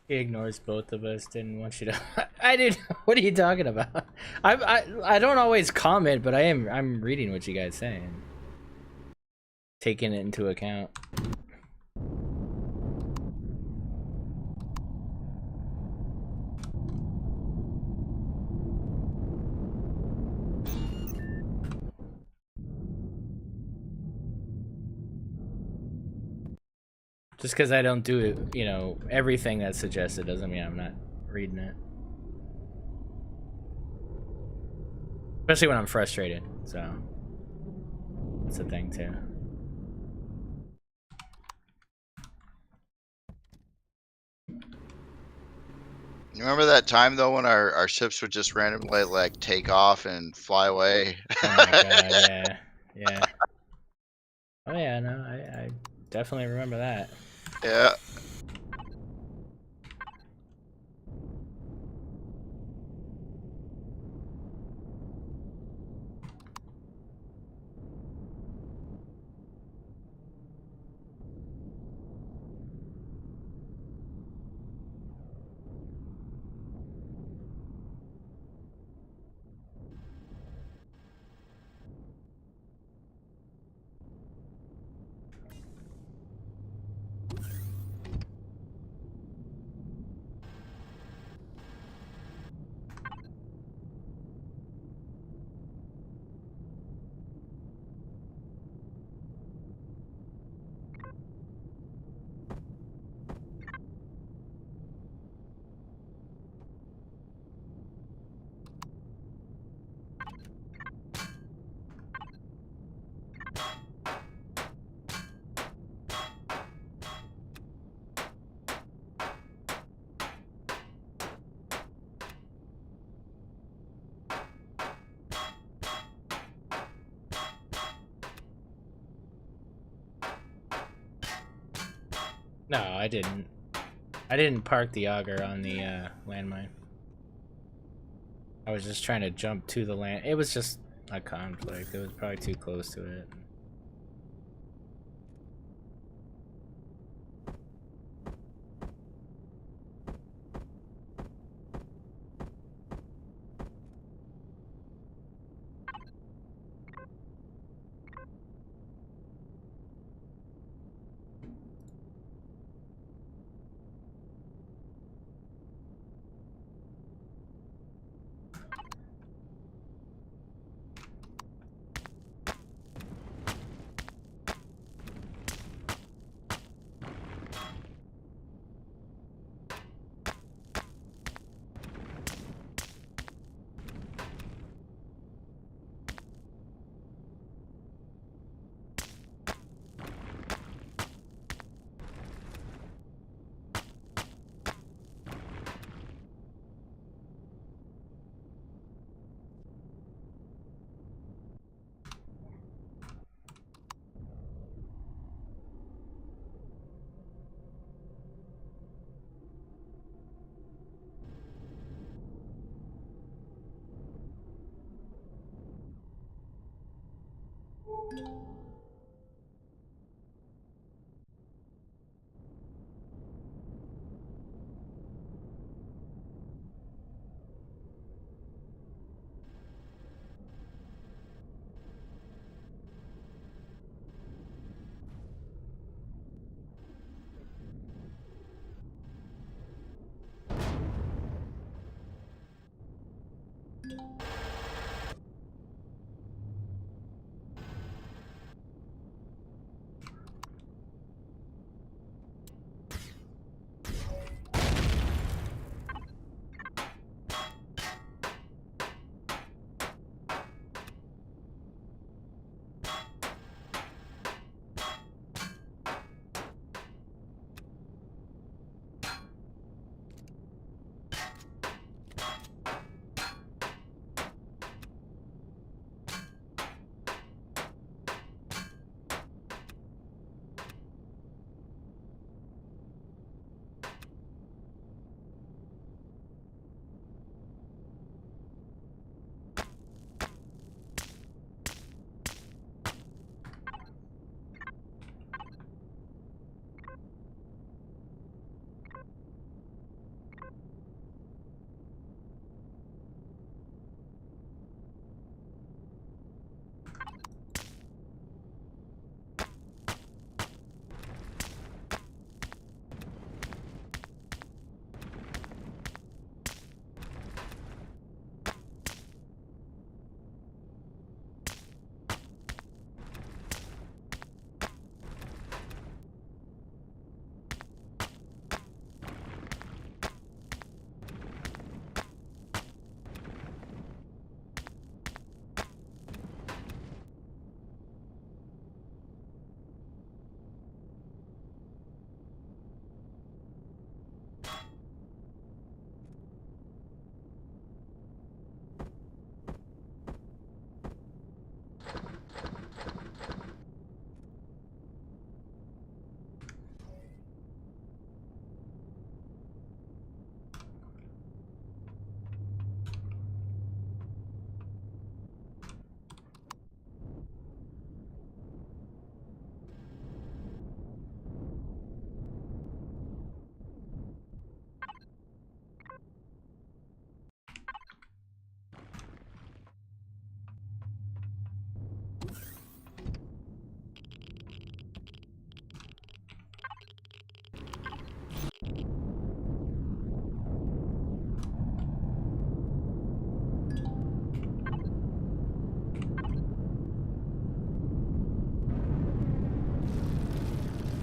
He ignores both of us. Didn't want you to. I didn't. What are you talking about? I don't always comment, but I'm reading what you guys saying, taking it into account. Just because I don't do it, you know, everything that's suggested doesn't mean I'm not reading it. Especially when I'm frustrated. So that's a thing too.
You remember that time though when our ships would just randomly like take off and fly away?
Oh my god, yeah, yeah. Oh yeah, no, I definitely remember that.
Yeah.
No, I didn't. I didn't park the auger on the landmine. I was just trying to jump to the land. It was just a conflict. It was probably too close to it.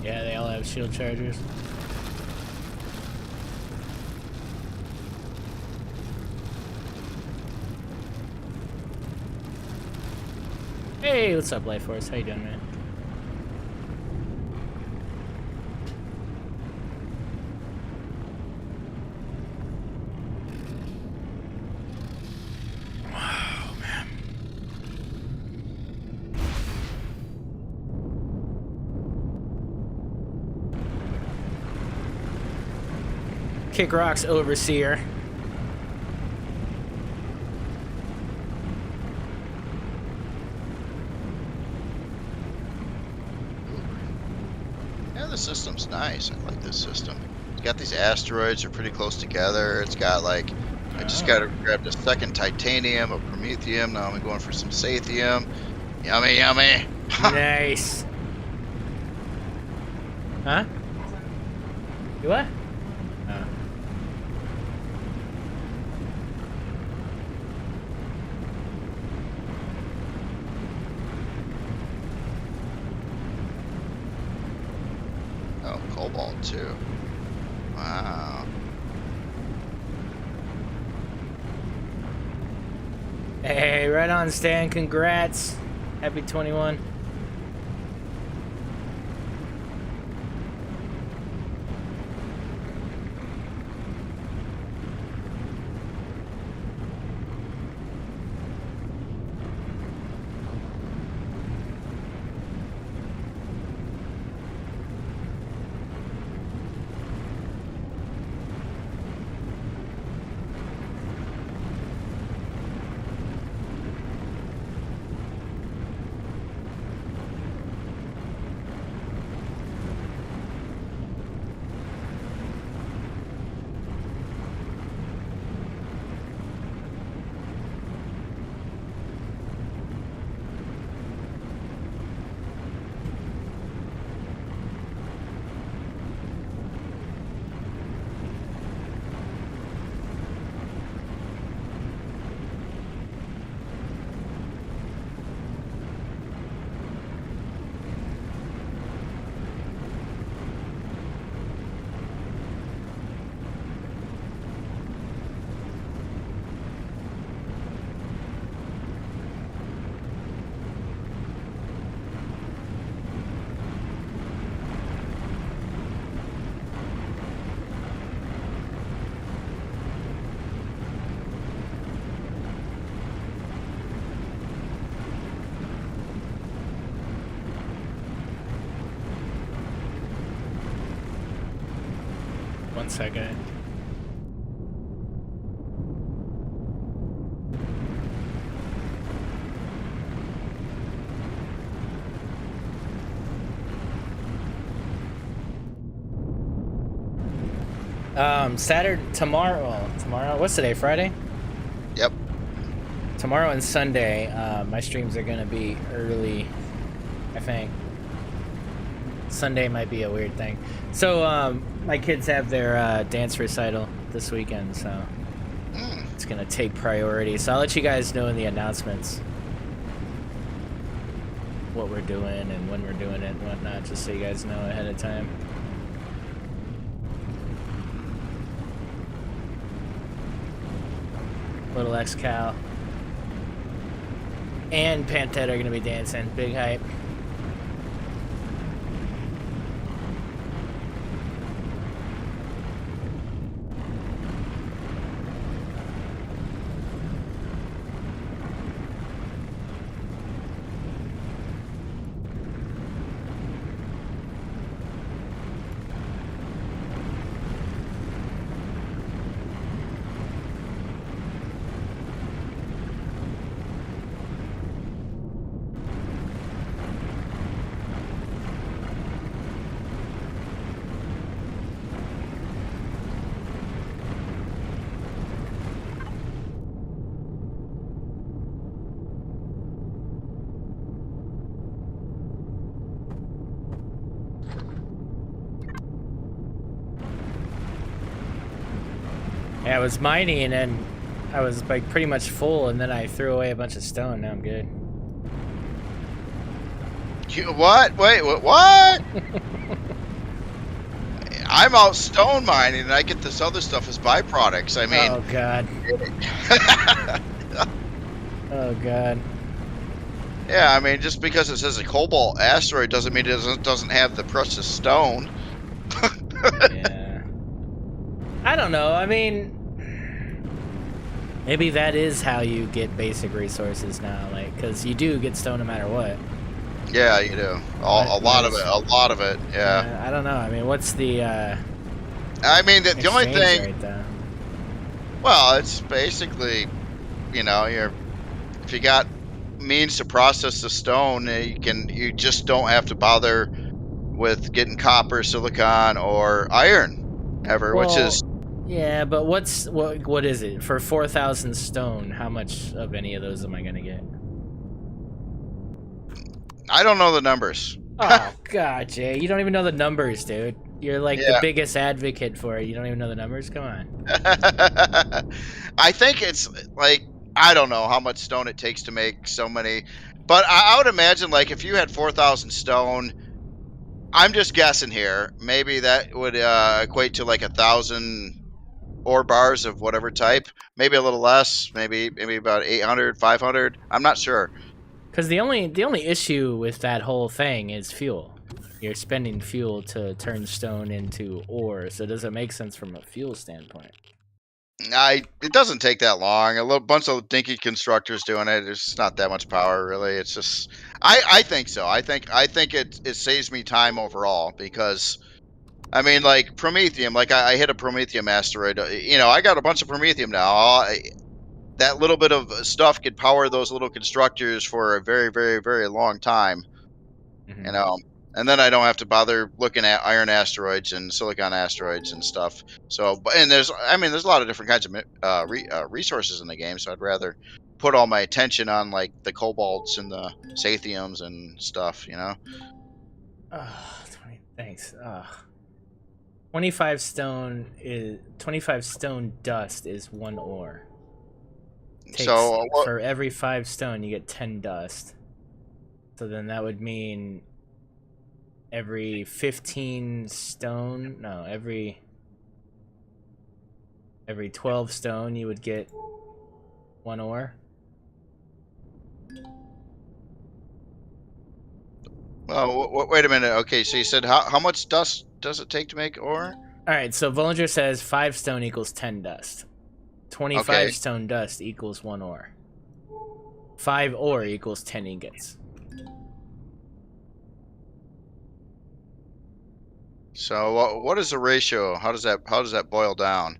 Yeah, they all have shield chargers. Hey, what's up, Life Force? How you doing, man? Wow, man. Kick rocks, overseer.
Yeah, the system's nice. I like this system. It's got these asteroids are pretty close together. It's got like, I just got to grab the second titanium, a promethium. Now I'm going for some sathium. Yummy, yummy.
Nice. Huh? You what?
Oh, cobalt too. Wow.
Hey, right on, Stan. Congrats. Happy 21. One second. Saturday, tomorrow, what's today, Friday?
Yep.
Tomorrow and Sunday, my streams are gonna be early, I think. Sunday might be a weird thing. So, my kids have their dance recital this weekend, so it's gonna take priority. So I'll let you guys know in the announcements what we're doing and when we're doing it and whatnot, just so you guys know ahead of time. Little XCal and Pantet are gonna be dancing. Big hype. Yeah, I was mining and I was like pretty much full, and then I threw away a bunch of stone. Now I'm good.
You what? Wait, what? I'm out stone mining and I get this other stuff as byproducts. I mean,
oh god. Oh god.
Yeah, I mean, just because it says a cobalt asteroid doesn't mean it doesn't have the precious stone.
Yeah. I don't know. I mean, maybe that is how you get basic resources now, like, because you do get stone no matter what.
Yeah, you do. A lot of it. A lot of it. Yeah.
I don't know. I mean, what's the
I mean, the only
exchange
thing,
rate though.
well, it's basically, if you got means to process the stone, you just don't have to bother with getting copper, silicon, or iron ever, which is,
Well, yeah, but what is it for 4,000 stone? How much of any of those am I gonna get?
I don't know the numbers.
Oh God, Jay, you don't even know the numbers, dude. You're like the
Yeah.
biggest advocate for it. You don't even know the numbers. Come on.
I think it's like, I don't know how much stone it takes to make so many, but I would imagine like if you had 4,000 stone, I'm just guessing here, maybe that would equate to like 1,000 ore bars of whatever type, maybe a little less, maybe about 800, 500. I'm not sure.
Because the only issue with that whole thing is fuel. You're spending fuel to turn stone into ore, so does it make sense from a fuel standpoint?
It doesn't take that long. A little bunch of dinky constructors doing it. There's not that much power really. It's just, I think so. I think it saves me time overall because I mean, like Promethium, like I hit a Promethium asteroid. I got a bunch of Promethium now. That little bit of stuff could power those little constructors for a very, very, very long time.
Mm-hmm.
You know, and then I don't have to bother looking at iron asteroids and silicon asteroids and stuff. So, and there's a lot of different kinds of resources in the game. So I'd rather put all my attention on like the cobalts and the sathiums and stuff.
Oh, 20, thanks. 25 stone dust is 1 ore.
So
For every 5 stone, you get 10 dust. So then that would mean every 15 stone, no, every 12 stone, you would get 1 ore.
well, wait a minute. Okay, so you said how much dust does it take to make ore?
All right, so Bollinger says 5 stone equals 10 dust. 25
Okay.
stone dust equals 1 ore. 5 ore equals 10 ingots.
So what is the ratio? How does that boil down?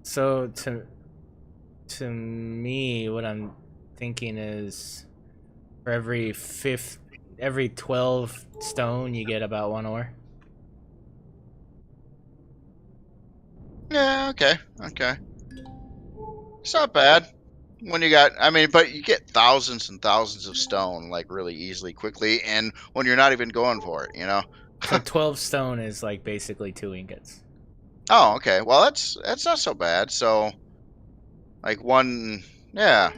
So to me, what I'm thinking is for every 12 stone, you get about 1 ore.
Yeah. Okay. It's not bad. When you got, but you get thousands and thousands of stone like really easily, quickly, and when you're not even going for it.
So 12 stone is like basically 2 ingots.
Oh, okay. Well, that's not so bad. So, like one, yeah.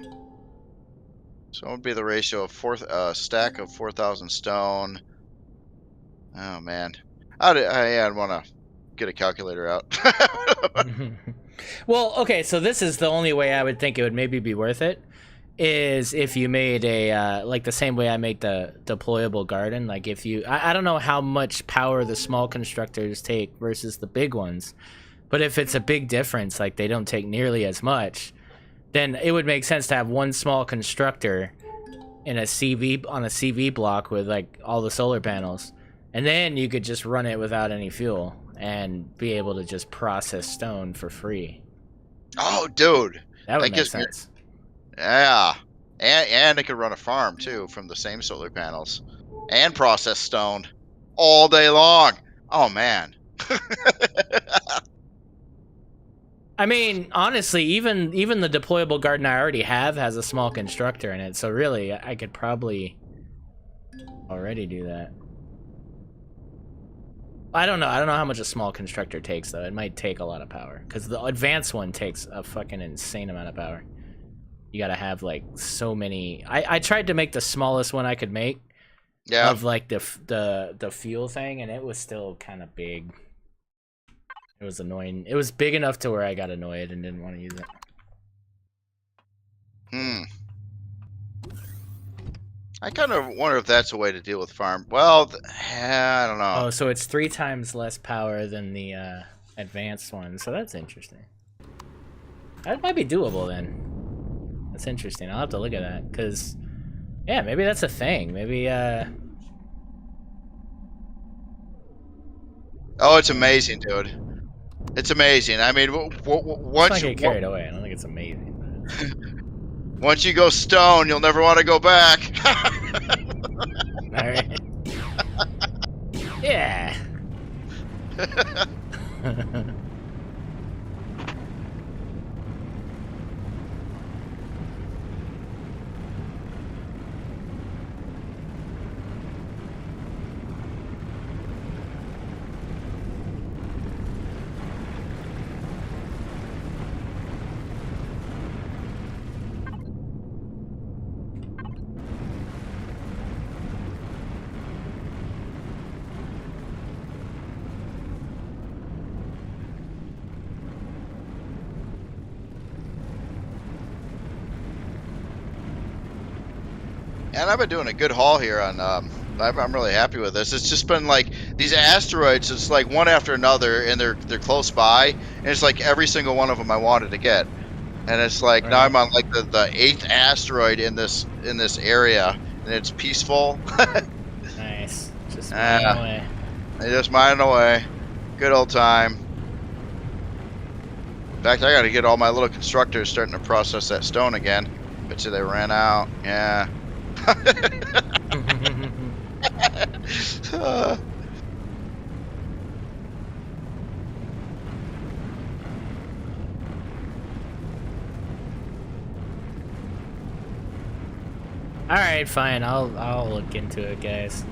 So it would be the ratio of stack of 4,000 stone. Oh man, I'd want to get a calculator out.
Well, okay, so this is the only way I would think it would maybe be worth it, is if you made a, like the same way I make the deployable garden. Like if you, I don't know how much power the small constructors take versus the big ones, but if it's a big difference, like they don't take nearly as much, then it would make sense to have one small constructor in a CV, on a CV block with like all the solar panels, and then you could just run it without any fuel and be able to just process stone for free.
Oh, dude,
That would
that
make
gives me,
sense.
yeah, and it could run a farm too from the same solar panels, and process stone all day long. Oh man.
I mean, honestly, even the deployable garden I already have has a small constructor in it, so really, I could probably already do that. I don't know how much a small constructor takes, though. It might take a lot of power, because the advanced one takes a fucking insane amount of power. You gotta have, like, so many... I tried to make the smallest one I could make,
Yeah.
of, like, the fuel thing, and it was still kind of big. It was annoying. It was big enough to where I got annoyed and didn't want to use it.
I kind of wonder if that's a way to deal with farm. Well, I don't know.
Oh, so it's 3 times less power than the advanced one. So that's interesting. That might be doable then. That's interesting. I'll have to look at that, because, yeah, maybe that's a thing. Maybe,
Oh, it's amazing, dude. It's amazing. I mean,
Let's
once
not
you
get carried away. I don't think it's amazing.
once you go stone, you'll never want to go back.
All right. Yeah.
And I've been doing a good haul here on. I'm really happy with this. It's just been like these asteroids. It's like one after another, and they're close by, and it's like every single one of them I wanted to get. And it's like now I'm on like the 8th asteroid in this area, and it's peaceful.
Nice. Just mining away.
Just mining away. Good old time. In fact, I got to get all my little constructors starting to process that stone again. Bet you they ran out. Yeah.
All right, fine. I'll look into it, guys.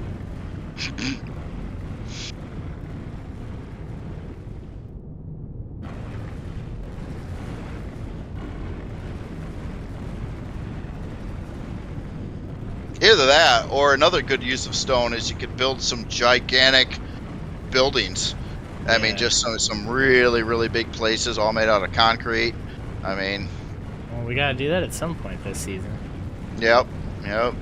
Either that, or another good use of stone is you could build some gigantic buildings. I mean, just some really, really big places all made out of concrete. I mean...
Well, we gotta do that at some point this season.
Yep. Yeah,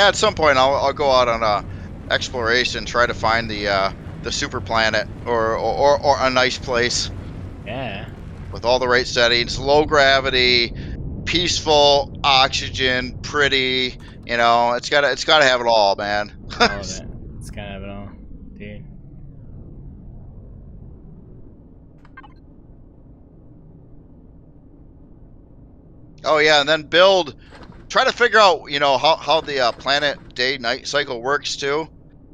at some point I'll go out on a exploration, try to find the super planet or a nice place.
Yeah.
With all the right settings, low gravity, peaceful, oxygen, pretty. You know, it's gotta have it all, man.
All of it. It's gotta have it all, dude.
Oh yeah, and then try to figure out, you know, how the planet day-night cycle works too.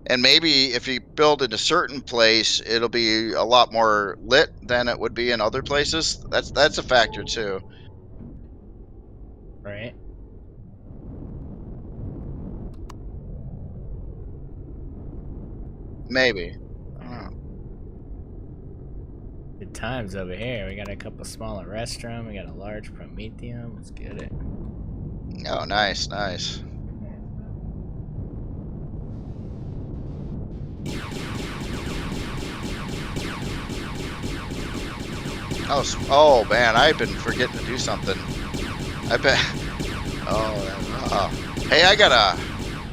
And maybe if you build in a certain place, it'll be a lot more lit than it would be in other places. That's a factor too.
Right.
Maybe.
Good times over here. We got a couple smaller restaurants. We got a large Prometheum. Let's get it.
Oh, nice, nice. Oh man, I've been forgetting to do something. I bet. Hey, I gotta.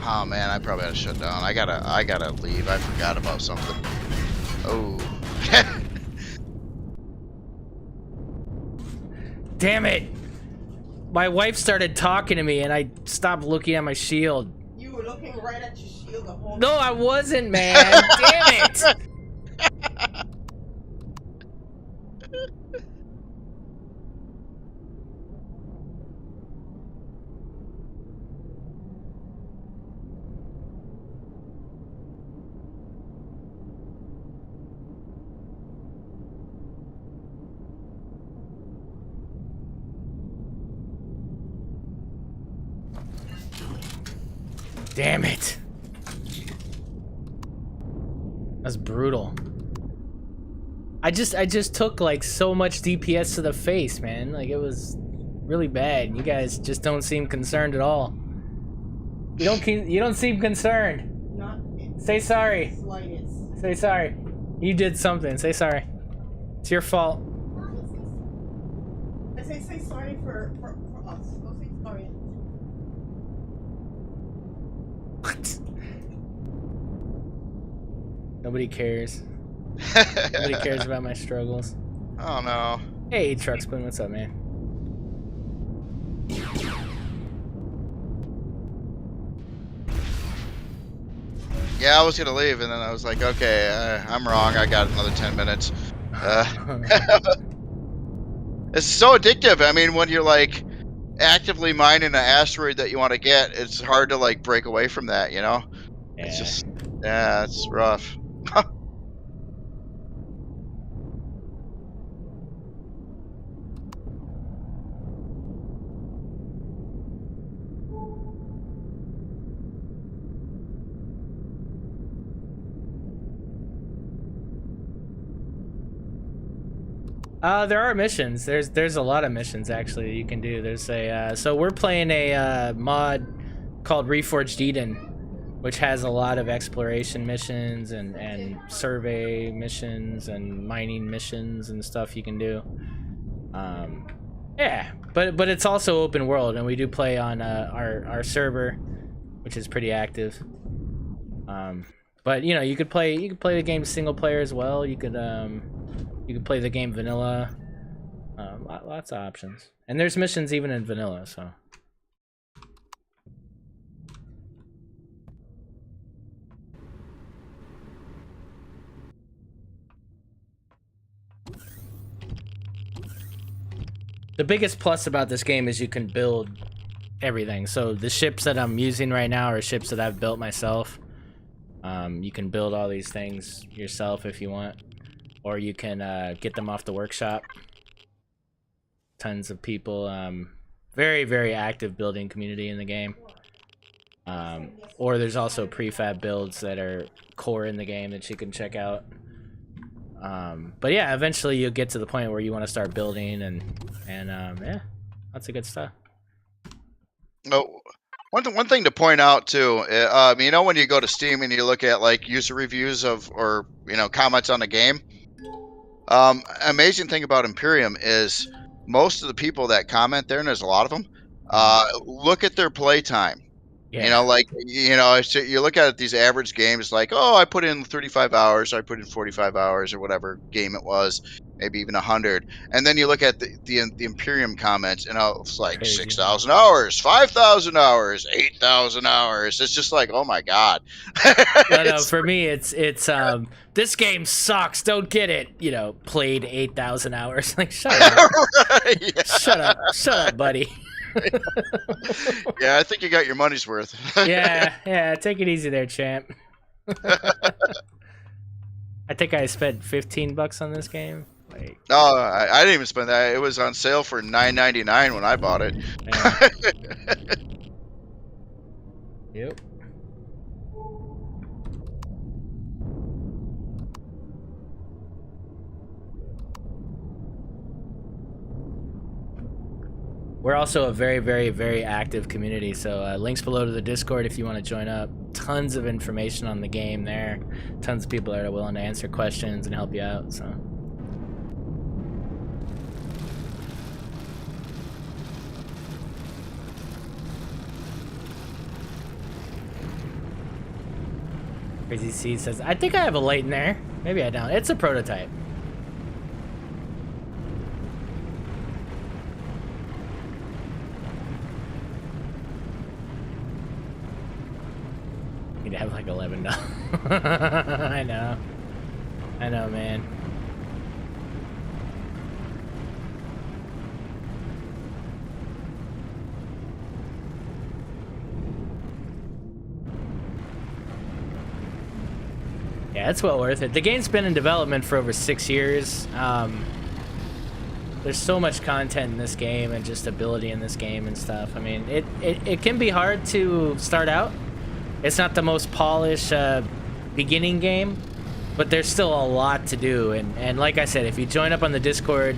Oh man, I probably gotta shut down. I gotta leave. I forgot about something. Oh.
Damn it! My wife started talking to me, and I stopped looking at my shield.
You were looking right at your shield the whole time.
No, I wasn't, man. Damn it! Damn it. That's brutal. I just took like so much DPS to the face, man. Like it was really bad. You guys just don't seem concerned at all. You don't seem concerned.
Not
Say sorry.
slightest.
Say sorry. You did something. Say sorry. It's your fault.
I say sorry for us. Don't say sorry.
What? Nobody cares. Nobody cares about my struggles.
Oh no.
Hey, Truck Spoon, what's up, man?
Yeah, I was gonna leave, and then I was like, okay, I'm wrong. I got another 10 minutes. It's so addictive. I mean, when you're like actively mining an asteroid that you want to get, it's hard to like break away from that. You know, it's
Yeah.
just yeah, it's rough.
There are missions. There's a lot of missions actually that you can do. There's a so we're playing a mod called Reforged Eden, which has a lot of exploration missions and survey missions and mining missions and stuff you can do. Yeah, but it's also open world, and we do play on our server, which is pretty active. But you know, you could play the game single player as well. You could play the game vanilla. Lots of options, and there's missions even in vanilla. So. The biggest plus about this game is you can build everything. So the ships that I'm using right now are ships that I've built myself. You can build all these things yourself if you want, or you can get them off the workshop. Tons of people, very, very active building community in the game. Or there's also prefab builds that are core in the game that you can check out. But yeah, eventually you'll get to the point where you want to start building and yeah, lots of good stuff.
Oh, one thing to point out too, you know, when you go to Steam and you look at like user reviews of or you know comments on the game, amazing thing about Imperium is most of the people that comment there, and there's a lot of them, look at their playtime.
Yeah.
You know, like, you know, so you look at these average games like, oh, I put in 35 hours, I put in 45 hours or whatever game it was, maybe even 100. And then you look at the Imperium comments and it's like
Crazy.
6,000 hours, 5,000 hours, 8,000 hours. It's just like, oh my God.
No, for me, it's this game sucks. Don't get it. You know, played 8,000 hours. Like, shut up.
Right, yeah.
Shut up, buddy.
Yeah, I think you got your money's worth.
yeah, take it easy there, champ. I think I spent $15 on this game. Like,
No, I didn't even spend that. It was on sale for $9.99 when I bought it.
yeah. Yep. We're also a very, very, very active community, so links below to the Discord if you want to join up. Tons of information on the game there. Tons of people that are willing to answer questions and help you out, so. Crazy C says, I think I have a light in there. Maybe I don't. It's a prototype. You'd have like $11. I know, man. Yeah, it's well worth it. The game's been in development for over 6 years. There's so much content in this game and just ability in this game and stuff. I mean, it can be hard to start out. It's not the most polished beginning game, but there's still a lot to do. And like I said, if you join up on the Discord,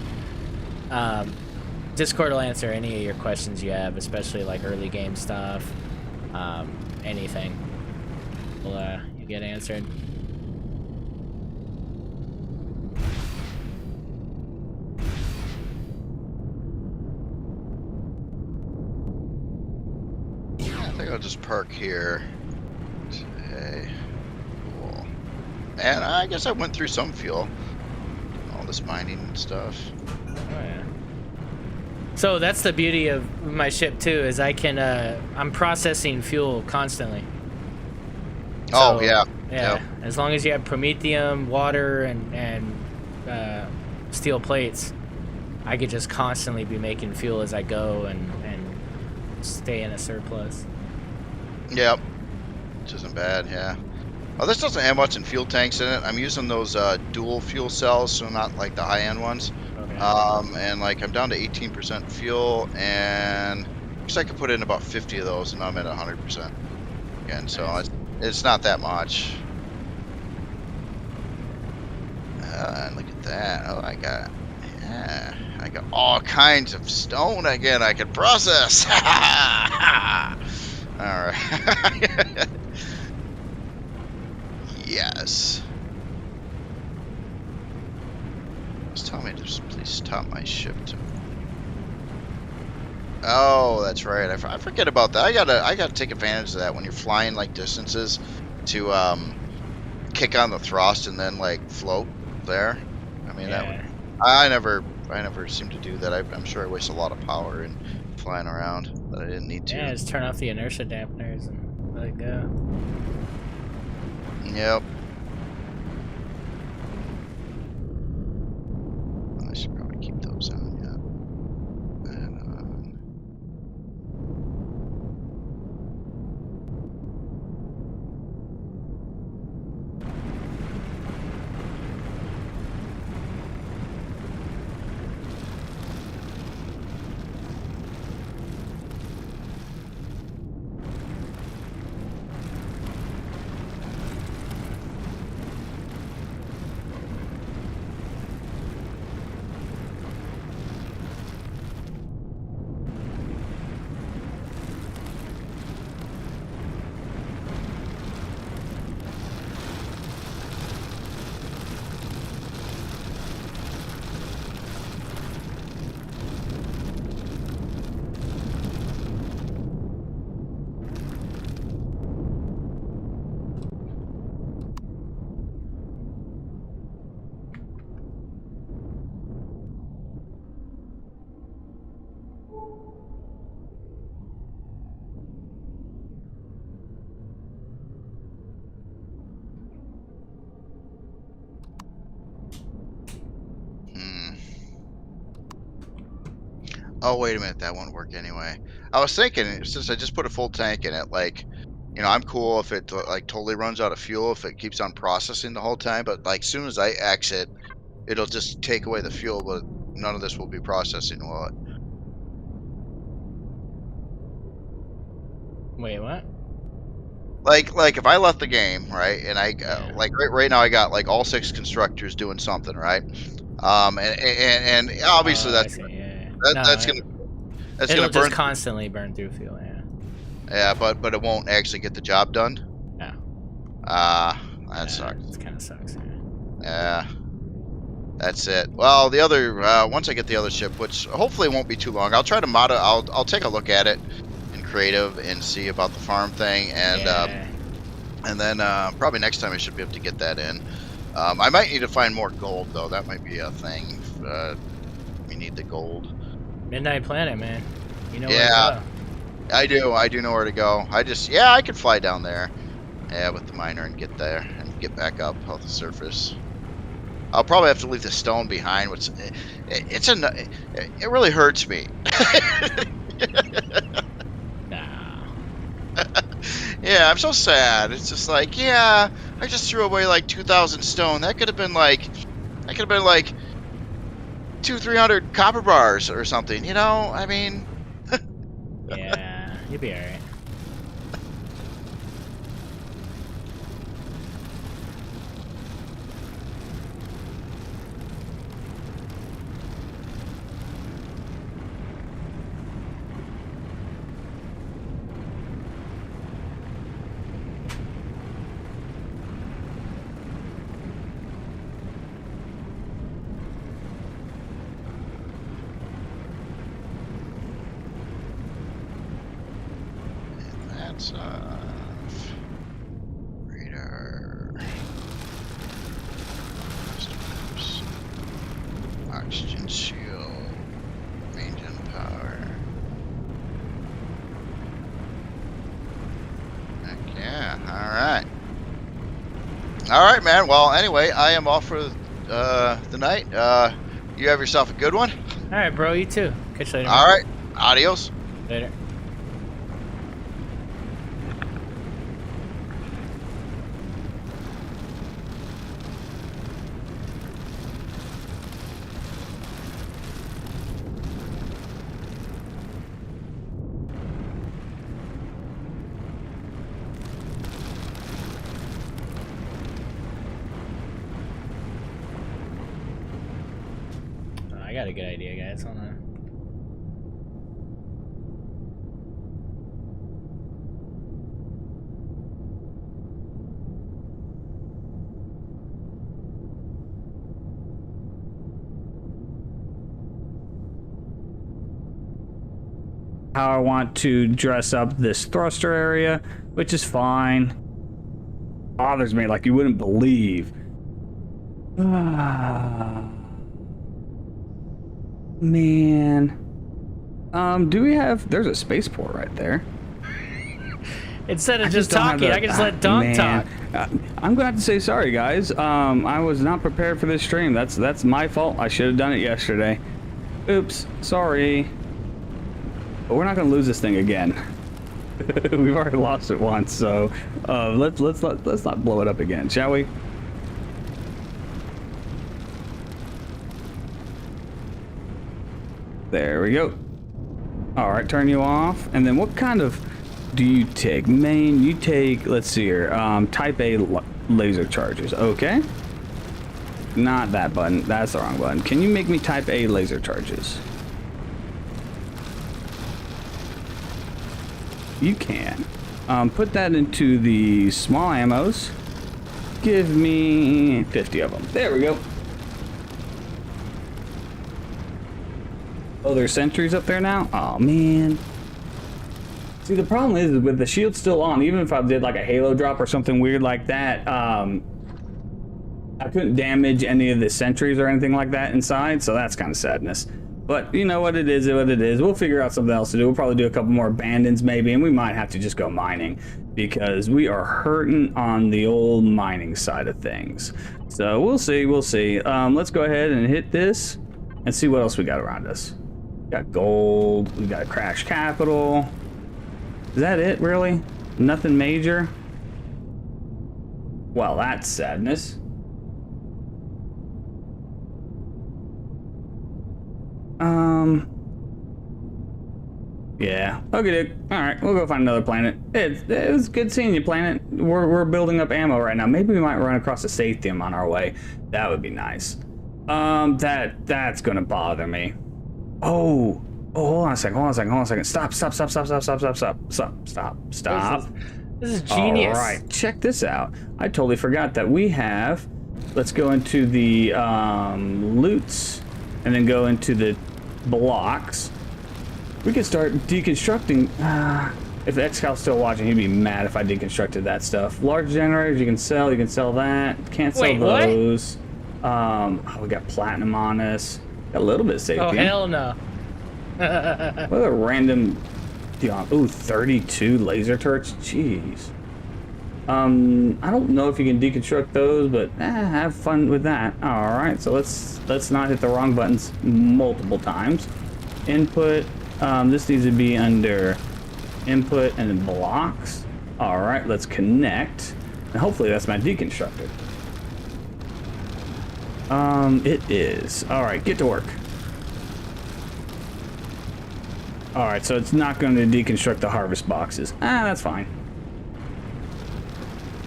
Discord will answer any of your questions you have, especially like early game stuff, anything. Will you get answered?
I think I'll just park here. Okay, cool. And I guess I went through some fuel. All this mining and stuff.
Oh yeah. So that's the beauty of my ship too, is I can I'm processing fuel constantly.
Oh
So,
yeah.
Yeah,
Yep.
as long as you have promethium, water, and steel plates, I could just constantly be making fuel as I go and stay in a surplus.
Yep. Which isn't bad, yeah. Oh, this doesn't have much in fuel tanks in it. I'm using those dual fuel cells, so not like the high-end ones.
Okay.
And like I'm down to 18% fuel, and looks like I could put in about 50 of those, and I'm at 100% again. So
Nice.
it's not that much. And look at that. Oh, I got all kinds of stone again I can process. All right. Yes. Just tell me to just please stop my ship. Oh, that's right. I forget about that. I gotta take advantage of that when you're flying like distances to kick on the thrust and then like float there. I mean that would,
Yeah.
I never seem to do that. I'm sure I waste a lot of power in flying around that I didn't need to.
Yeah, just turn off the inertia dampeners and let it go.
Yep. I should probably keep those on, yeah. And, Oh, wait a minute, that won't work anyway. I was thinking, since I just put a full tank in it, like, I'm cool if it like totally runs out of fuel if it keeps on processing the whole time. But like, soon as I exit, it'll just take away the fuel, but none of this will be processing, will it?
Wait, what?
Like if I left the game, right, and I
Yeah.
like right now I got like all 6 constructors doing something, right? And obviously
Oh, I see. Yeah.
that's
No,
gonna
it'll just
burn.
constantly burn through fuel. Yeah.
Yeah, but it won't actually get the job done.
No.
That sucks.
It kind of sucks. Yeah.
Yeah, that's it. Well, the other once I get the other ship, which hopefully won't be too long, I'll try to mod it. I'll take a look at it in creative and see about the farm thing,
Yeah.
and then probably next time I should be able to get that in. I might need to find more gold though. That might be a thing. We need the gold.
Midnight Planet, man. You know
Yeah.
where to go.
I do know where to go. I could fly down there, yeah, with the miner and get there and get back up off the surface. I'll probably have to leave the stone behind, which it really hurts me.
Nah.
Yeah, I'm so sad. It's just like, yeah, I just threw away like 2,000 stone. That could have been like 200-300 copper bars or something. I mean.
Yeah, you'll be alright.
That's off. Radar. Systems. Oxygen shield. Engine power. Heck yeah, alright. All right, man. Well, anyway, I am off for the night. You have yourself a good one.
All right, bro. You too. Catch you later.
All right. Adios.
Later. I got a good idea, guys. Hold on.
How I want to dress up this thruster area, which is fine. Bothers me like you wouldn't believe. Man. Do we have... There's a spaceport right there.
Instead of just talking, I can just let Dom talk.
I'm going to have to say sorry, guys. I was not prepared for this stream. That's my fault. I should have done it yesterday. Oops. Sorry. But we're not going to lose this thing again. We've already lost it once, so let's not blow it up again, shall we? There we go. All right, turn you off. And then what kind of do you take? Main, you take, let's see here, type A laser charges. Okay. Not that button. That's the wrong button. Can you make me type A laser charges? You can. Put that into the small ammos. Give me 50 of them. There we go. Oh, there's sentries up there now? Oh, man. See, the problem is with the shield still on, even if I did like a halo drop or something weird like that, I couldn't damage any of the sentries or anything like that inside, so that's kind of sadness. But you know what it is, what it is. We'll figure out something else to do. We'll probably do a couple more abandons maybe, and we might have to just go mining because we are hurting on the old mining side of things. So we'll see, we'll see. Let's go ahead and hit this and see what else we got around us. We got gold, we got crash capital. Is that it, really? Nothing major? Well, that's sadness. Yeah. Okay, dude. All right, we'll go find another planet. It was good seeing you, planet. We're building up ammo right now. Maybe we might run across a Sathium on our way. That would be nice. That's gonna bother me. Oh, hold on a second. Stop.
This is genius.
All right, check this out. I totally forgot that we have. Let's go into the loots, and then go into the blocks. We can start deconstructing. If XCal's still watching, he'd be mad if I deconstructed that stuff. Large generators, you can sell that. Can't sell those. Oh, we got platinum on us. Got a little bit of safety.
Oh, hell no.
What a random... Ooh, 32 laser turrets? Jeez. I don't know if you can deconstruct those, but have fun with that. Alright, so let's not hit the wrong buttons multiple times. Input. This needs to be under input and then blocks. Alright, let's connect. And hopefully that's my deconstructor. It is. Alright, get to work. Alright, so it's not going to deconstruct the harvest boxes. That's fine.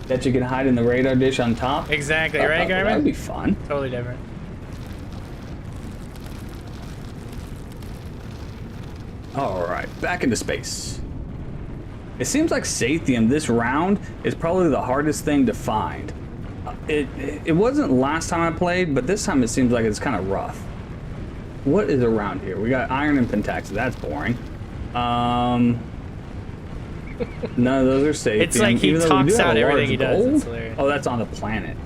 Bet you can hide in the radar dish on top?
Exactly, right, Garmin?
That'd be fun.
Totally different.
Alright, back into space. It seems like Sathium this round is probably the hardest thing to find. It wasn't last time I played, but this time it seems like it's kind of rough. What is around here? We got iron and pentax. That's boring. None of those are safe.
It's like he talks out everything he does.
Oh, that's on the planet.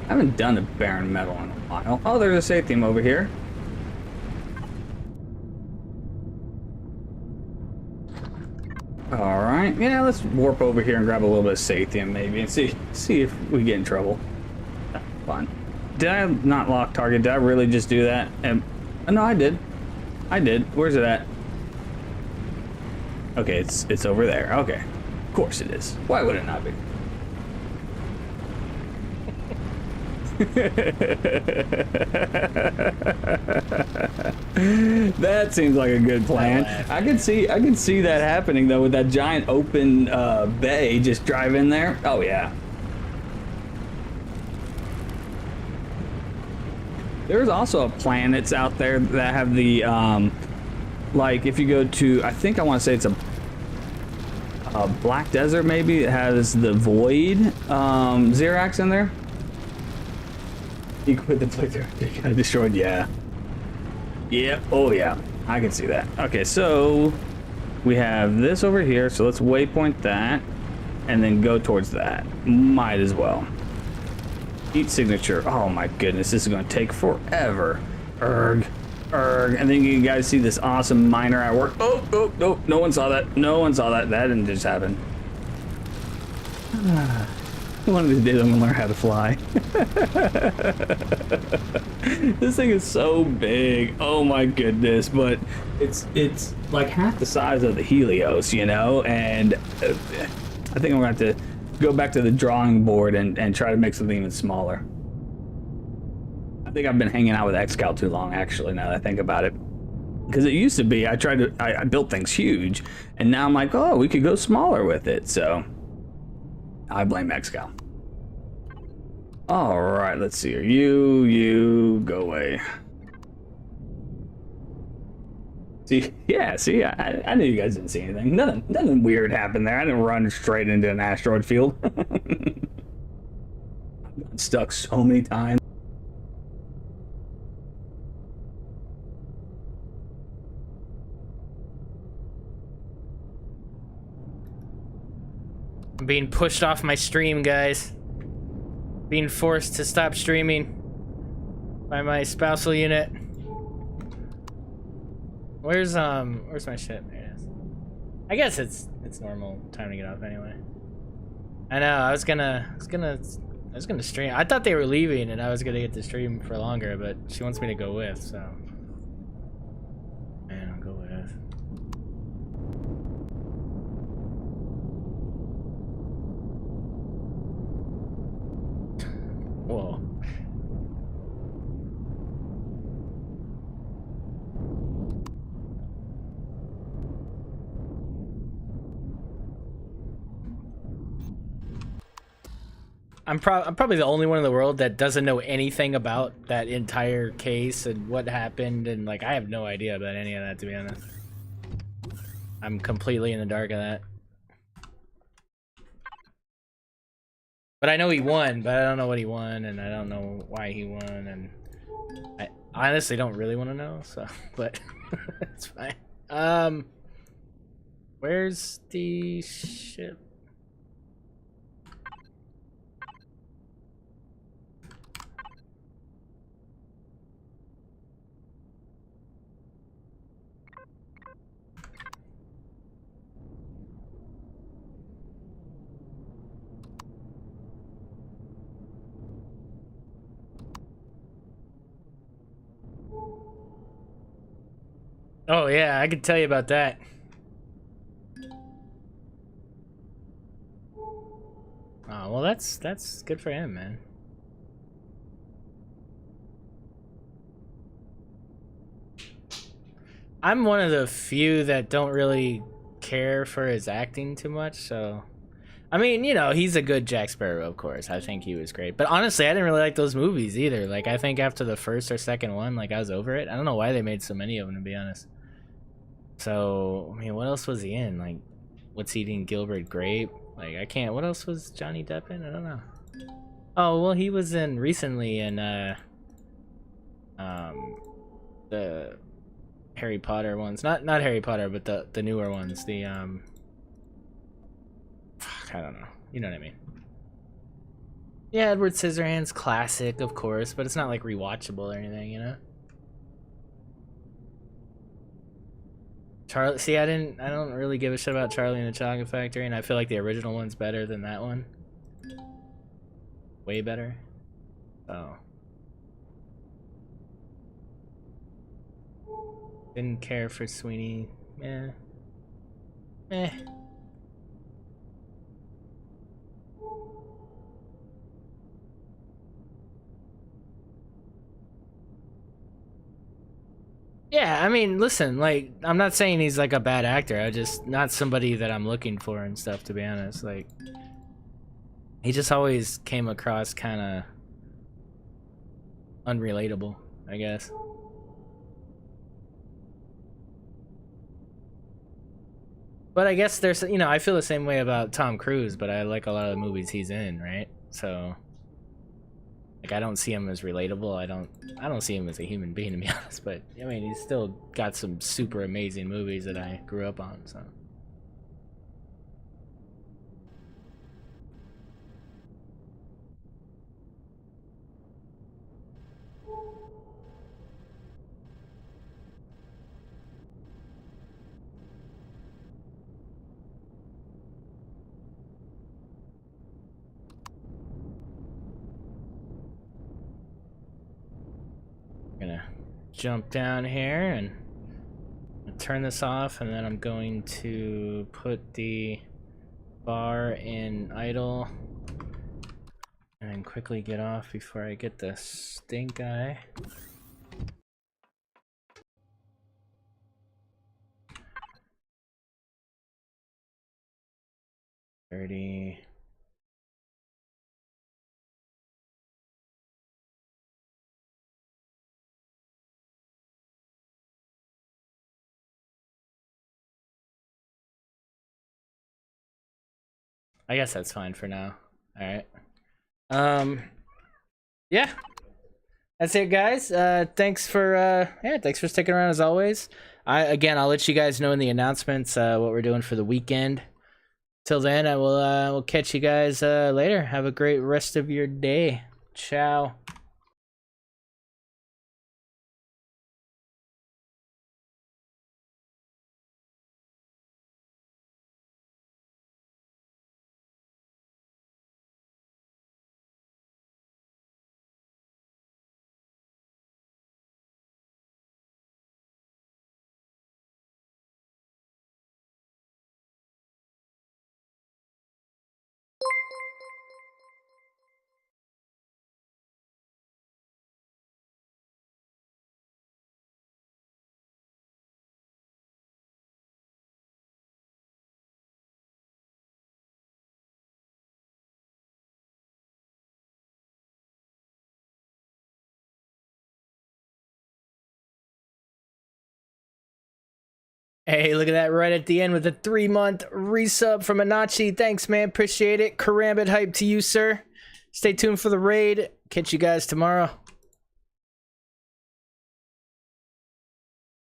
I haven't done a barren metal in a while. Oh, there's a Sathium over here. All right. Yeah, let's warp over here and grab a little bit of Sathium maybe and see if we get in trouble. Fine. Did I not lock target? Did I really just do that? And no, I did. I did. Where's it at? Okay, it's over there. Okay. Of course it is. Why would it not be? That seems like a good plan. I can see that happening though with that giant open bay. Just drive in there. Oh yeah. There's also planets out there that have the like if you go to, I think I want to say it's a Black Desert maybe. It has the Void Xerax in there. You quit the playthrough. It got destroyed. Yeah. Yeah. Oh yeah. I can see that. Okay, so we have this over here. So let's waypoint that, and then go towards that. Might as well. Eat signature. Oh my goodness, this is going to take forever. Erg. And then you guys see this awesome miner at work. Oh, no one saw that. No one saw that. That didn't just happen. One of these days I'm gonna learn how to fly. This thing is so big. Oh my goodness, but it's like half the size of the Helios, you know, and I think I'm gonna have to go back to the drawing board and try to make something even smaller. I think I've been hanging out with XCal too long, actually, now that I think about it. Because it used to be, I built things huge, and now I'm like, oh, we could go smaller with it, so I blame XCal. All right, let's see here. You go away. See, yeah, see, I knew you guys didn't see anything. Nothing weird happened there. I didn't run straight into an asteroid field. I've gotten stuck so many times.
I'm being pushed off my stream, guys. Being forced to stop streaming by my spousal unit. Where's my shit? There it is. I guess it's normal time to get off anyway. I know, I was gonna stream. I thought they were leaving and I was gonna get to stream for longer, but she wants me to go with, so. Man, I'll go with. Whoa. I'm probably the only one in the world that doesn't know anything about that entire case and what happened, and like I have no idea about any of that, to be honest. I'm completely in the dark of that. But I know he won, but I don't know what he won, and I don't know why he won, and I honestly don't really want to know, so, but it's fine. Where's the ship? Oh yeah, I could tell you about that. Oh, well that's good for him, man. I'm one of the few that don't really care for his acting too much, so I mean, you know, he's a good Jack Sparrow, of course. I think he was great. But honestly, I didn't really like those movies either. Like, I think after the first or second one, like, I was over it. I don't know why they made so many of them, to be honest. So, I mean, what else was he in? Like, What's Eating Gilbert Grape? Like, I can't. What else was Johnny Depp in? I don't know. Oh, well, he was in recently in, the Harry Potter ones. Not Harry Potter, but the newer ones. The, fuck, I don't know. You know what I mean. Yeah, Edward Scissorhands, classic, of course, but it's not, like, rewatchable or anything, you know? Charlie, see, I don't really give a shit about Charlie and the Chocolate Factory, and I feel like the original one's better than that one. Way better. Oh. Didn't care for Sweeney. Eh. Eh. Yeah, I mean, listen, like, I'm not saying he's like a bad actor. I just not somebody that I'm looking for and stuff, to be honest. Like, he just always came across kind of unrelatable, I guess. But I guess there's, you know, I feel the same way about Tom Cruise, but I like a lot of the movies he's in, right? So, like, I don't see him as relatable. I don't see him as a human being, to be honest. But I mean, he's still got some super amazing movies that I grew up on. So. Gonna jump down here and turn this off, and then I'm going to put the bar in idle and then quickly get off before I get the stink eye. $30. I guess that's fine for now. All right. Yeah. That's it, guys. Thanks for sticking around as always. I'll let you guys know in the announcements what we're doing for the weekend. Till then, I will catch you guys later. Have a great rest of your day. Ciao. Hey, look at that right at the end with a 3-month resub from Anachi. Thanks, man. Appreciate it. Karambit hype to you, sir. Stay tuned for the raid. Catch you guys tomorrow.